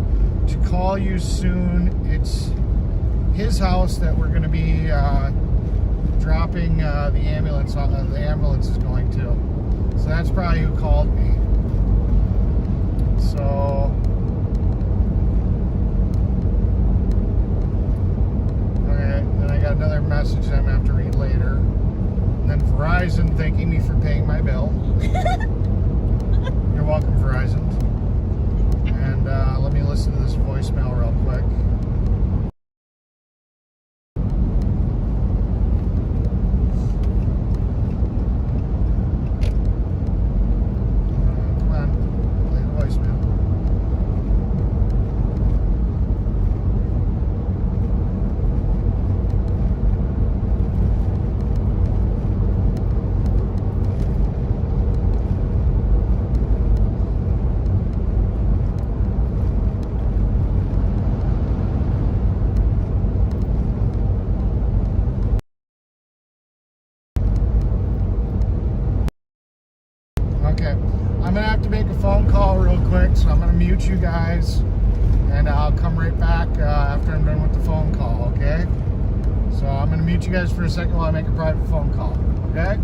to call you soon. It's his house that we're going to be dropping the ambulance on. The ambulance is going to. So that's probably who called me. So okay, then I got another message that I'm gonna have to read later. And then Verizon thanking me for paying my bill. You're welcome, Verizon. And let me listen to this voicemail real quick. Come on, play the voicemail. Okay, I'm gonna have to make a phone call real quick, so I'm gonna mute you guys, and I'll come right back after I'm done with the phone call. Okay? So I'm gonna mute you guys for a second while I make a private phone call. Okay?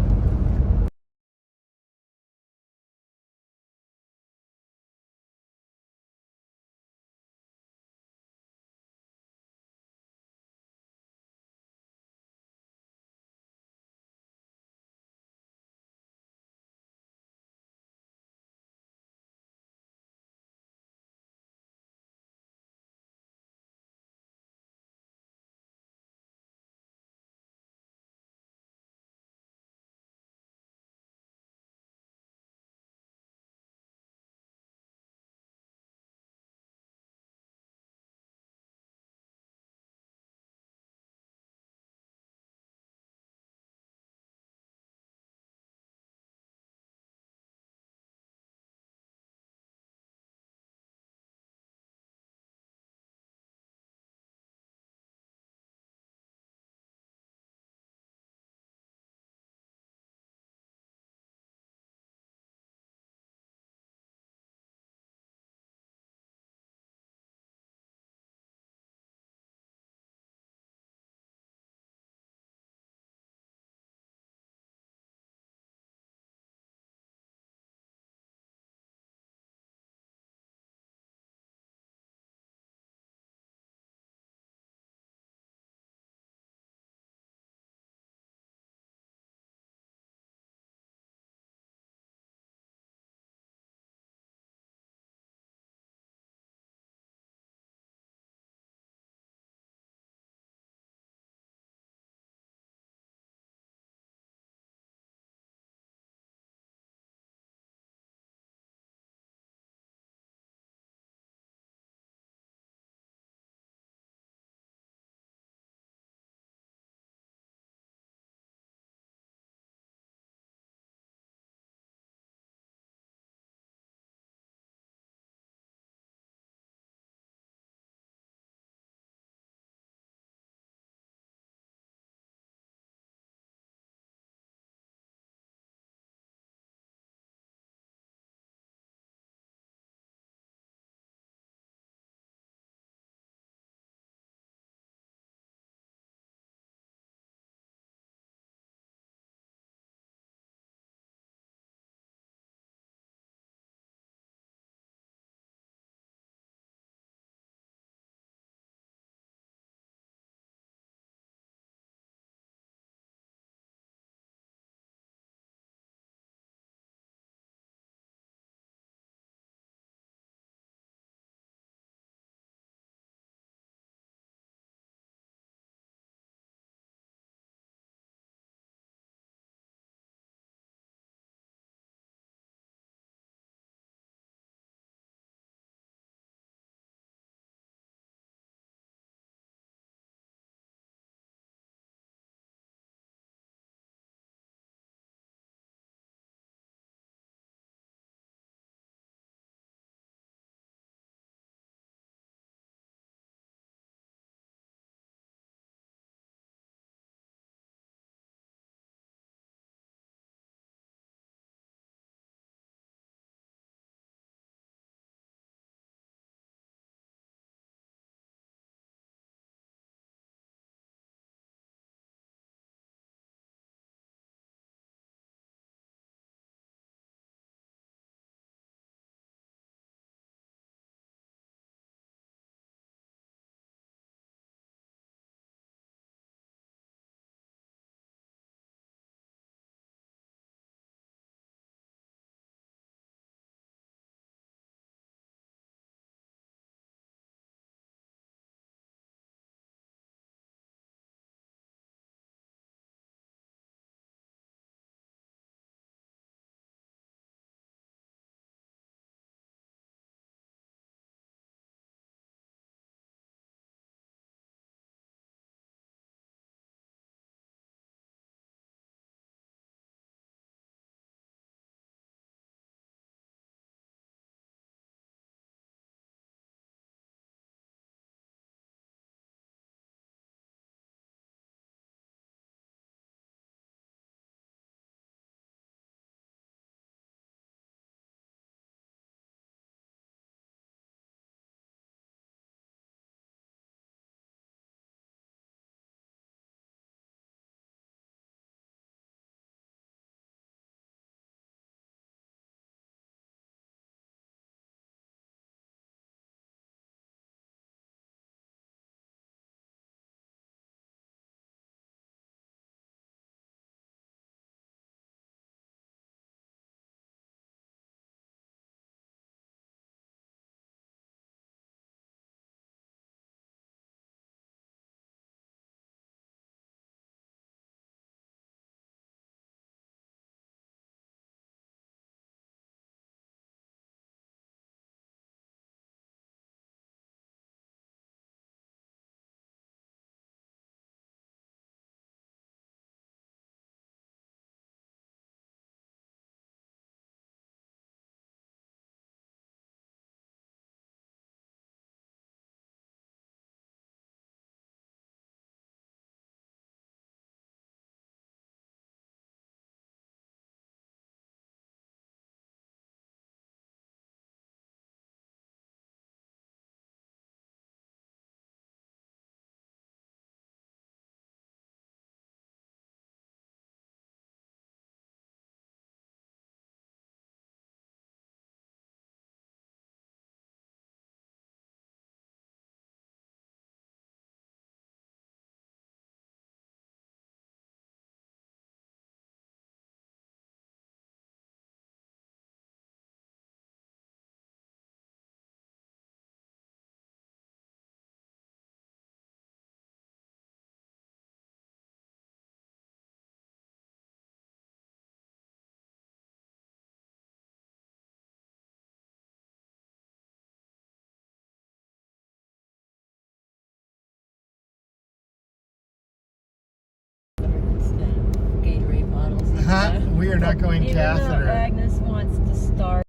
We are not going Even though catheter. Agnes wants to start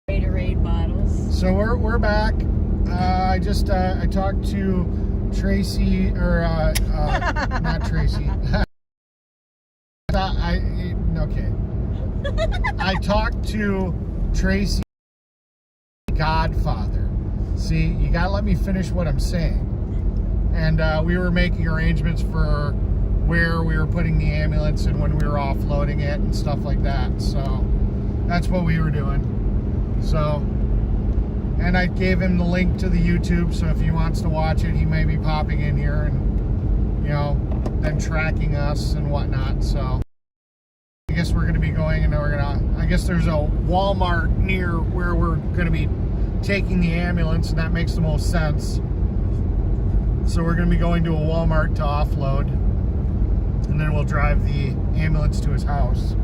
Gatorade bottles. So we're back. I talked to Tracee, or not Tracee. Okay. I talked to Tracee, Godfather. See, you gotta let me finish what I'm saying. And we were making arrangements for where we were putting the ambulance and when we were offloading it and stuff like that. So that's what we were doing. So, and I gave him the link to the YouTube, so if he wants to watch it, he may be popping in here and, you know, then tracking us and whatnot. So I guess we're going to be going, and I guess there's a Walmart near where we're going to be taking the ambulance, and that makes the most sense. So we're going to be going to a Walmart to offload, and then we'll drive the ambulance to his house.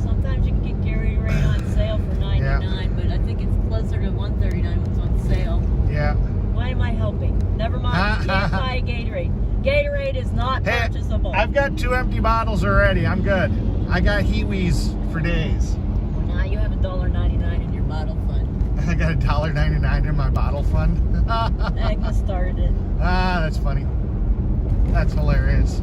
Sometimes you can get Gatorade on sale for $99, but I think it's closer to $139 when it's on sale. Yeah. Why am I helping? Never mind, you can't buy a Gatorade. Gatorade is not purchasable. I've got 2 empty bottles already. I'm good. I got Heat-Wees for days. Well, now you have $1.99 in your bottle fund. I got $1.99 in my bottle fund. Agnes started it. That's funny. That's hilarious.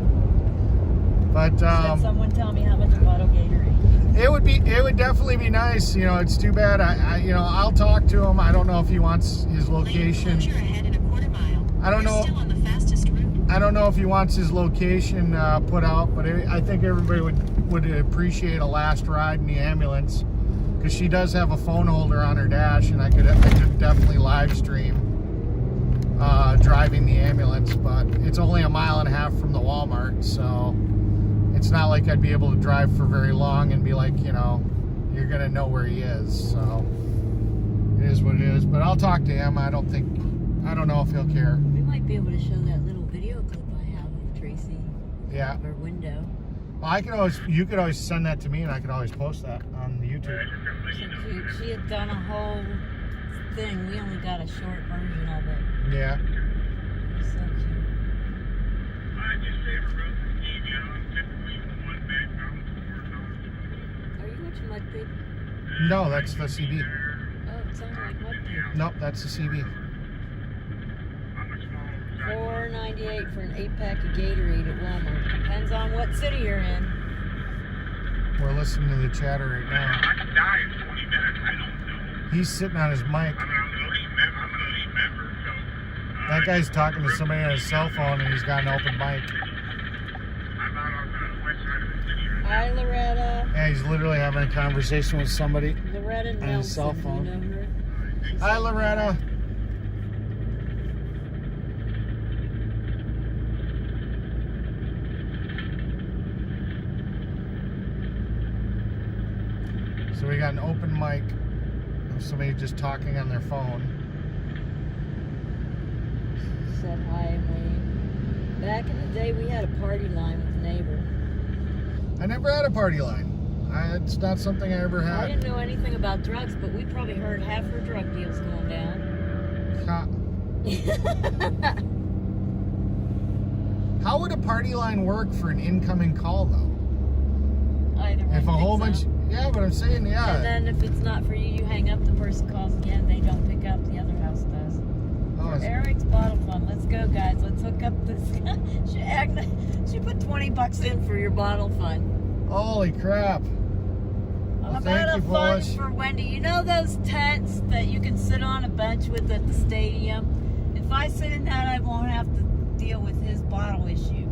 But Said someone tell me how much a bottle Gatorade. it would definitely be nice. You know, it's too bad. I'll talk to him. I don't know if he wants his location. Lane closure ahead in a quarter mile. I don't know. You're still on the fastest route. I don't know if he wants his location put out, but I think everybody would appreciate a last ride in the ambulance, because she does have a phone holder on her dash, and I could definitely live stream driving the ambulance. But it's only a mile and a half from the Walmart, so it's not like I'd be able to drive for very long and be like, you know, you're gonna know where he is. So it is what it is. But I'll talk to him. I don't know if he'll care. We might be able to show that little video clip I have of Tracee. Yeah. Her window. Well, you could always send that to me, and I could always post that on the YouTube. So cute. She had done a whole thing. We only got a short version of it. Yeah. It was so cute. I just favor road to Steve Young, typically one bag pound $4. Are you watching Mud Pig? No, that's the CB. Oh, it sounded like Mud Pig. Nope, that's the CB. $4.98 for an 8-pack of Gatorade at Walmart. Depends on what city you're in. We're listening to the chatter right now. I could die in 20 minutes. I don't know. He's sitting on his mic. I'm an elite member, so. That guy's talking to somebody on his cell phone, and he's got an open mic. I'm out on the west side of the city right now. Hi, Loretta. Yeah, he's literally having a conversation with somebody. Loretta On his Nelson. cell phone. You know her? Hi, Loretta. So we got an open mic of somebody just talking on their phone. Said hi, Wayne. Back in the day, we had a party line with a neighbor. I never had a party line. It's not something I ever I had. didn't know anything about drugs, but we probably heard half her drug deals going down. How would a party line work for an incoming call, though? Either one If a whole picks bunch, up. yeah, but I'm saying, yeah. And then if it's not for you, you hang up, the person calls again, they don't pick up, the other house does. Oh, it's- Eric's bottle fund. Let's go, guys. Let's hook up this. She put $20 in for your bottle fund. Holy crap. How thank about a you, fund Polish. for Wendy? You know those tents that you can sit on a bench with at the stadium? If I sit in that, I won't have to deal with his bottle issue.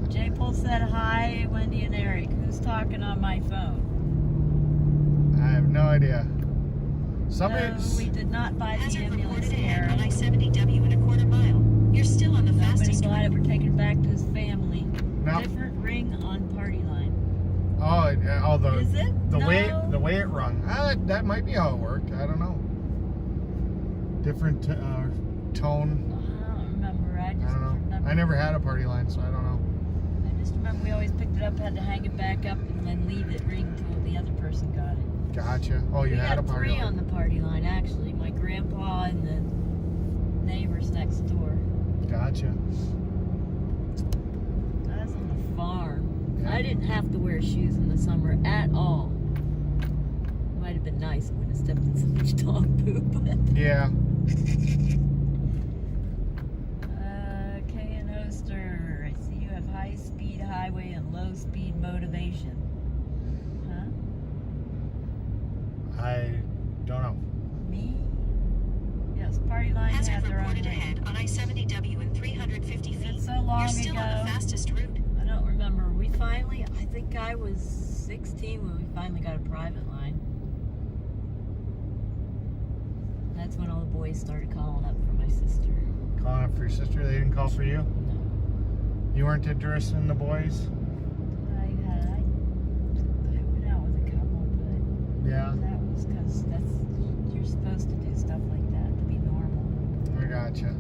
J. Paul said hi, Wendy and Eric. Who's talking on my phone? I have no idea. Somebody. No, we did not buy the Hazard ambulance reported ahead on Eric. I-70W in a quarter mile. You're still on the Nobody fastest bought it. route. We're taking it back to his family. No. Different ring on party line. Is it? the No. way it rung. That might be how it worked. I don't know. Different tone. I don't remember. I I just don't know. remember. I never had a party line, so I don't know. I just remember we always picked it up, had to hang it back up, and then leave it ring till the other person got it. Gotcha. Oh, you we had a got party 3 line. on the party line, actually. My grandpa and the neighbors next door. Gotcha. I was on the farm. Yeah. I didn't have to wear shoes in the summer at all. Might have been nice. I wouldn't have stepped in so much dog poop. But Yeah. Kay and Oster, I see you have high speed highway and low speed motivation. Huh? I don't know. Me? Yes, party line Hazard has their own reported lane. ahead on I-70W in 350 feet. That's so long You're still on ago. the fastest route. I don't remember. We finally, I think I was 16 when we finally got a private line. That's when all the boys started calling up for my sister. Calling up for your sister? They didn't call for you? No. You weren't interested in the boys? I went out with a couple, but Yeah. that was because you're supposed to do stuff like that to be normal. I gotcha.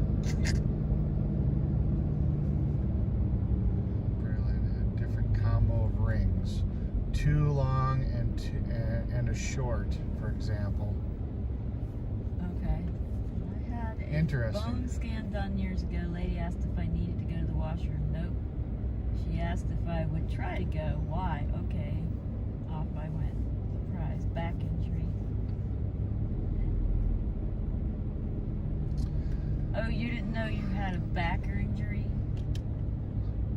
Berlin had a different combo of rings. 2 long and a short, for example. Okay. I had a Interesting. bone scan done years ago. Lady asked if I needed to go to the washroom. Nope. She asked if I would try to go. Why? Okay. Off I went. Surprise. Back injury. Oh, you didn't know you had a backer injury?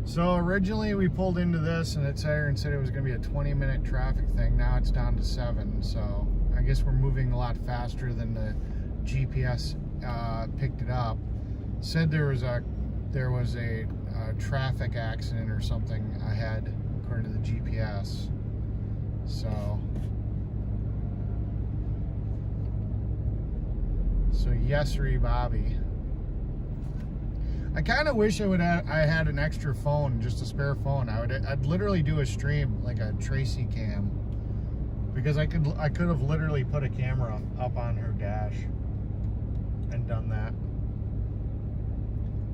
So originally we pulled into this and it said it was going to be a 20-minute traffic thing. Now it's down to 7. So I guess we're moving a lot faster than the GPS picked it up. Said there was a traffic accident or something ahead according to the GPS. So yes-ry Bobby. I kind of wish I had an extra phone, just a spare phone. I'd literally do a stream like a Tracee cam, because I could have literally put a camera up on her dash and done that.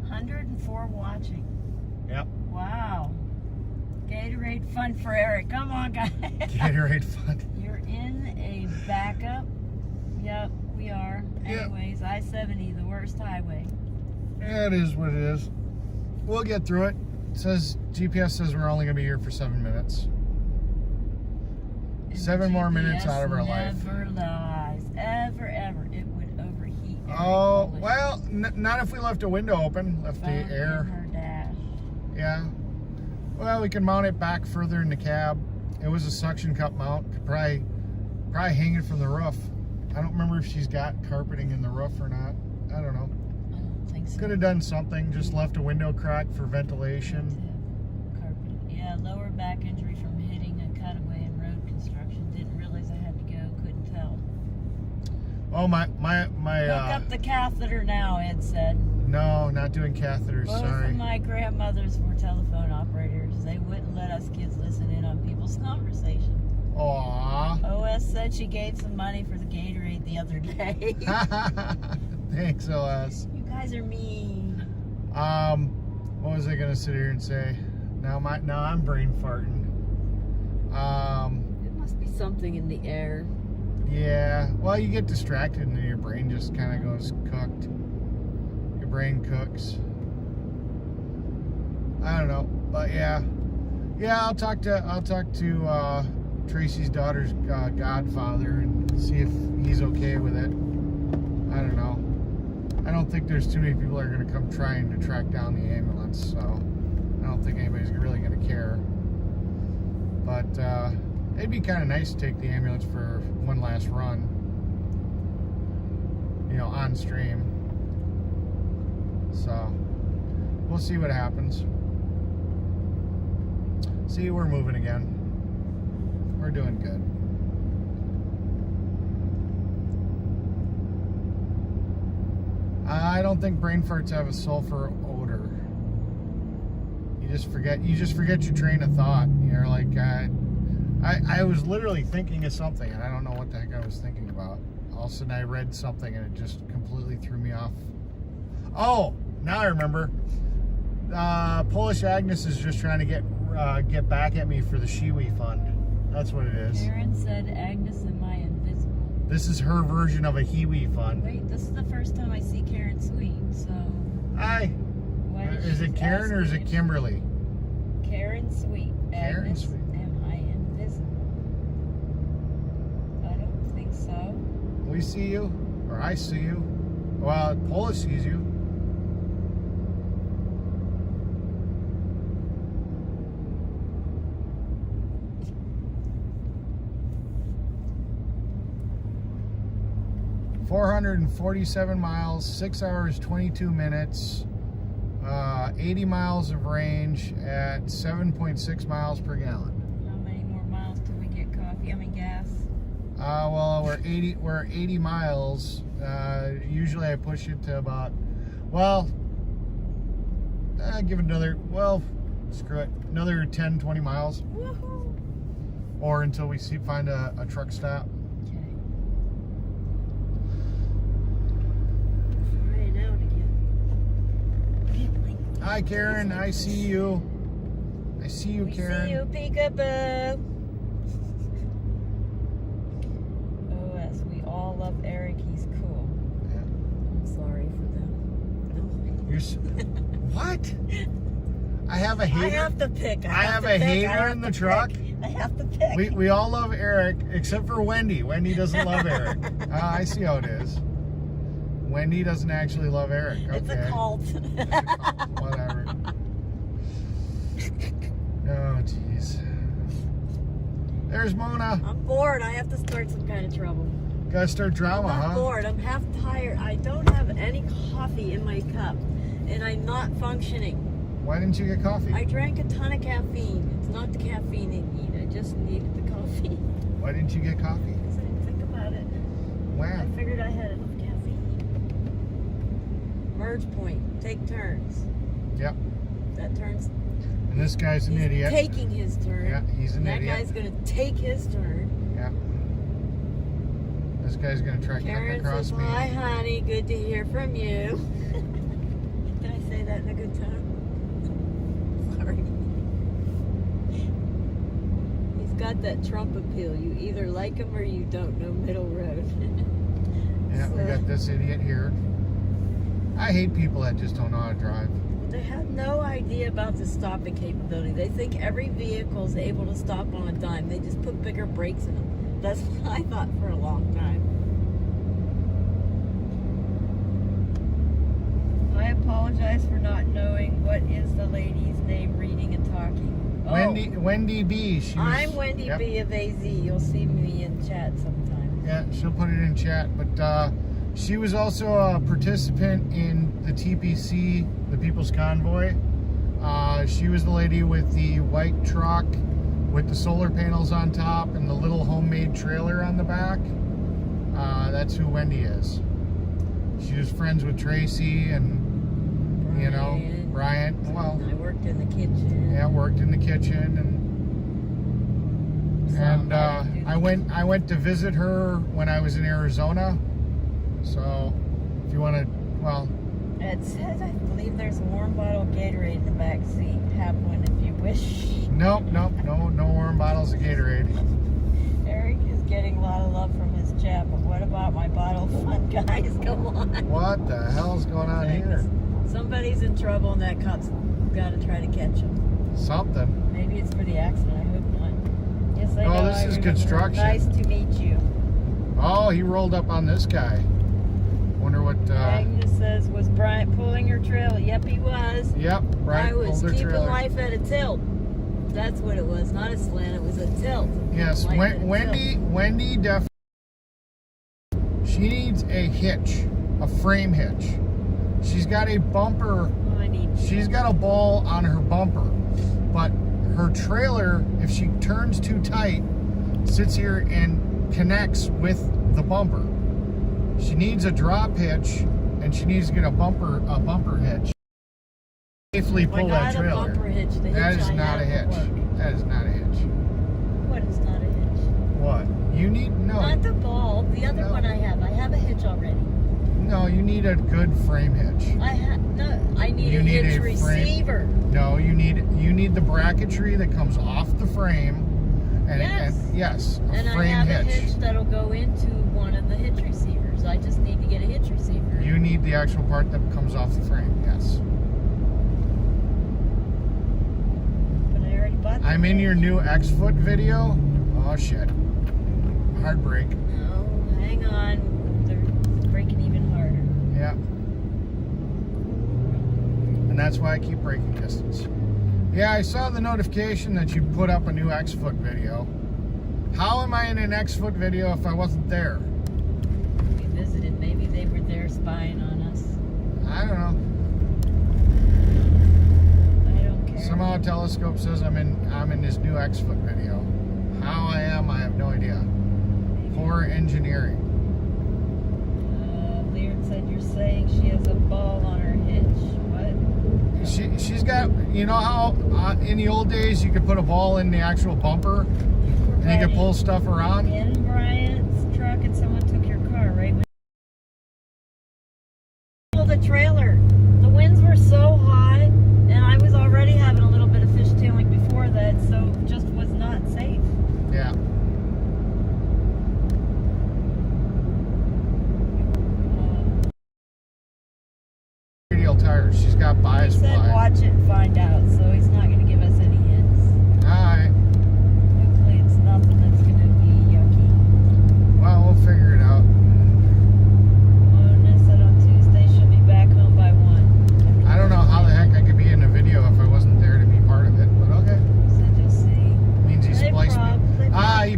104 watching. Yep. Wow. Gatorade fun for Eric. Come on, guys. Gatorade fun. You're in a backup. Yep, we are. Yep. Anyways, I-70, the worst highway. Yeah, it is what it is. We'll get through it. GPS says we're only gonna be here for 7 minutes. And 7 more minutes GPS out of our life. Never lies. Ever. It would overheat. Eric Oh, Polish. well, not if we left a window open, left the Phone in air. her dash. Yeah. Well, we can mount it back further in the cab. It was a suction cup mount. Could probably hang it from the roof. I don't remember if she's got carpeting in the roof or not. I don't know. I don't think so. Could have done something. Just left a window crack for ventilation. Carpet. Yeah, lower back injury from hitting a cutaway in road construction. Didn't realize I had to go. Couldn't tell. Oh, my. Hook up the catheter now, Ed said. No, not doing catheters. Both Sorry. of my grandmothers were telephone operators. They wouldn't let us kids listen in on people's conversation. Aww. OS said she gave some money for the Gatorade the other day. Thanks, OS. You guys are mean. What was I gonna sit here and say? Now I'm brain farting. It must be something in the air. Yeah. Well, you get distracted and then your brain just kind of goes cooked. Your brain cooks. I don't know, but yeah. I'll talk to Tracee's daughter's godfather and see if he's okay with it. I don't know. I don't think there's too many people that are going to come trying to track down the ambulance, so I don't think anybody's really going to care. But it'd be kind of nice to take the ambulance for one last run, on stream. So we'll see what happens. See, we're moving again. We're doing good. I don't think brain farts have a sulfur odor. You just forget your train of thought. You're like, I was literally thinking of something and I don't know what the heck I was thinking about. All of a sudden I read something and it just completely threw me off. Oh, now I remember. Polish Agnes is just trying to get back at me for the Shiwi fund. That's what it is. Karen said, Agnes, am I invisible? This is her version of a Hiwi fund. Wait, this is the first time I see Karen Sweet, so... Hi. why did Is she it Karen or is ask it me? Kimberly? Karen Sweet. Karen Agnes, Sweet. We see you, or I see you. Well, Pola sees you. $447 miles, 6 hours, 22 minutes, 80 miles of range at 7.6 miles per gallon. How many more miles till we get coffee? I mean gas. Well, we're 80 miles. Usually I push it to about, well, give it another, well, screw it, another 10, 20 miles. Woohoo! Or until we find a truck stop. Okay. Flying out again. Hi, Karen. I see you. I see you, We Karen. see you, peekaboo. OS, we all love Eric. He's cool. Yeah. I'm sorry for them. What? I have a hater. I have to pick. I have a hater in the truck. I have to pick. We all love Eric except for Wendy. Wendy doesn't love Eric. I see how it is. Wendy doesn't actually love Eric. Okay. It's a cult. Whatever. Oh, jeez. There's Mona. I'm bored. I have to start some kind of trouble. Gotta start drama, I'm huh? bored. I'm half tired. I don't have any coffee in my cup, and I'm not functioning. Why didn't you get coffee? I drank a ton of caffeine. It's not the caffeine I need. I just needed the coffee. Why didn't you get coffee? Because I didn't think about it. Wow. I figured I had enough caffeine. Merge point. Take turns. Yep. That turns. And this guy's an He's idiot. taking his turn. Yeah, he's an that idiot. guy's gonna take his turn. Yeah. This guy's gonna try cutting Karen across says, me. "Hi, honey. Good to hear from you." Can I say that in a good time? Sorry. He's got that Trump appeal. You either like him or you don't. No middle road. Yeah, we got this idiot here. I hate people that just don't know how to drive. They have no idea about the stopping capability. They think every vehicle is able to stop on a dime. They just put bigger brakes in them. That's what I thought for a long time. I apologize for not knowing what is the lady's name reading and talking. Wendy B. I'm Wendy yep. B of AZ. You'll see me in chat sometime. Yeah, she'll put it in chat. But she was also a participant in the TPC, the People's Convoy. She was the lady with the white truck with the solar panels on top and the little homemade trailer on the back. That's who Wendy is. She was friends with Tracee and, you know, Bryant. Well, I worked in the kitchen. yeah, worked in the kitchen and I went to visit her when I was in Arizona. So if you want to, well, It says, I believe there's a warm bottle of Gatorade in the back seat. Have one if you wish. no warm bottles of Gatorade. Eric is getting a lot of love from his chat, but what about my bottle of fun, guys? Come on. What the hell's going on here? Somebody's in trouble and that cop's got to try to catch him. Something. Maybe it's for the accident. I hope not. Yes, I know. Oh, this I is remember. construction. Nice to meet you. Oh, he rolled up on this guy. Wonder what. Agnes says, was Bryant pulling your trail? Yep, he was. Yep, right. I was Boulder keeping trailer. life at a tilt. That's what it was. Not a slant. It was a tilt. Yes, Life at a Wendy definitely. She needs a hitch, a frame hitch. She's got a bumper. tilt. I need. She's got a ball on her bumper, but her trailer, if she turns too tight, sits here and connects with the bumper. She needs a drop hitch, and she needs to get a bumper hitch. Safely I pull that got a trailer. bumper hitch. The That hitch is I not a have hitch. won't work. That is not a hitch. What is not a hitch? What? You need Not the ball. The other No. one I have. I have a hitch already. no. You need a good frame hitch. I need You a need hitch a frame. receiver. No, you need the bracketry that comes off the frame. And Yes. a And I frame have hitch. a hitch that'll go into one of the hitch receivers. I just need to get a hitch receiver. You need the actual part that comes off the frame. Yes. But I already bought the I'm in hitch. your new X-Foot video. Oh shit. Heartbreak. No, I Hang on. They're braking even harder. Yeah. And that's why I keep braking distance. Yeah, I saw the notification that you put up a new X-Foot video. How am I in an X-Foot video if I wasn't there? We visited. Maybe they were there spying on us. I don't know. I don't care. Somehow a telescope says I'm in this new X-Foot video. How I am, I have no idea. Poor engineering. Leard said you're saying she has a ball on her hitch. What? She's got, you know how in the old days you could put a ball in the actual bumper and you could pull stuff around? In Bryant's truck and someone took your car, right? The trailer. The winds were so high and I was already having a little bit of fishtailing before that, so it just was not safe. Yeah. Radial tires. She's got bias He said fly. watch it and find out, so he's not going to give us any hints. Alright. Hopefully it's nothing that's going to be yucky. Well, we'll figure it out. Mona said on Tuesday she'll be back home by 1. I don't know how the heck I could be in a video if I wasn't there to be part of it, but okay. So you'll see. Means he They spliced me. probably- He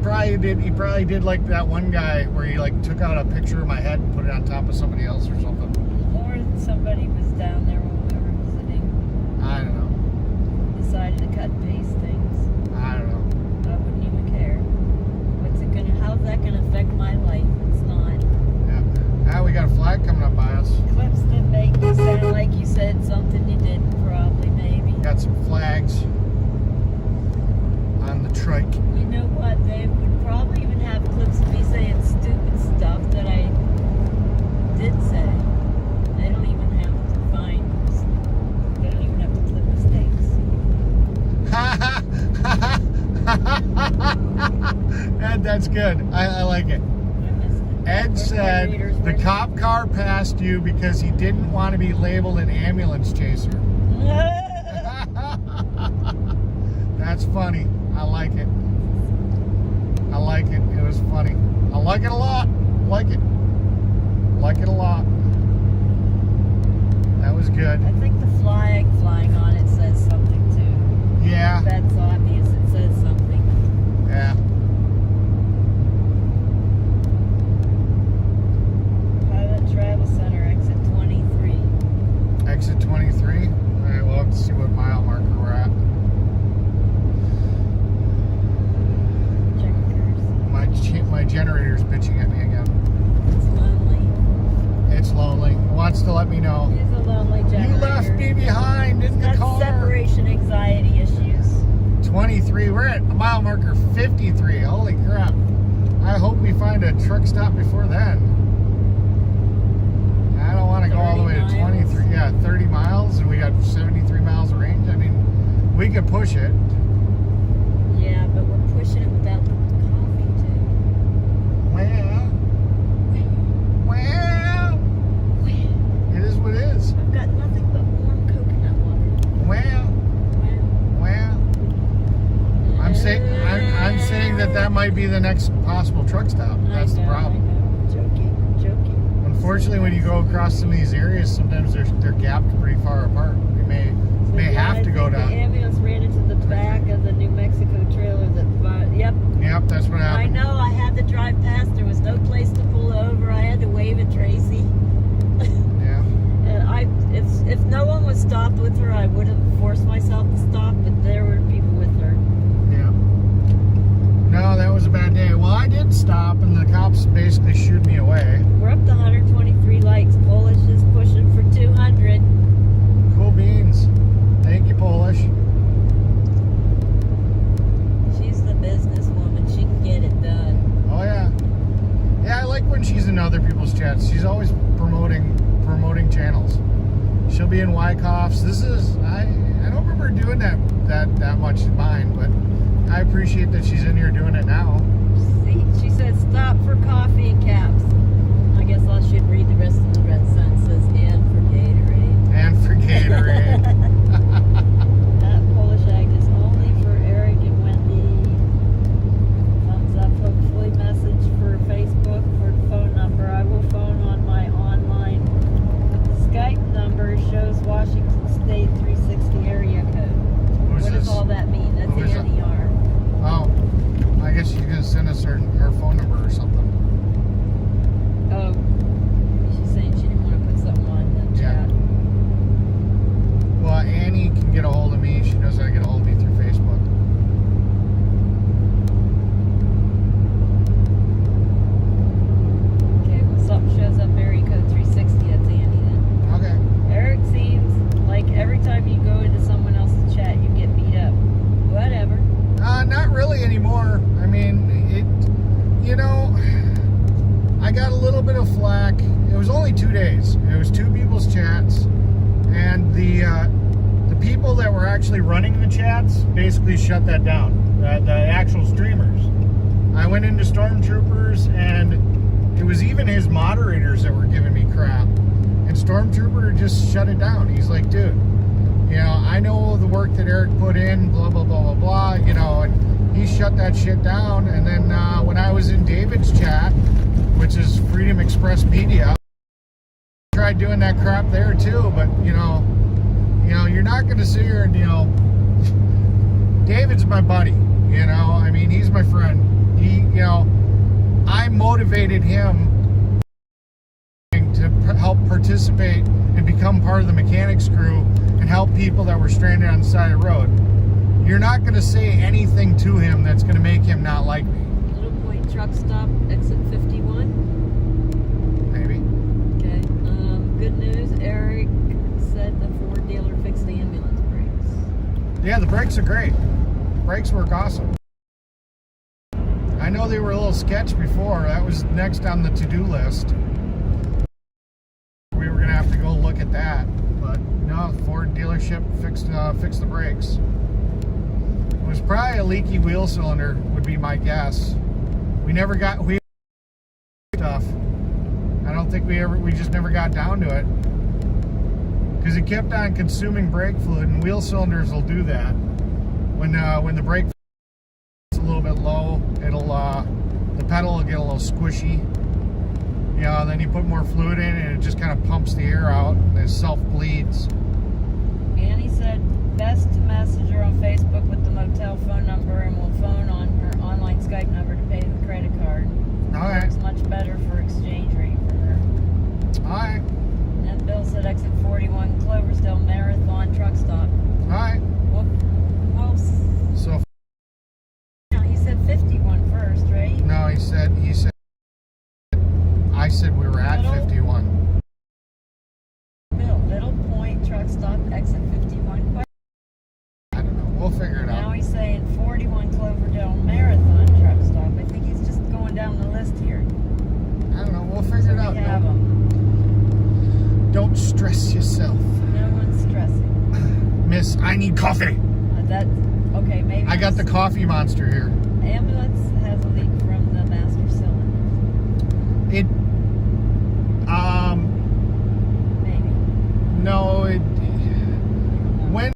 probably did like that one guy where he like took out a picture of my head and put it on top of somebody else or something. Or somebody was down there when we were visiting, I don't know. decided to cut and paste things. I don't know. I wouldn't even care. How's that gonna affect my life? It's not. Yeah. Ah, we got a flag coming up by us. Clips didn't make you sound like you said something you didn't, probably, maybe. Got some flags on the trike. You know what? They would probably even have clips of me saying stupid stuff that I did say. They don't even have to find. They don't even have to clip mistakes. Ed, that's good. I like it. I missed it. Ed Where's my said readers? the Where's- cop car passed you because he didn't want to be labeled an ambulance chaser. That's funny. I like it. I like it. It was funny. I like it a lot. Like it. Like it a lot. That was good. I think the flag flying on it says something too. Yeah. That's obvious. It says something. Yeah. Pilot Travel Center, exit 23. Exit 23. All right, we'll have to see what mile marker we're at. Checkers. My generator's bitching at me again. It's lonely. It's lonely. It wants to let me know. He's a lonely generator. You left me behind in the That's car. separation anxiety issues. 23. We're at mile marker 53. Holy crap. I hope we find a truck stop before then. I don't want to go all the way to 30 miles. 23. Yeah, 30 miles and we got 73 miles of range. I mean, we could push it. Yeah, but we're pushing it without the coffee too. Well, it is what it is. I've got nothing but warm coconut water. Well, I'm saying that might be the next possible truck stop. That's the problem. I know. Joking. Unfortunately, when you go across some of these areas, sometimes they're gapped pretty far apart. We may have to go The down. ambulance ran into the back of the New Mexico trailer. Yep. Yep, that's what I happened. know. I had to drive past. There was no place to pull over. I had to wave at Tracee. Yeah. And if no one was stopped with her, I would have forced myself to stop. But there were people with her. Yeah. No, that was a bad day. Well, I did stop, and the cops basically shooed me away. We're up to 123 lights. Polish is pushing for 200. Cool beans. Thank you, Polish. She's the businesswoman. She can get it done. Oh yeah. Yeah, I like when she's in other people's chats. She's always promoting channels. She'll be in Wyckoff's. I don't remember doing that much in mine, but I appreciate that she's in here doing it now. See, she said stop for coffee and caps. I guess I should read the rest of the red sentence. Says and for Gatorade. And for Gatorade. That Polish act is only for Eric and Wendy. Thumbs up, hopefully message for Facebook for phone days. It was two people's chats, and the people that were actually running the chats basically shut that down. The actual streamers. I went into Stormtroopers, and it was even his moderators that were giving me crap. And Stormtrooper just shut it down. He's like, dude, you know, I know the work that Eric put in, blah, blah, blah, blah, blah, you know, and he shut that shit down. And then when I was in David's chat, which is Freedom Express Media, I tried doing that crap there too, but, you know, you're not going to sit here and, you know, David's my buddy, you know, I mean, he's my friend. He, you know, I motivated him to help participate and become part of the mechanics crew and help people that were stranded on the side of the road. You're not going to say anything to him that's going to make him not like me. Little Point truck stop, exit 51. Maybe. Okay. Good news. Eric said the Ford dealer fixed the ambulance brakes. Yeah, the brakes are great. Brakes work awesome. I know they were a little sketch before. That was next on the to-do list. We were going to have to go look at that. But no, the Ford dealership fixed the brakes. It was probably a leaky wheel cylinder, would be my guess. We never got wheel stuff. I don't think we just never got down to it. Because it kept on consuming brake fluid, and wheel cylinders will do that. When the brake is a little bit low, it'll the pedal will get a little squishy. You know, and then you put more fluid in, and it just kind of pumps the air out, and it self-bleeds. Annie said best to message her on Facebook with the motel phone number, and we'll phone on her online Skype number to pay the credit card. All right. Works much better for exchange rate for her. All right. And Bill said exit 41 Cloversdale Marathon truck stop. All right. Well, So no, he said 51 first, right? no, he said. I said we were at 51. Bill, Little Point truck stop, exit 51. I don't know. We'll figure it Now out. he's saying 41 Cloverdale Marathon truck stop. I think he's just going down the list here. I don't know. We'll figure it out. We have them. Don't stress yourself. No one's stressing. Miss, I need coffee. That's okay. Maybe I got the this coffee monster here. ambulance has a leak from the master cylinder. It, Maybe. no, when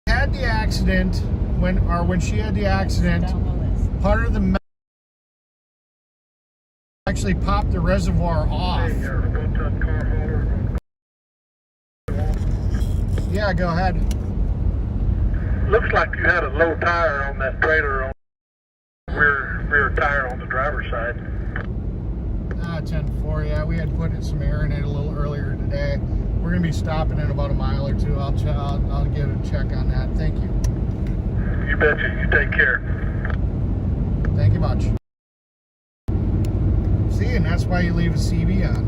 I had the accident, when she had the accident, Down the list. part of the actually popped the reservoir off. Yeah, go ahead. Looks like you had a low tire on that trailer on rear tire on the driver's side. 10-4, yeah, we had put some air in it a little earlier today. We're gonna be stopping in about a mile or two. I'll get a check on that. Thank you. You betcha. You take care. Thank you much. See, and that's why you leave a CV on.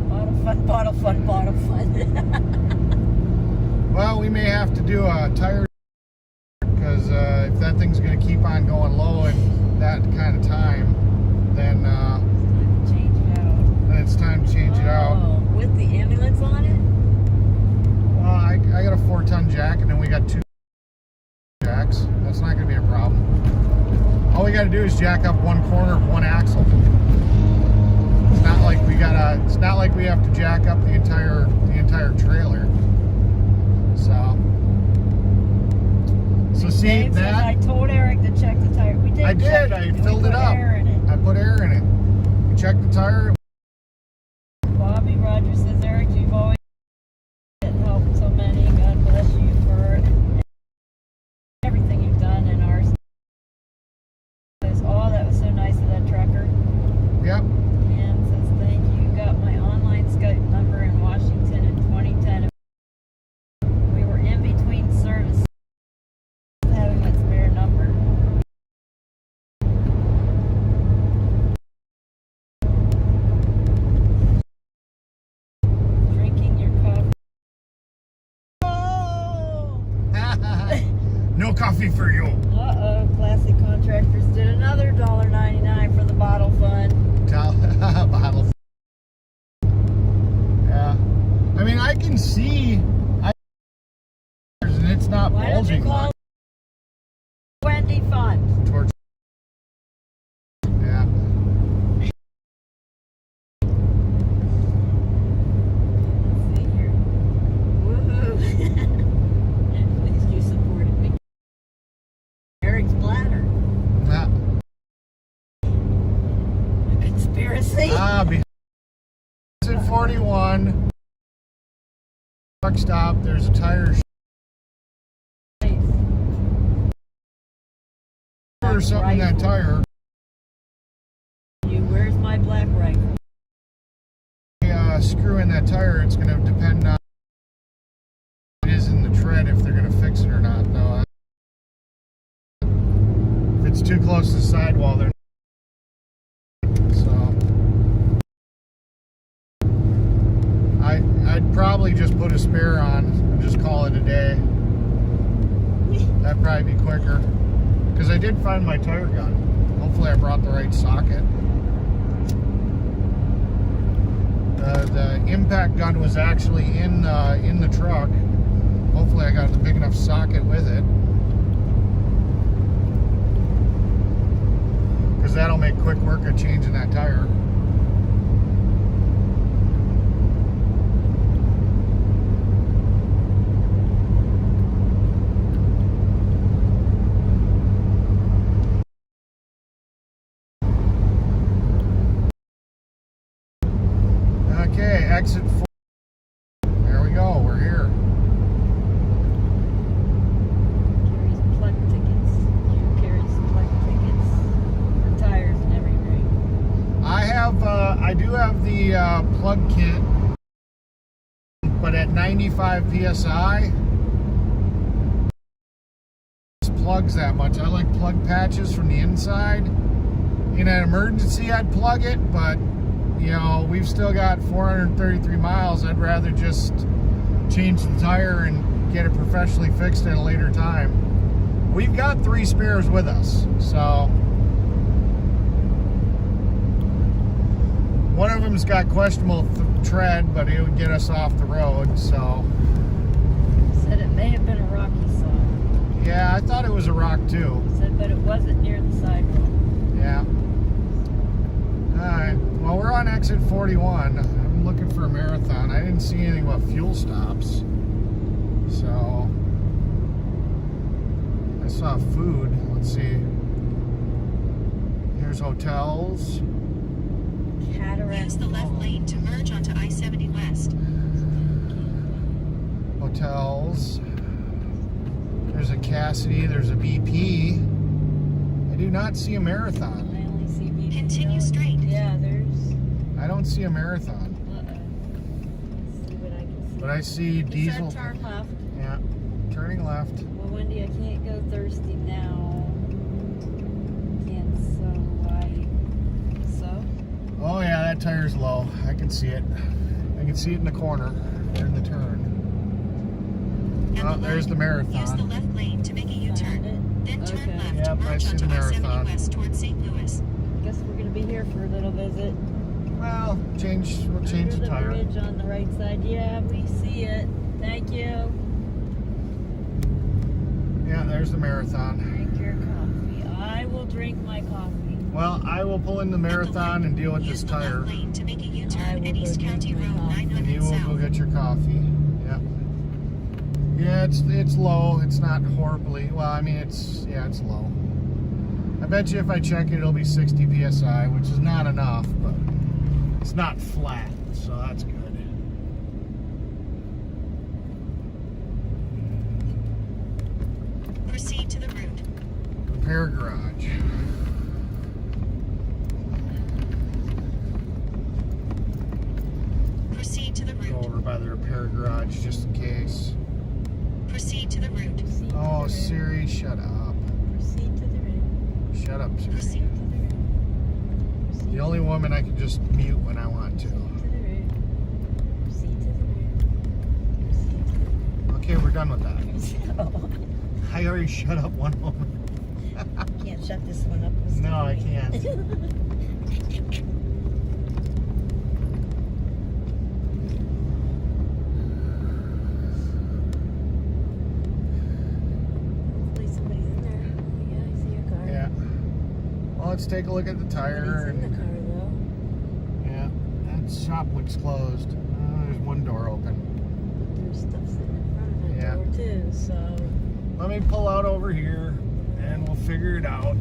Bottle fun, bottle fun, bottle fun. Well, we may have to do a tire because if that thing's going to keep on going low in that kind of time, then Change it out. then it's time to change it out. Oh, with the ambulance on it? Well, I got a 4-ton jack, and then we got 2 jacks. That's not going to be a problem. All we got to do is jack up one corner of one axle. It's not like we gotta. It's not like we have to jack up the entire trailer. So see Dave says, I that told Eric to check the tire. We did. I did. check I it. We filled put it up. Air in it. I put air in it. We checked the tire. Bobby Rogers says, Eric, you've always helped so many. God bless you for everything you've done in ours. Says, oh, that was so nice of that trucker. Yep. And says, thank you. Got my online Skype number in Washington in 2010. We were in between services, having that spare number. Drinking your coffee. Oh! No coffee for you. Uh-oh, Classic Contractors did another $1.99 for the bottle fund. Bottle can see and it's not Why don't you bulging call much Wendy Fund? towards. Yeah. Let's see here. Woohoo! At least you supported me. Eric's bladder. Yeah. A conspiracy. Exit 41. Truck stop. There's a tire or something in that tire. Where's my black rifle? Screw in that tire. It's going to depend on what it is in the tread if they're going to fix it or not. Though, if it's too close to the sidewall, they're so. I'd probably just put a spare on and just call it a day. That'd probably be quicker. Because I did find my tire gun. Hopefully I brought the right socket. The impact gun was actually in the truck. Hopefully I got the big enough socket with it. Because that'll make quick work of changing that tire. Okay, exit 4. There we go, we're here. Carries plug tickets. You carries plug tickets for tires and everything. I do have the plug kit, but at 95 psi, it plugs that much. I like plug patches from the inside. In an emergency, I'd plug it, but you know, we've still got 433 miles. I'd rather just change the tire and get it professionally fixed at a later time. We've got 3 spares with us, so one of them's got questionable tread, but it would get us off the road, so. Said it may have been a rocky side. Yeah, I thought it was a rock too. Said, but it wasn't near the sidewalk. Yeah. Alright, well, we're on exit 41. I'm looking for a marathon. I didn't see anything about fuel stops. So, I saw food. Let's see. Here's hotels. Cataract. Use the left lane to merge onto I-70 West. Hotels. There's a Cassidy. There's a BP. I do not see a marathon. I only see BP. Continue straight. Yeah, there's. I don't see a marathon. Let's see what I can see. But I see diesel. Turn left. Yeah, turning left. Well, Wendy, I can't go thirsty now. Can't so. Oh yeah, that tire's low. I can see it. I can see it in the corner, or in the turn. And Oh, there's the Use the marathon. left lane to make a U-turn. Found it? Then turn Okay. left Yep, to I merge see the onto I-70 marathon. West towards St. Louis. Guess we're gonna be here for a little visit. Well, we'll change Under the tire. bridge on the right side. Yeah, we see it. Thank you. Yeah, there's the marathon. Drink your coffee. I will drink my coffee. Well, I will pull in the marathon and deal with this Use the tire. left lane to make a I U-turn will at East go County drink Road my coffee. And 900 you will go South. get your coffee. Yep. Yeah, it's low. It's not horribly. Well, I mean, it's low. I bet you if I check it, it'll be 60 psi, which is not enough, but it's not flat, so that's good. Proceed to the route. Repair garage. Proceed to the Go route. over by the repair garage just in case. Proceed to the route. Proceed to Oh, the route. Siri, shut up. Proceed to the route. Shut up, Siri. Proceed. To the route. Proceed The only woman I can just mute when I want to. to the route. Proceed to the route. Proceed to the route. Okay, we're done with that. No. I already shut up one moment. Can't shut this one up. No, I can't. let's take a look at the tire. Nobody's in the car though. Yeah, that shop looks closed. There's one door open. There's stuff sitting in front of that Yeah. door too, so. Let me pull out over here and we'll figure it out.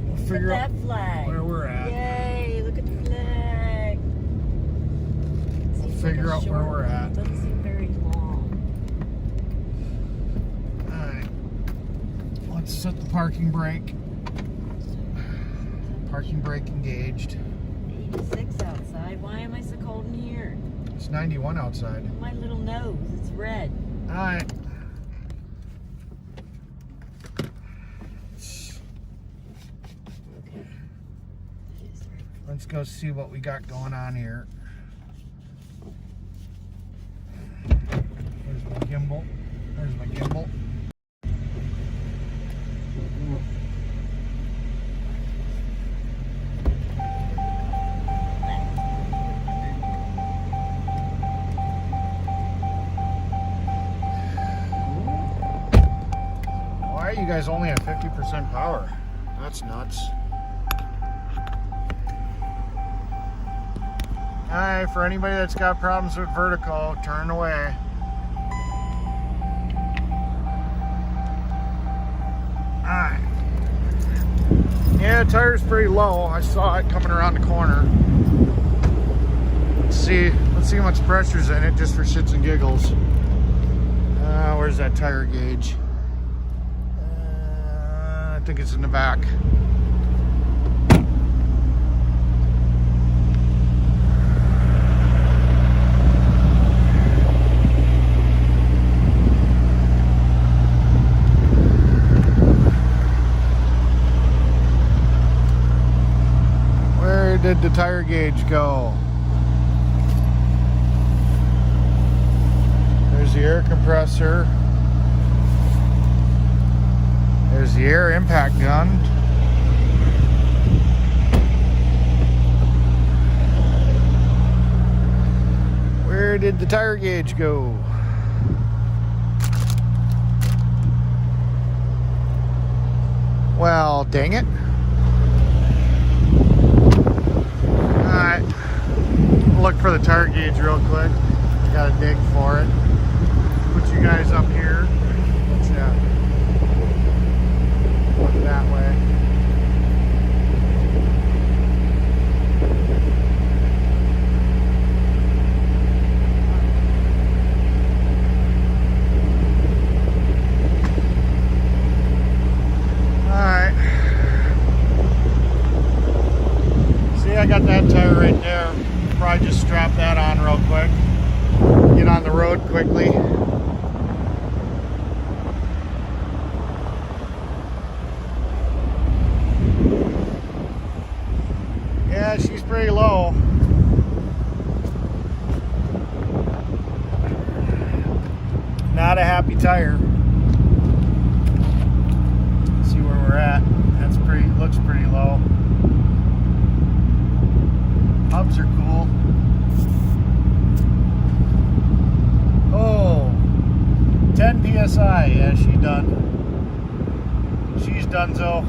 We'll figure out that flag. where we're at. Yay, look at the flag. We'll figure out where we're at. Doesn't seem very long. Alright. Let's set the parking brake. Parking brake engaged. 86 outside. Why am I so cold in here? It's 91 outside. My little nose, it's red. Alright. Okay. That is right. Let's go see what we got going on here. There's my gimbal. There's my gimbal. Why are you guys only at 50% power? That's nuts. Alright, for anybody that's got problems with vertical, turn away. Alright. Yeah, the tire's pretty low. I saw it coming around the corner. Let's see how much pressure's in it, just for shits and giggles. Where's that tire gauge? I think it's in the back. Where did the tire gauge go? There's the air compressor. There's the air impact gun. Where did the tire gauge go? Well, dang it. Alright. Look for the tire gauge real quick. Gotta dig for it. Put you guys up here. What's that? Look that way. Alright. See, I got that tire right there. Probably just strap that on real quick. Get on the road quickly. Yeah, she's pretty low. Not a happy tire. Let's see where we're at. Looks pretty low. Hubs are cool. Oh, 10 PSI. Yeah, she's done. She's donezo.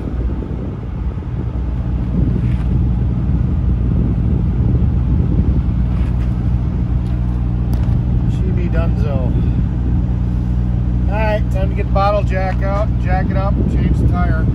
She be donezo. Alright, time to get the bottle jack out, jack it up, and change the tire.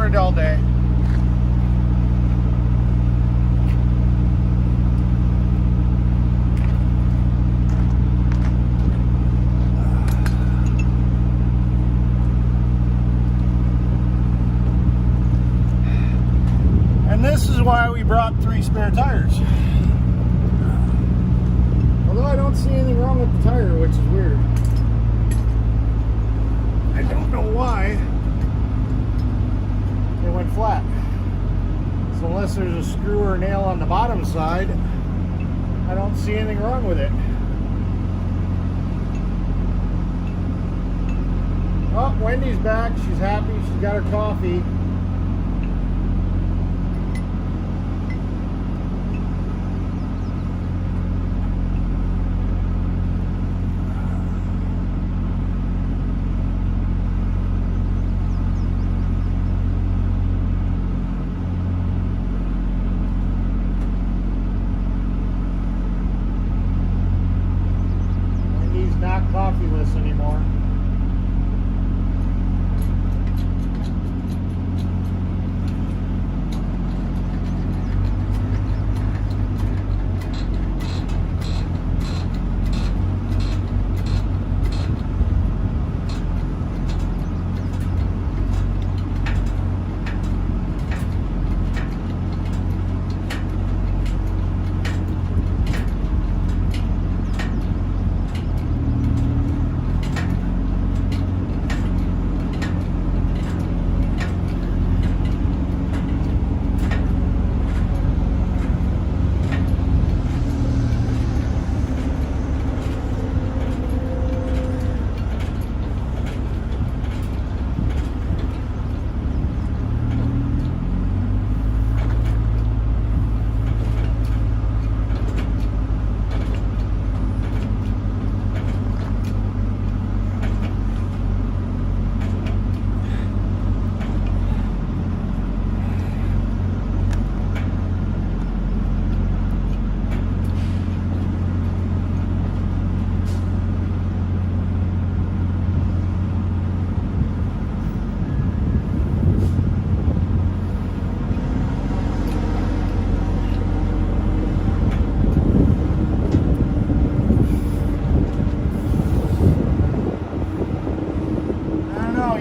for a dull day. And this is why we brought 3 spare tires. Although I don't see anything wrong with the tire, which is weird. I don't know why it went flat. So unless there's a screw or nail on the bottom side, I don't see anything wrong with it. Oh, Wendy's back. She's happy. She's got her coffee. Not coffeeless anymore.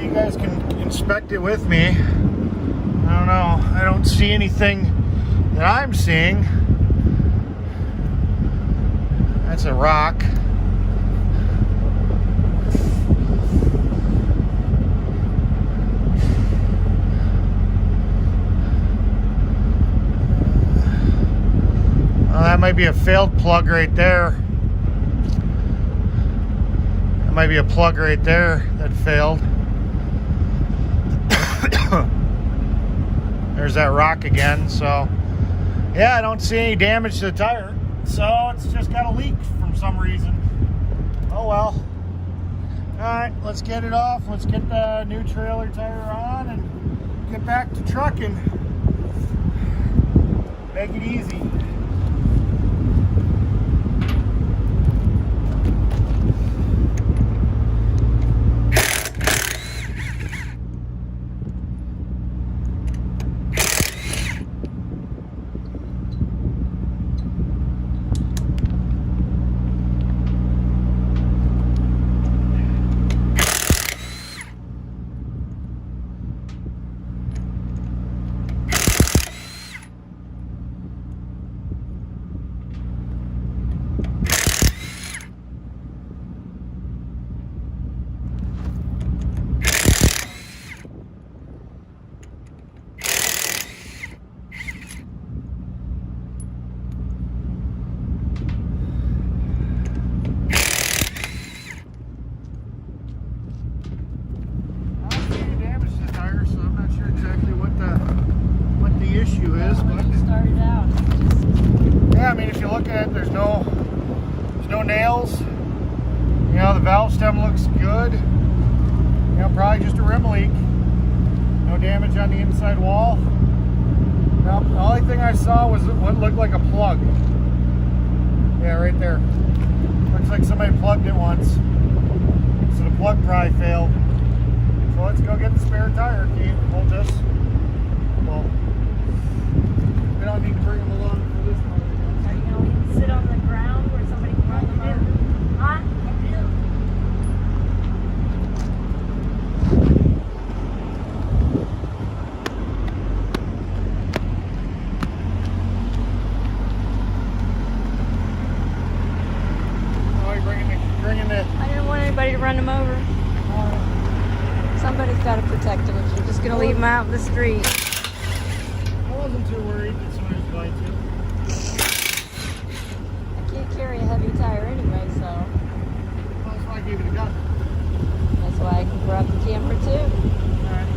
You guys can inspect it with me. I don't know. I don't see anything that I'm seeing. That's a rock. Well, that might be a failed plug right there. That might be a plug right there that failed. There's that rock again. So yeah, I don't see any damage to the tire, so it's just got a leak from some reason. Oh well. Alright, let's get it off. Let's get the new trailer tire on and get back to trucking. Make it easy. Issue is, but Started out. yeah, I mean, if you look at it, there's no nails. You know, the valve stem looks good. You know, probably just a rim leak. No damage on the inside wall. Now, the only thing I saw was what looked like a plug. Yeah, right there. Looks like somebody plugged it once. So the plug probably failed. So let's go get the spare tire, Keith. Hold this. the street. I wasn't too worried as soon as I was going to. I can't carry a heavy tire anyway, so Well, that's why I gave you the gun. that's why I can grab the camera too. Alright.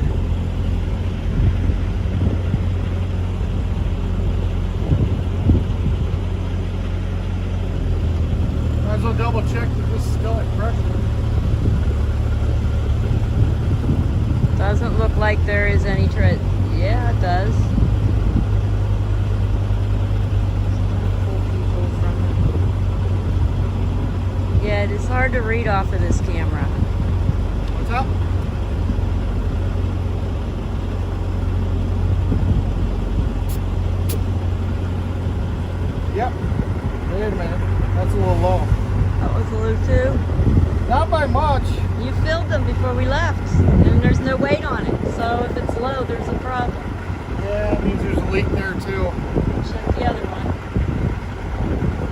Might as well double check that this is still at pressure. Doesn't look like there is any tread. Yeah, it does. Pull people from it. Yeah, it is hard to read off of this camera. What's up? Yep. Wait a minute. That's a little low. That was a little too. Not by much. You filled them before we left, and there's no weight on it. So if it's low, there's a problem. Yeah, it means there's a leak there too. Check the other one.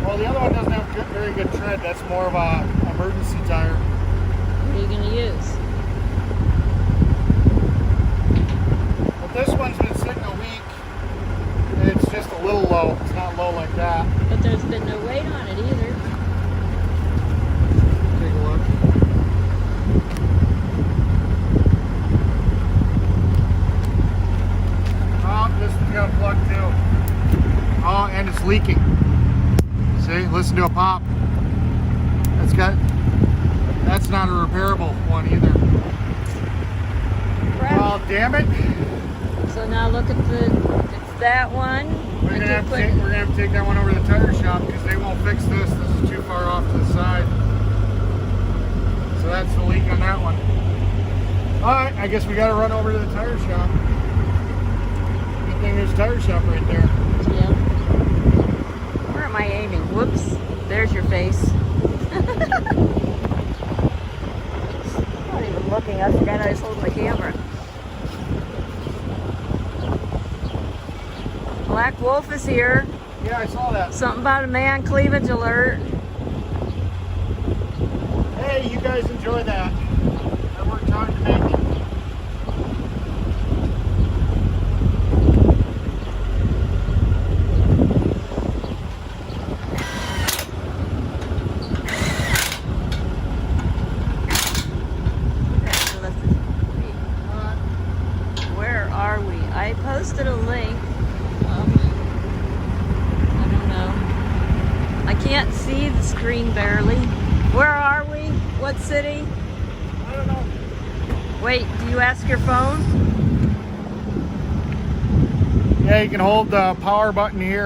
Well, the other one doesn't have very good tread. That's more of a emergency tire. What are you going to use? But this one's been sitting a week, and it's just a little low. It's not low like that. But there's been no weight on it either. Take a look. Oh, this one's got a plug too. Oh, and it's leaking. See, listen to a pop. That's not a repairable one either. Crap. Well, damn it. So now look at it's that one. We're gonna have to take that one over to the tire shop because they won't fix this. This is too far off to the side. So that's the leak on that one. Alright, I guess we gotta run over to the tire shop. Good thing there's a tire shop right there. Yeah. Where am I aiming? Whoops. There's your face. I'm not even looking. I forgot I was holding my camera. Black Wolf is here. Yeah, I saw that. Something about a man cleavage alert. Hey, you guys enjoy that. I worked hard to make it. Where are we? I posted a link. I don't know. I can't see the screen barely. Where are we? What city? I don't know. Wait, do you ask your phone? Yeah, you can hold the power button here.